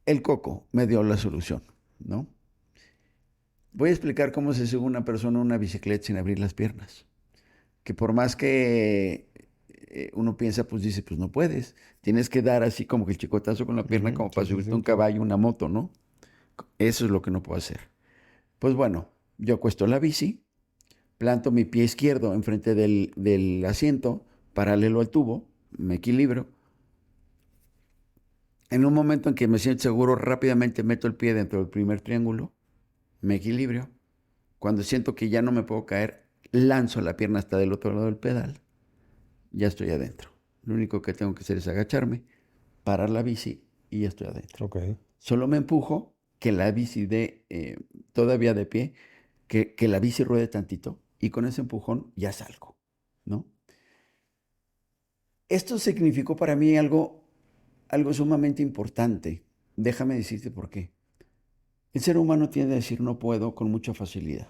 el coco me dio la solución, ¿no? Voy a explicar cómo se sube una persona a una bicicleta sin abrir las piernas. Que por más que uno piensa, pues dice, pues no puedes. Tienes que dar así como que el chicotazo con la pierna como Sí, para sí, subirte a sí. un caballo, una moto, ¿no? Eso es lo que no puedo hacer. Pues bueno, yo acuesto la bici, planto mi pie izquierdo enfrente del asiento, paralelo al tubo, me equilibro. En un momento en que me siento seguro, rápidamente meto el pie dentro del primer triángulo, me equilibrio. Cuando siento que ya no me puedo caer, lanzo la pierna hasta del otro lado del pedal. Ya estoy adentro. Lo único que tengo que hacer es agacharme, parar la bici y ya estoy adentro. Ok. Solo me empujo, que la bici todavía de pie, que la bici ruede tantito y con ese empujón ya salgo, ¿no? Esto significó para mí algo sumamente importante. Déjame decirte por qué. El ser humano tiende a decir no puedo con mucha facilidad.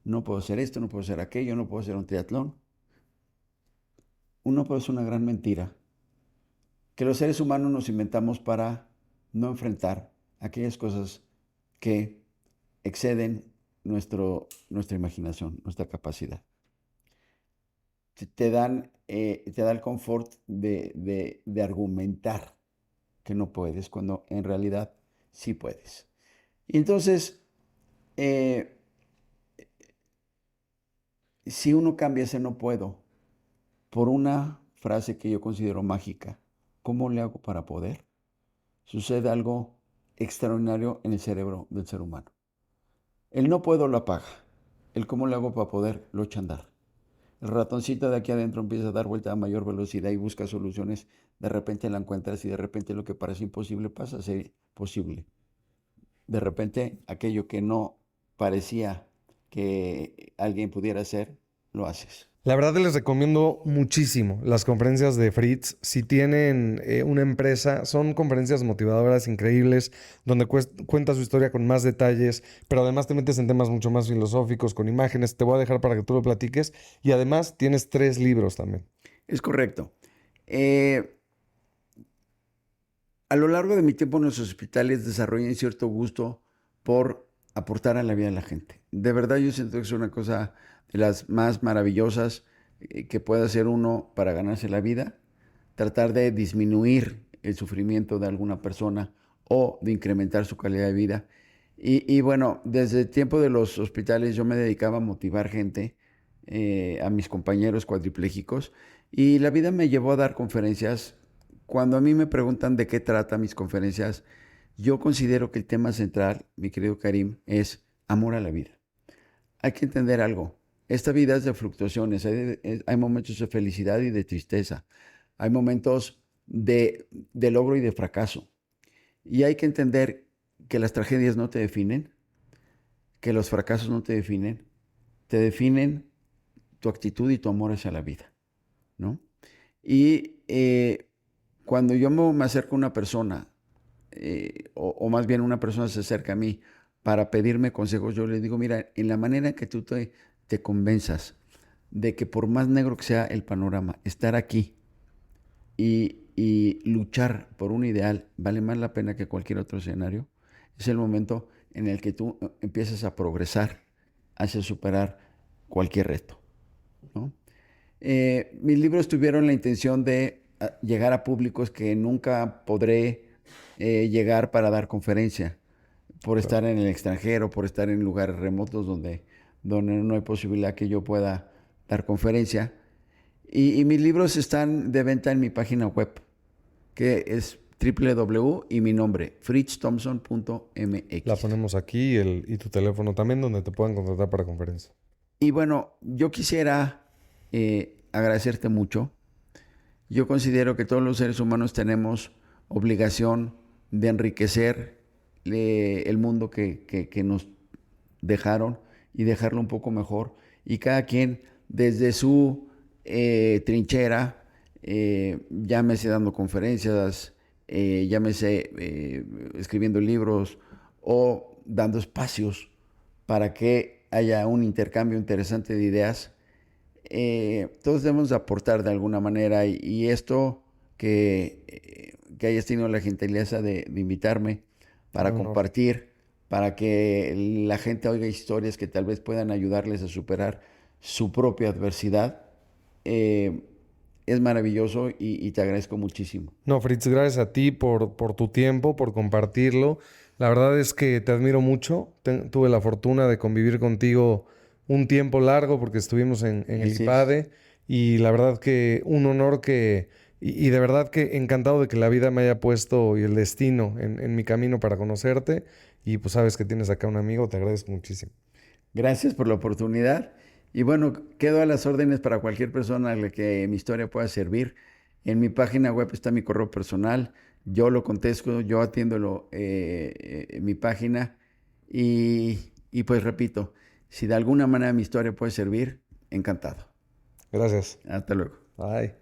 No puedo hacer esto, no puedo hacer aquello, no puedo hacer un triatlón. Un no puedo es una gran mentira que los seres humanos nos inventamos para no enfrentar aquellas cosas que exceden nuestra imaginación, nuestra capacidad. Te da el confort de argumentar que no puedes, cuando en realidad sí puedes. Y entonces, eh, si uno cambia ese no puedo por una frase que yo considero mágica, ¿cómo le hago para poder? Sucede algo extraordinario en el cerebro del ser humano. El no puedo lo apaga. El cómo le hago para poder lo echa a andar. El ratoncito de aquí adentro empieza a dar vuelta a mayor velocidad y busca soluciones. De repente la encuentras y de repente lo que parece imposible pasa a ser posible. De repente aquello que no parecía que alguien pudiera hacer, lo haces. La verdad les recomiendo muchísimo las conferencias de Fritz. Si tienen una empresa, son conferencias motivadoras increíbles, donde cuenta su historia con más detalles, pero además te metes en temas mucho más filosóficos, con imágenes. Te voy a dejar para que tú lo platiques. Y además tienes 3 libros también. Es correcto. Eh, a lo largo de mi tiempo en los hospitales desarrollé cierto gusto por aportar a la vida de la gente. De verdad yo siento que es una cosa de las más maravillosas que puede hacer uno para ganarse la vida. Tratar de disminuir el sufrimiento de alguna persona o de incrementar su calidad de vida. Y bueno, desde el tiempo de los hospitales yo me dedicaba a motivar gente, a mis compañeros cuadriplégicos, y la vida me llevó a dar conferencias. Cuando a mí me preguntan de qué trata mis conferencias, yo considero que el tema central, mi querido Karim, es amor a la vida. Hay que entender algo. Esta vida es de fluctuaciones. Hay momentos de felicidad y de tristeza. Hay momentos de logro y de fracaso. Y hay que entender que las tragedias no te definen, que los fracasos no te definen tu actitud y tu amor hacia la vida, ¿no? Y cuando yo me acerco a una persona, o más bien una persona se acerca a mí para pedirme consejos, yo le digo, mira, en la manera en que tú te convenzas de que por más negro que sea el panorama, estar aquí y luchar por un ideal vale más la pena que cualquier otro escenario, es el momento en el que tú empiezas a progresar hacia superar cualquier reto, ¿no? Mis libros tuvieron la intención de llegar a públicos que nunca podré llegar para dar conferencia, por estar en el extranjero, por estar en lugares remotos donde no hay posibilidad que yo pueda dar conferencia. Y mis libros están de venta en mi página web, que es www y mi nombre, La fritzthompson.mx. ponemos aquí y tu teléfono también, donde te puedan contratar para conferencia. Y bueno, yo quisiera agradecerte mucho. Yo considero que todos los seres humanos tenemos obligación de enriquecer el mundo que nos dejaron y dejarlo un poco mejor. Y cada quien desde su trinchera, llámese dando conferencias, llámese escribiendo libros o dando espacios para que haya un intercambio interesante de ideas. Todos debemos de aportar de alguna manera y esto que hayas tenido la gentileza de invitarme para Un honor. compartir, para que la gente oiga historias que tal vez puedan ayudarles a superar su propia adversidad, es maravilloso y te agradezco muchísimo. No, Fritz, gracias a ti por tu tiempo, por compartirlo. La verdad es que te admiro mucho. Tuve la fortuna de convivir contigo un tiempo largo porque estuvimos en el Así es. IPADE y la verdad que un honor y de verdad que encantado de que la vida me haya puesto y el destino en mi camino para conocerte y pues sabes que tienes acá un amigo, te agradezco muchísimo. Gracias por la oportunidad. Y bueno, quedo a las órdenes para cualquier persona a la que mi historia pueda servir. En mi página web está mi correo personal. Yo lo contesto, yo atiendo mi página. Y pues repito, si de alguna manera mi historia puede servir, encantado. Gracias. Hasta luego. Bye.